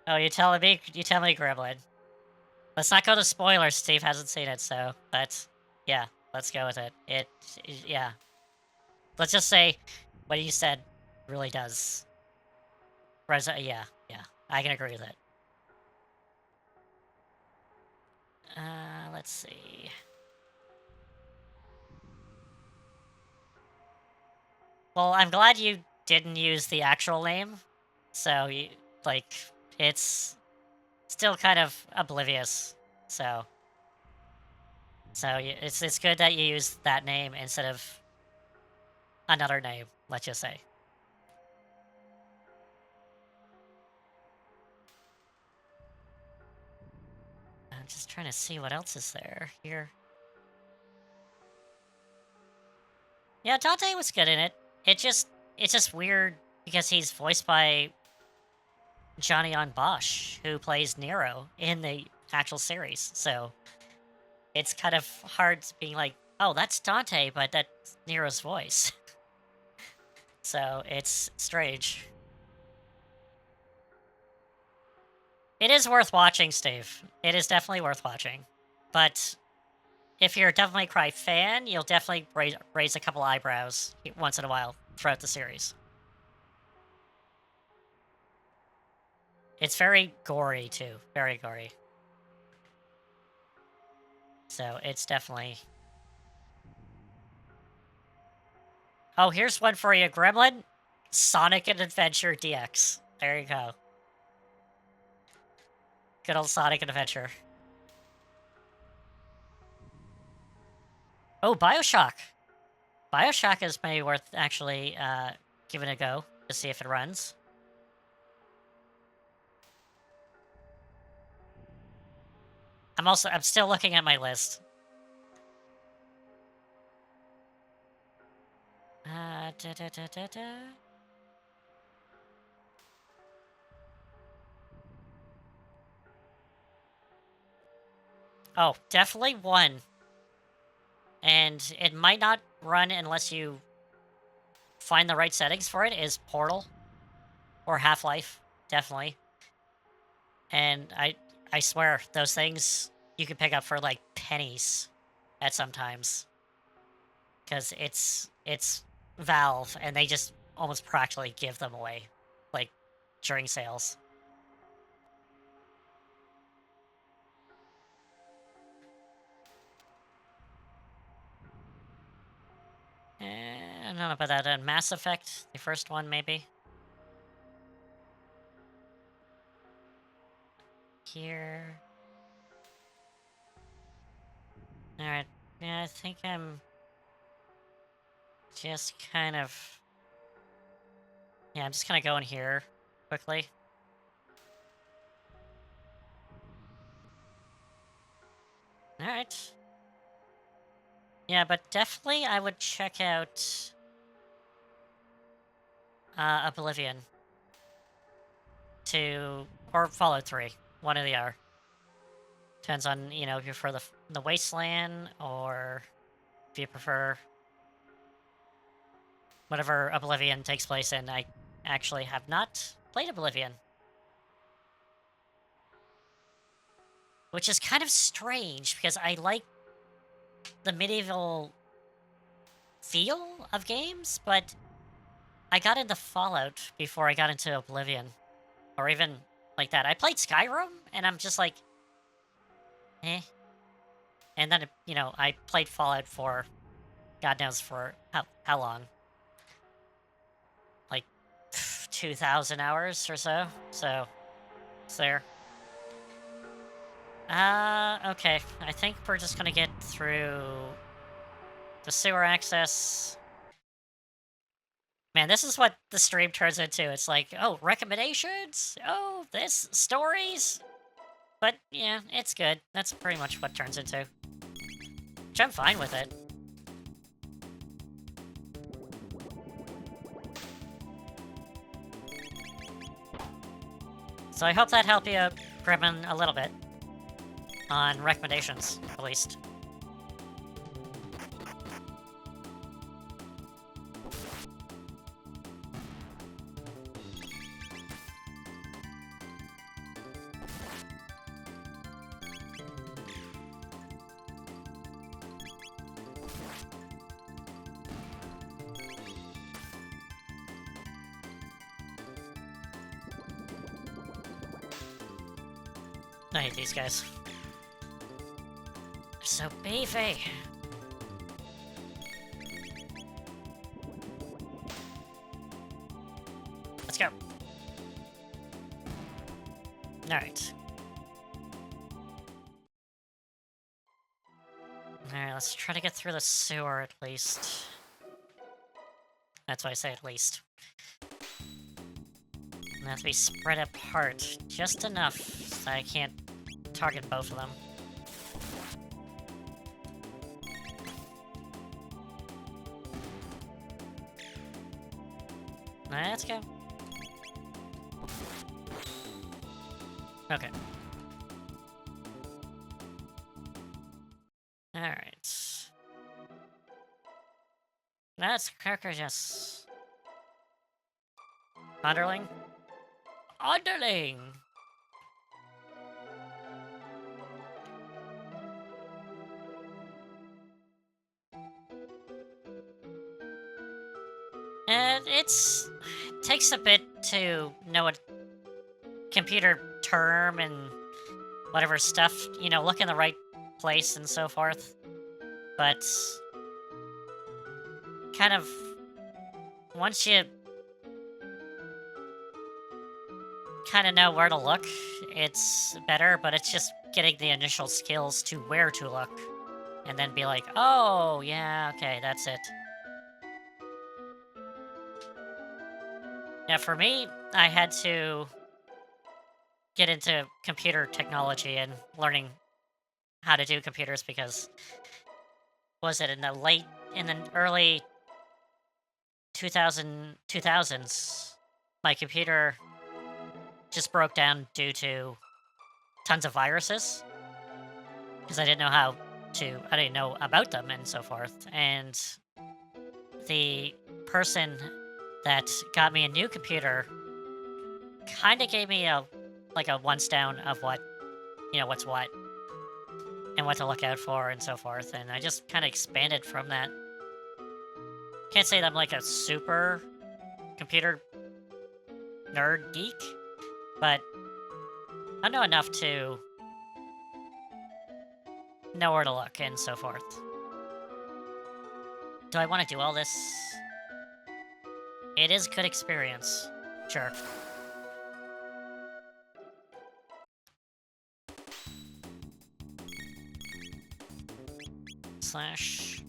Oh, you tell me, Gremlin. Let's not go to spoilers. Steve hasn't seen it, so that's, yeah, let's go with it. Yeah. Let's just say what you said really does. Yeah, I can agree with it. Let's see. Well, I'm glad you didn't use the actual name. So, it's still kind of oblivious. So it's good that you used that name instead of another name, let's just say. I'm just trying to see what else is there here. Yeah, Dante was good in it. It's just weird because he's voiced by Johnny on Bosch, who plays Nero in the actual series. So it's kind of hard being like, oh, that's Dante, but that's Nero's voice. So it's strange. It is worth watching, Steve. It is definitely worth watching. But if you're a Devil May Cry fan, you'll definitely raise a couple eyebrows once in a while throughout the series. It's very gory, too. Very gory. So it's definitely... Oh, here's one for you, Gremlin. Sonic and Adventure DX. There you go. Good old Sonic and Adventure. Oh, Bioshock. Bioshock is maybe worth actually giving it a go to see if it runs. I'm still looking at my list. Da, da, da, da, da. Oh, definitely one. And it might not run unless you find the right settings for it, is Portal. Or Half-Life, definitely. And I swear, those things you can pick up for, like, pennies at sometimes. Because it's Valve, and they just almost practically give them away, like, during sales. I don't know about that. Mass Effect, the first one, maybe. Here. Alright. Yeah, I think I'm just kind of... Yeah, I'm just gonna go in here quickly. Alright. Yeah, but definitely I would check out Oblivion or Fallout 3. One or the other. Depends on, if you prefer the Wasteland or if you prefer whatever Oblivion takes place in. I actually have not played Oblivion. Which is kind of strange because I like the medieval feel of games, but I got into Fallout before I got into Oblivion. Or even like that. I played Skyrim, and I'm just like, eh. And then, I played Fallout for God knows for how long. Like, 2,000 hours or so. So, it's there. Okay. I think we're just gonna get through the sewer access. Man, this is what the stream turns into. It's like, oh, recommendations? Oh, this, stories? But, yeah, it's good. That's pretty much what it turns into. Which I'm fine with it. So I hope that helped you, Gremlin, a little bit. On recommendations, at least. I hate these guys. They're so beefy. Let's go. Alright. Alright, let's try to get through the sewer at least. That's why I say at least. They have to be spread apart just enough so I can't target both of them. Let's go. Okay. Alright. That's Kirkus. Underling? Underling! And it takes a bit to know a computer term and whatever stuff, you know, look in the right place and so forth. But kind of once you kind of know where to look, it's better, but it's just getting the initial skills to where to look and then be like, oh, yeah, okay, that's it. Yeah, for me, I had to get into computer technology and learning how to do computers because was it in the early 2000s, my computer just broke down due to tons of viruses because I didn't know about them and so forth. And the person that got me a new computer kind of gave me a once down of what, what's what and what to look out for and so forth. And I just kind of expanded from that. Can't say that I'm like a super computer nerd geek, but I know enough to know where to look and so forth. Do I want to do all this? It is good experience. Sure. Slash.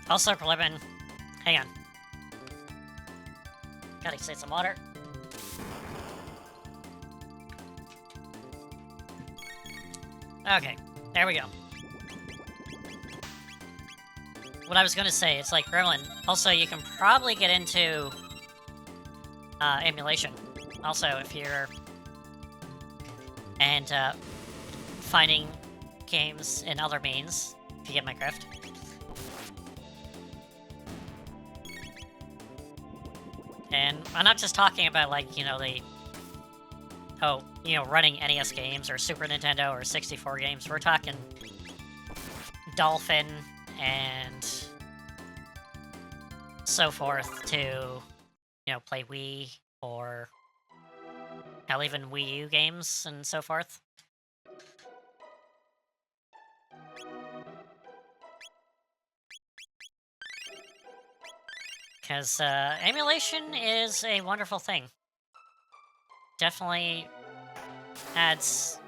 I'll circle lemon. Hang on. Gotta get some water. Okay, there we go. What I was gonna say, it's like Gremlin. Also, you can probably get into emulation. Also, if you're and finding games in other means, if you get my drift. And I'm not just talking about running NES games or Super Nintendo or 64 games. We're talking Dolphin and so forth to, play Wii or Hell, even Wii U games and so forth. Because emulation is a wonderful thing. Definitely adds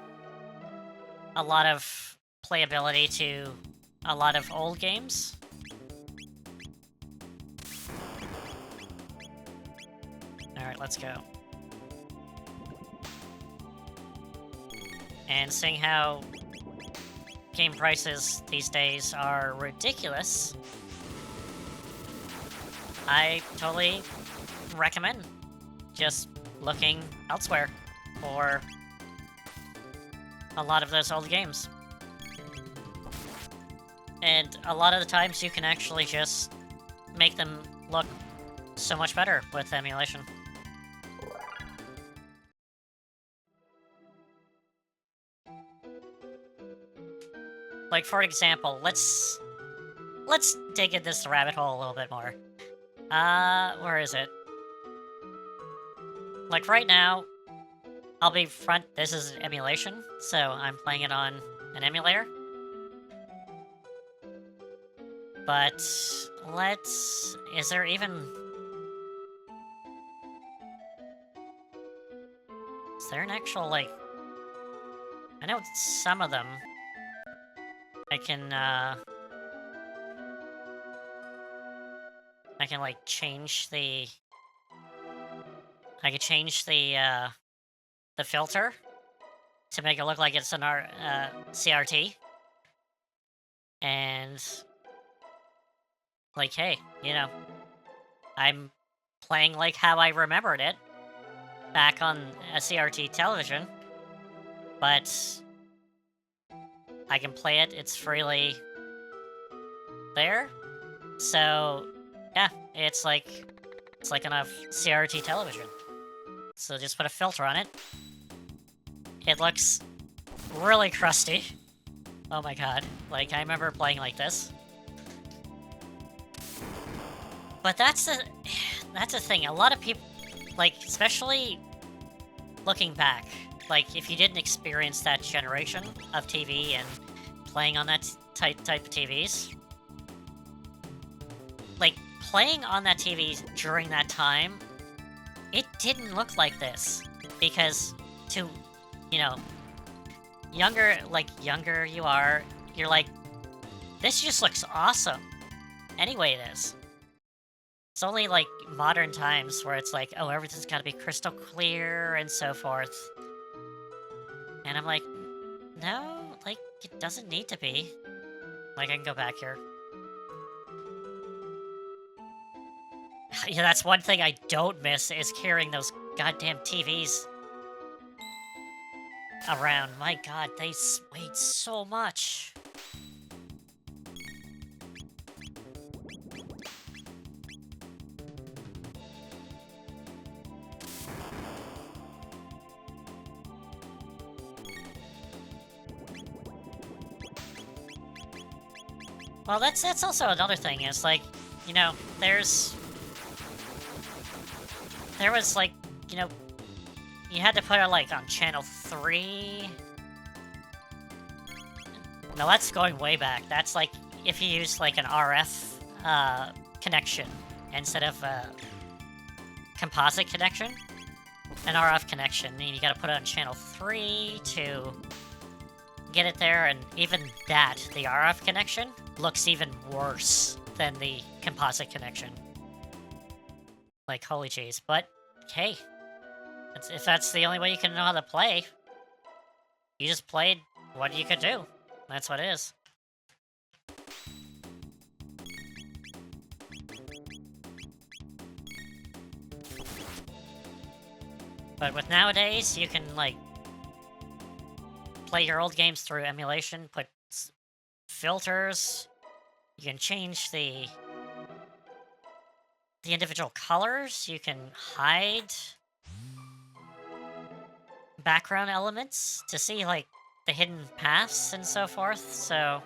a lot of playability to a lot of old games. Alright, let's go. And seeing how game prices these days are ridiculous, I totally recommend just looking elsewhere for a lot of those old games. And a lot of the times you can actually just make them look so much better with emulation. Like, for example, let's dig in this rabbit hole a little bit more. Where is it? Like, right now, I'll be front, this is an emulation, so I'm playing it on an emulator. But, is there even... Is there an actual, like... I know some of them I can, like, change the... I can change the filter to make it look like it's an CRT. And... like, hey, you know, I'm playing like how I remembered it back on a CRT television, but I can play it, it's freely there. So, yeah, it's like on a CRT television. So just put a filter on it. It looks really crusty. Oh my god, like, I remember playing like this. But that's the thing. A lot of people, like, especially looking back, like, if you didn't experience that generation of TV and playing on that type of TVs, like, playing on that TV during that time, it didn't look like this. Because to, you know, younger you are, you're like, this just looks awesome. Anyway, it is. It's only, like, modern times where it's like, oh, everything's gotta be crystal clear and so forth. And I'm like, no, like, it doesn't need to be. Like, I can go back here. Yeah, that's one thing I don't miss, is carrying those goddamn TVs around. My god, they weighed so much. Well, that's also another thing, is, like, you know, there was, like, you know, you had to put it, like, on channel 3. No, that's going way back. That's, like, if you use, like, an RF connection instead of a composite connection. An RF connection, and you gotta put it on channel 3 to get it there, and even that, the RF connection, looks even worse than the composite connection. Like, holy jeez. But, hey, if that's the only way you can know how to play, you just played what you could do. That's what it is. But with nowadays, you can, like, play your old games through emulation, put filters, you can change the individual colors, you can hide background elements to see, like, the hidden paths and so forth, so...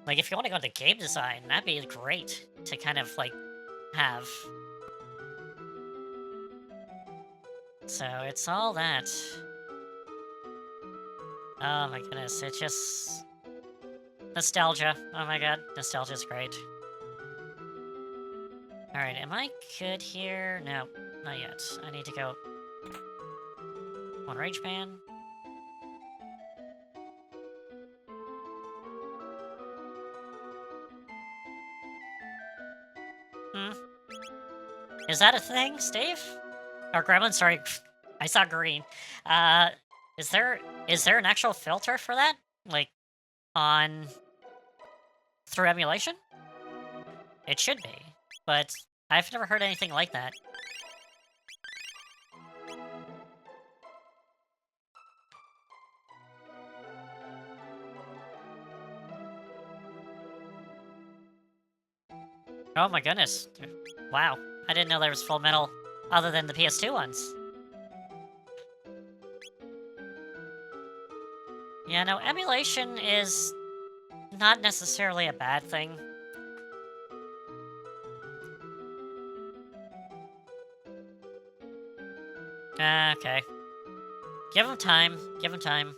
like, if you want to go into game design, that'd be great to kind of, like, have. So it's all that. Oh my goodness, it's just... nostalgia. Oh my god, nostalgia's great. Alright, am I good here? No, not yet. I need to go... on Rage Ban. Hmm. Is that a thing, Steve? Or Gremlin, sorry. I saw green. Uh, is there an actual filter for that? Like, on... through emulation? It should be. But I've never heard anything like that. Oh my goodness. Wow. I didn't know there was Full Metal other than the PS2 ones. Yeah, no, emulation is not necessarily a bad thing. Okay. Give them time. Give them time.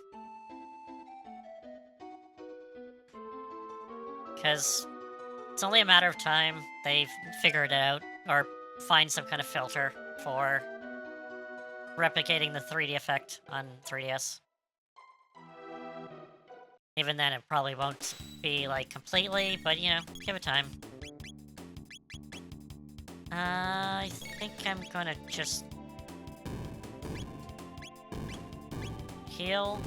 Because it's only a matter of time they figure it out, or find some kind of filter for replicating the 3D effect on 3DS. Even then, it probably won't be, like, completely, but, you know, give it time. I think I'm gonna just... heal.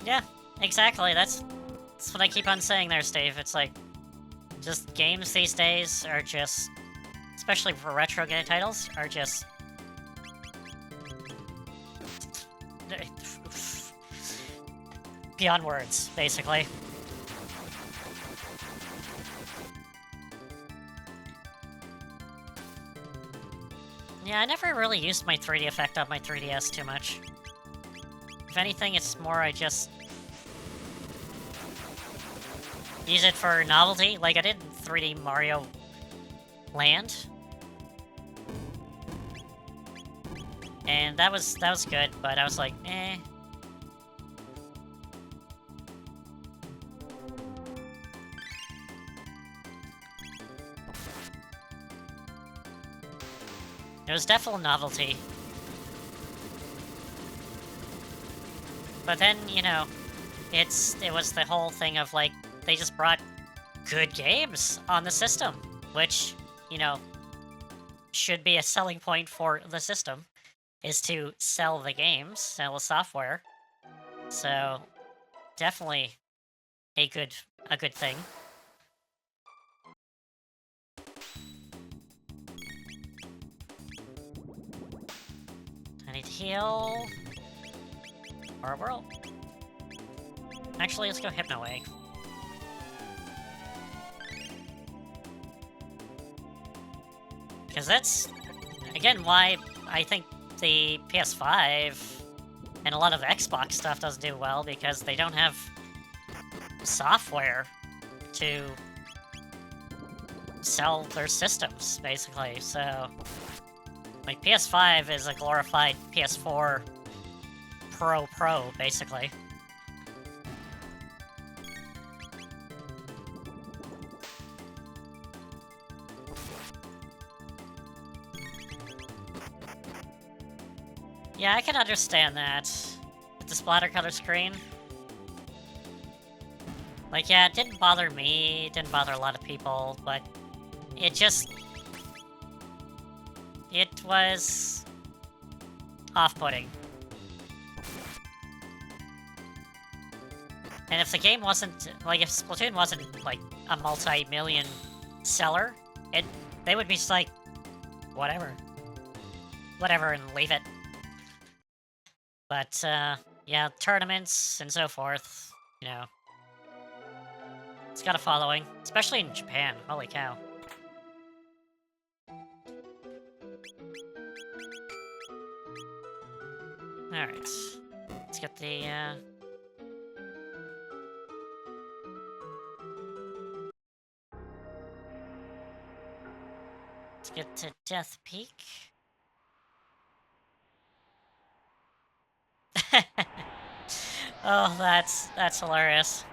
Yeah, exactly, that's what I keep on saying there, Steve. It's like, just games these days are just... especially for retro game titles, are just... beyond words, basically. Yeah, I never really used my 3D effect on my 3DS too much. If anything, it's more I just... use it for novelty, like I did in 3D Mario Land. And that was good, but I was like, eh. It was definitely novelty. But then, you know, it was the whole thing of, like, they just brought good games on the system, which, you know, should be a selling point for the system, is to sell the games, sell the software. So, definitely a good thing. I need to heal. Or a whirl. Actually, let's go Hypno Egg. Because that's, again, why I think the PS5 and a lot of Xbox stuff doesn't do well, because they don't have software to sell their systems, basically. So, like, PS5 is a glorified PS4 Pro, basically. Yeah, I can understand that. With the splatter color screen. Like, yeah, it didn't bother me, it didn't bother a lot of people, but it just... it was... off-putting. And if the game wasn't... like, if Splatoon wasn't, like, a multi-million seller, they would be just like, whatever. Whatever, and leave it. But, yeah, tournaments and so forth, you know. It's got a following, especially in Japan. Holy cow. Alright. Let's get the, get to Death Peak. Oh, that's hilarious.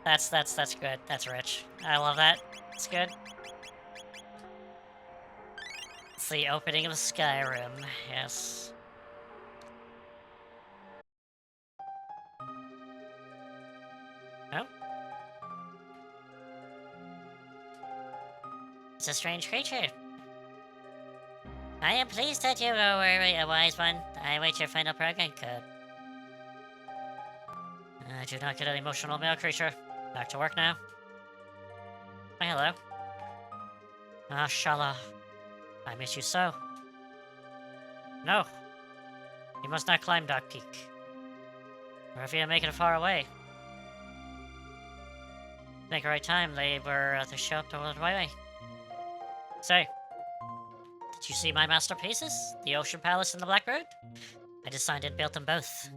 That's good. That's rich. I love that. It's good. It's the opening of Skyrim. Yes. Oh. It's a strange creature. I am pleased that you are a wise one. I await your final program code. I do not get an emotional male creature. Back to work now. Oh, hello. Ah, Shala. I miss you so. No. You must not climb Dark Peak. Or if you make it far away. Make a right time, they were at the shop toward the way. Say, did you see my masterpieces? The Ocean Palace and the Black Road? I designed and built them both.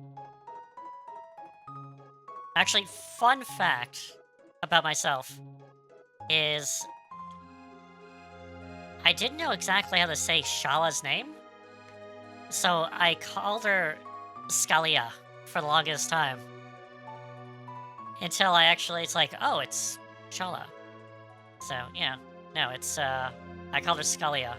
Actually, fun fact about myself is I didn't know exactly how to say Shala's name, so I called her Scalia for the longest time. Until it's like, oh, it's Shala. So, yeah. No, it's, I called her Scalia.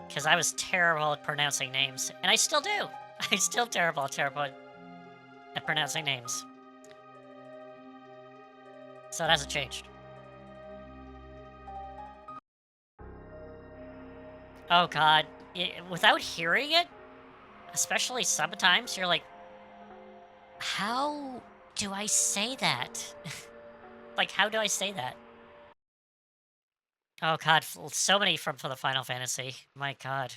Because I was terrible at pronouncing names. And I still do. I'm still terrible at pronouncing names. So it hasn't changed. Oh god. Without hearing it, especially sometimes, you're like, how do I say that? Like, how do I say that? Oh god, so many for the Final Fantasy. My god.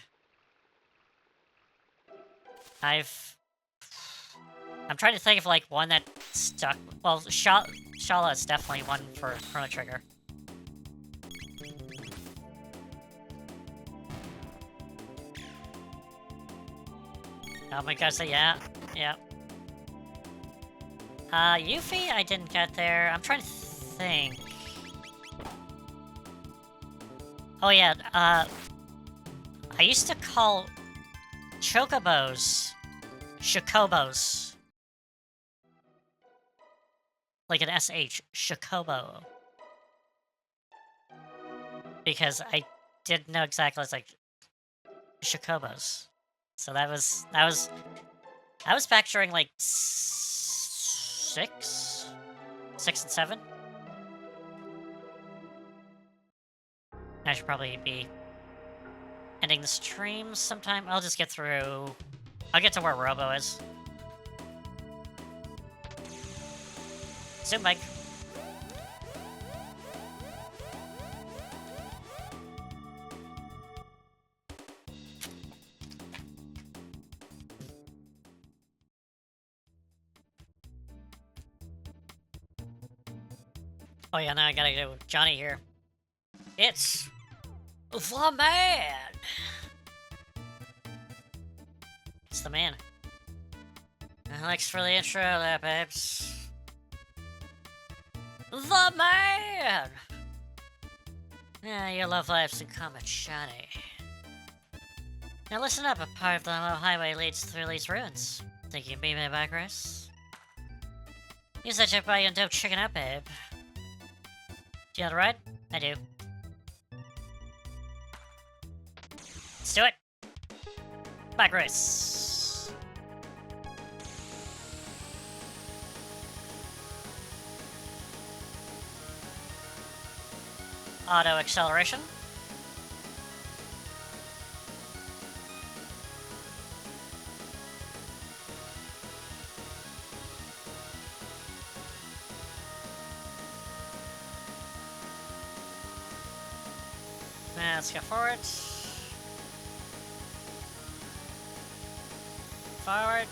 I'm trying to think of, like, one that stuck. Well, Shala is definitely one for Chrono Trigger. Oh my gosh, yeah. Yuffie, I didn't get there. I'm trying to think. Oh yeah, I used to call chocobos chocobos. Like an SH, chocobo. Because I didn't know exactly, it's like chocobos. So that was back during like 6 and 7. I should probably be ending the stream sometime. I'll just get through. I'll get to where Robo is. Zoom bike. Oh yeah, now I gotta go with Johnny here. It's the man! It's the man. Thanks for the intro there, babes. The man! Yeah, your love life's in common, Johnny. Now listen up, a part of the little highway leads through these ruins. Think you can beat me back, Chris? Use that jet bike and don't chicken out, babe. Do you know the ride? I do. Let's do it! Back race! Auto acceleration. Let's go forward. Forward.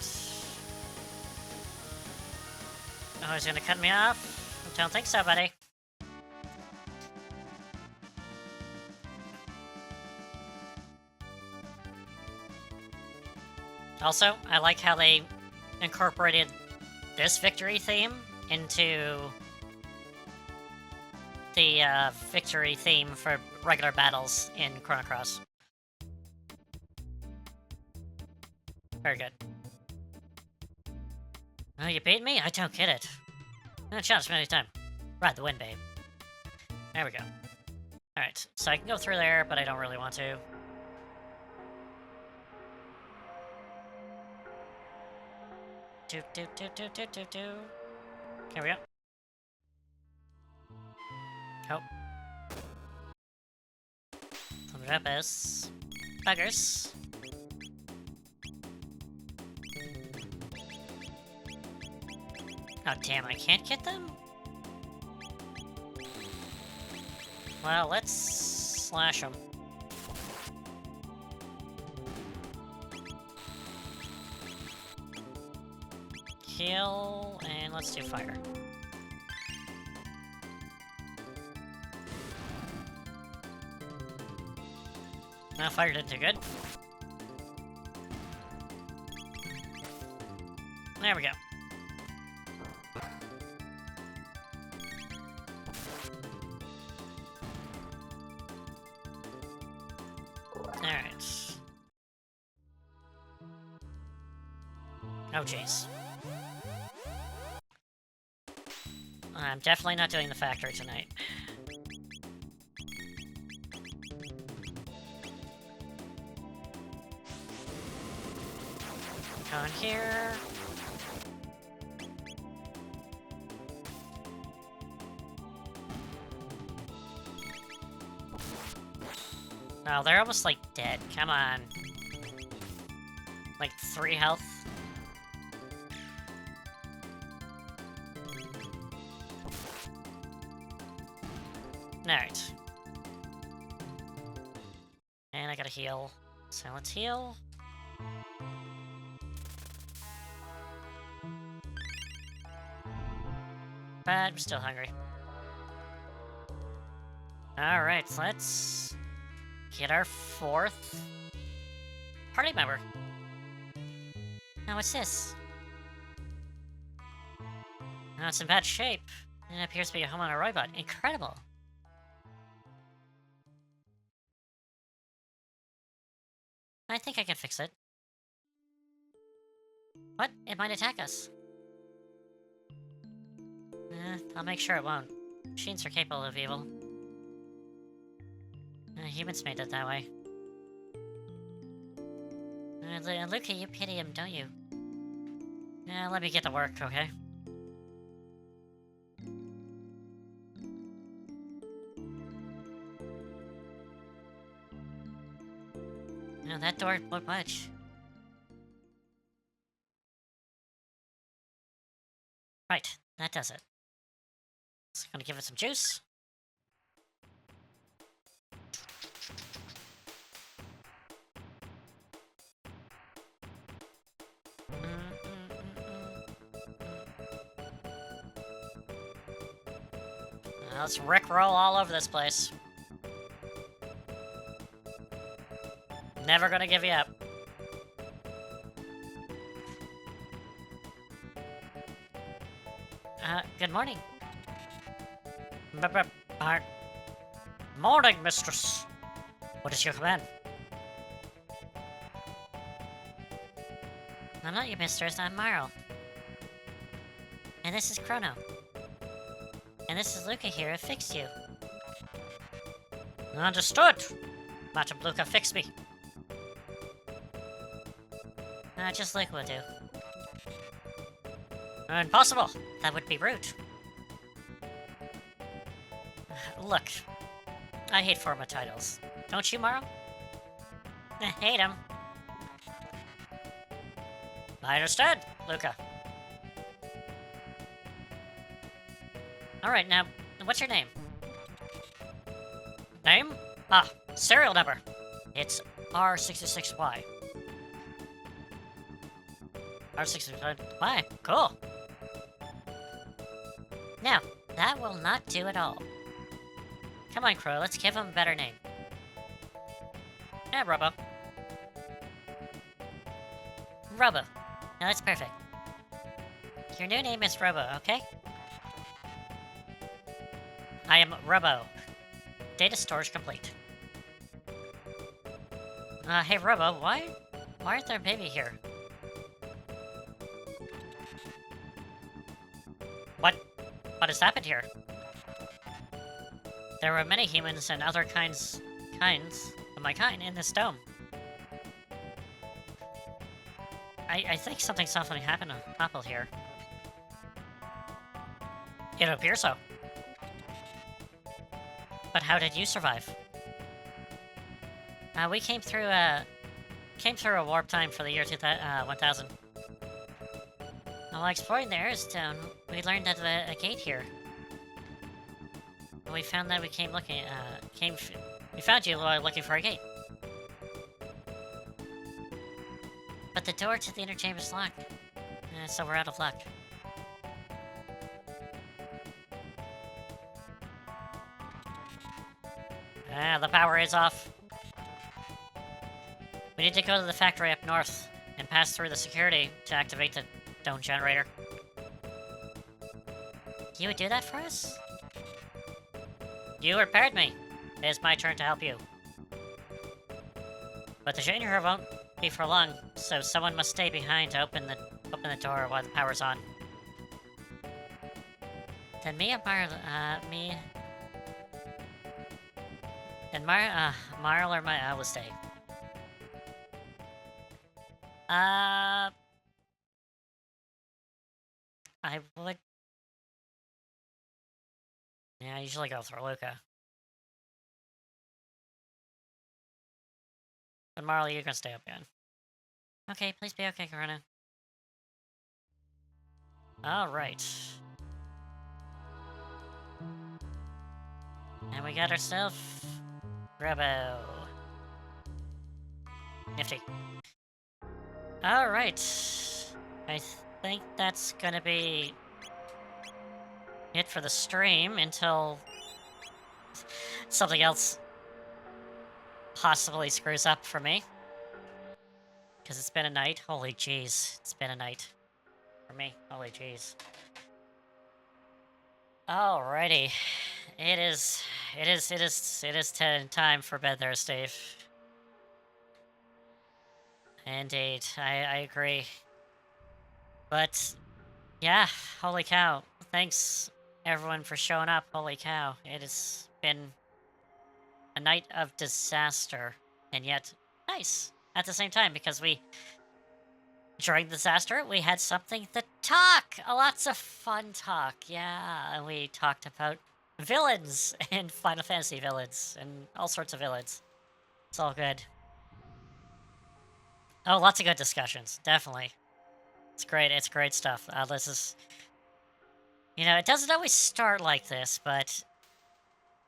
Oh, he's gonna cut me off? I don't think so, buddy. Also, I like how they incorporated this victory theme into the victory theme for regular battles in Chrono Cross. Very good. Oh, you beat me? I don't get it. No chance, many time. Ride the wind, babe. There we go. Alright, so I can go through there, but I don't really want to. Do. Here we go. Oh. Open it up as buggers. Oh damn, I can't get them? Well, let's slash them. Kill, and let's do fire. No, fire didn't do good. There we go. Alright. Oh, jeez. I'm definitely not doing the factory tonight. Go in here. No, they're almost like dead. Come on. Like 3 health. Alright. And I gotta heal. So let's heal. But I'm still hungry. Alright, so let's get our 4th party member. Now what's this? Now it's in bad shape. It appears to be a home on a robot. Incredible. I think I can fix it. What? It might attack us. I'll make sure it won't. Machines are capable of evil. Humans made it that way. Luca, you pity him, don't you? Let me get to work, okay? No, that door won't budge. Right, that does it. So I'm gonna give it some juice. Now let's rickroll all over this place. Never gonna give you up. Good morning. Morning, mistress. What is your command? I'm not your mistress, I'm Marl. And this is Chrono. And this is Luca here who fixed you. Understood. Madam Luca fixed me. Just Luca will do. Impossible. That would be rude. Look, I hate formal titles. Don't you, Marl? I hate them. I understand, Luca. Alright, now, what's your name? Name? Serial number. It's R66Y. R66Y. Cool. Now, that will not do at all. Come on, Crow, let's give him a better name. Robo. Robo. Now that's perfect. Your new name is Robo, okay? I am Robo. Data storage complete. Hey Robo, why aren't there baby here? What has happened here? There were many humans and other kinds of my kind in this dome. I think something's happened to Apple here. It appears so. But how did you survive? We came through a warp time for the year 1000. While exploring the Airstone, we learned that a gate here. We found that we we found you while looking for a gate. But the door to the inner chamber is locked, so we're out of luck. The power is off. We need to go to the factory up north and pass through the security to activate the dome generator. You would do that for us? You repaired me. It is my turn to help you. But the generator won't be for long, so someone must stay behind to open the door while the power's on. Then Marl or I will stay. I would. Yeah, I usually go for Luca. But Marley, you're gonna stay up again. Okay, please be okay, Chrono. Alright. And we got ourselves Robo. Nifty. Alright. I think that's gonna be it for the stream until something else possibly screws up for me. Because it's been a night. Holy jeez. It's been a night. For me. Holy jeez. Alrighty. It is time for bed there, Steve. Indeed. I agree. But, yeah. Holy cow. Thanks, everyone, for showing up. Holy cow. It has been a night of disaster. And yet, nice. At the same time, because during the disaster, we had something to talk! Lots of fun talk, yeah. And we talked about villains and Final Fantasy villains and all sorts of villains. It's all good. Oh, lots of good discussions, definitely. It's great stuff. This is... You know, it doesn't always start like this, but...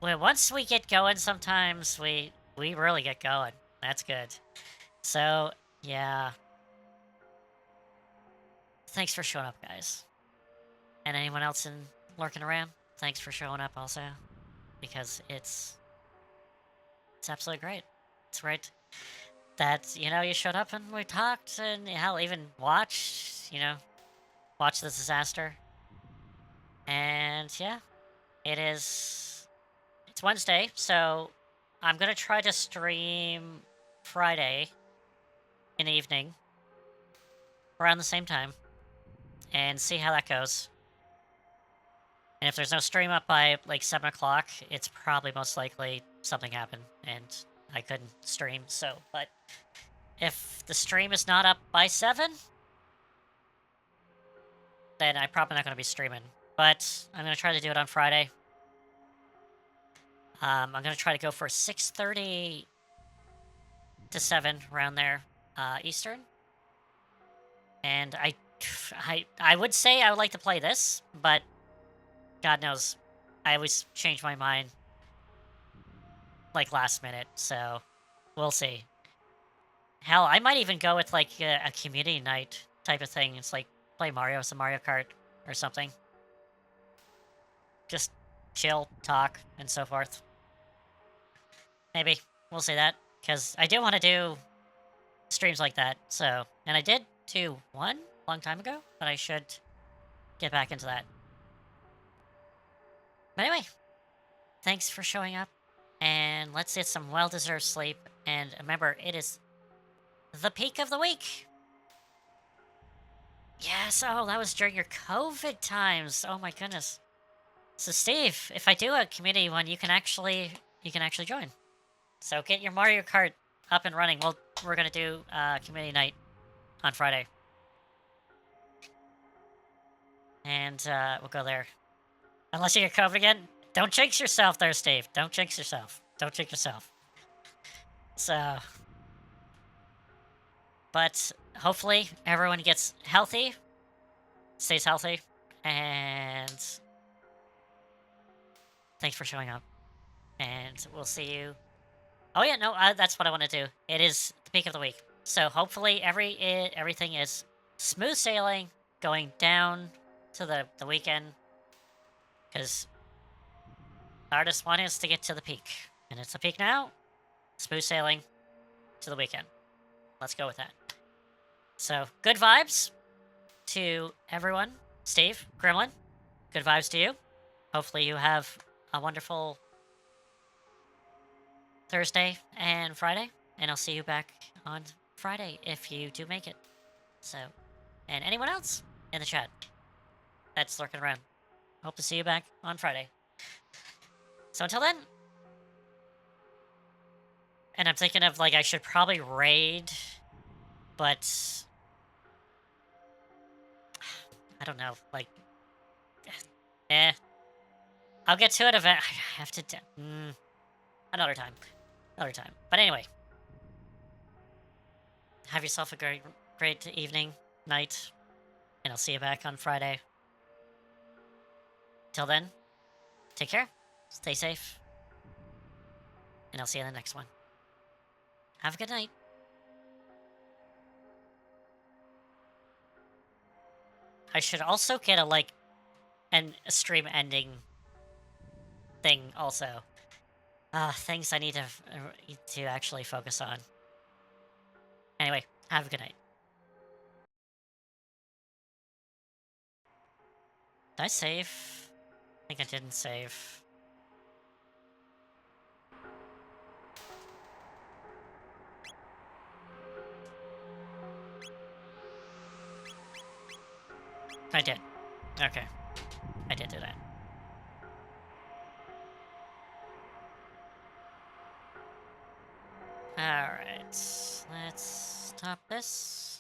once we get going sometimes, we really get going. That's good. So, yeah. Thanks for showing up, guys. And anyone else lurking around, thanks for showing up also. Because it's absolutely great. It's great that, you know, you showed up and we talked and hell, even watched the disaster. And yeah, it's Wednesday, so I'm gonna try to stream Friday in the evening around the same time and see how that goes. And if there's no stream up by like 7 o'clock, it's probably most likely something happened and I couldn't stream. So, but if the stream is not up by 7, then I'm probably not going to be streaming. But I'm going to try to do it on Friday. I'm going to try to go for 6:30 to 7 around there, Eastern. And I would say I would like to play this, but God knows, I always change my mind like last minute, so we'll see. Hell, I might even go with like a community night type of thing. It's like play some Mario Kart or something. Just chill, talk, and so forth. Maybe. We'll see that. Because I do want to do streams like that, so... And I did do one a long time ago, but I should get back into that. But anyway, thanks for showing up. And let's get some well-deserved sleep. And remember, it is the peak of the week. Yes, oh, that was during your COVID times. Oh my goodness. So Steve, if I do a community one, you can actually join. So get your Mario Kart up and running. We're gonna do community night on Friday. And we'll go there. Unless you get COVID again. Don't jinx yourself there, Steve. Don't jinx yourself. Don't jinx yourself. So, but hopefully everyone gets healthy, stays healthy, and thanks for showing up. And we'll see you. Oh yeah, no, that's what I want to do. It is the peak of the week, so hopefully everything is smooth sailing, going down to the weekend, because the hardest one is to get to the peak, and it's the peak now. Smooth sailing to the weekend. Let's go with that. So good vibes to everyone. Steve, Gremlin, good vibes to you. Hopefully you have a wonderful Thursday and Friday, and I'll see you back on Friday if you do make it. So, and anyone else in the chat that's lurking around, hope to see you back on Friday. So until then, and I'm thinking of like I should probably raid, but I don't know, like, I'll get to it if I have to. Another time. Another time. But anyway, have yourself a great evening, night, and I'll see you back on Friday. Till then, take care, stay safe, and I'll see you in the next one. Have a good night. I should also get a stream ending thing also. Things I need to actually focus on. Anyway, have a good night. Did I save? I think I didn't save. I did. Okay. I did do that. Alright. Let's stop this.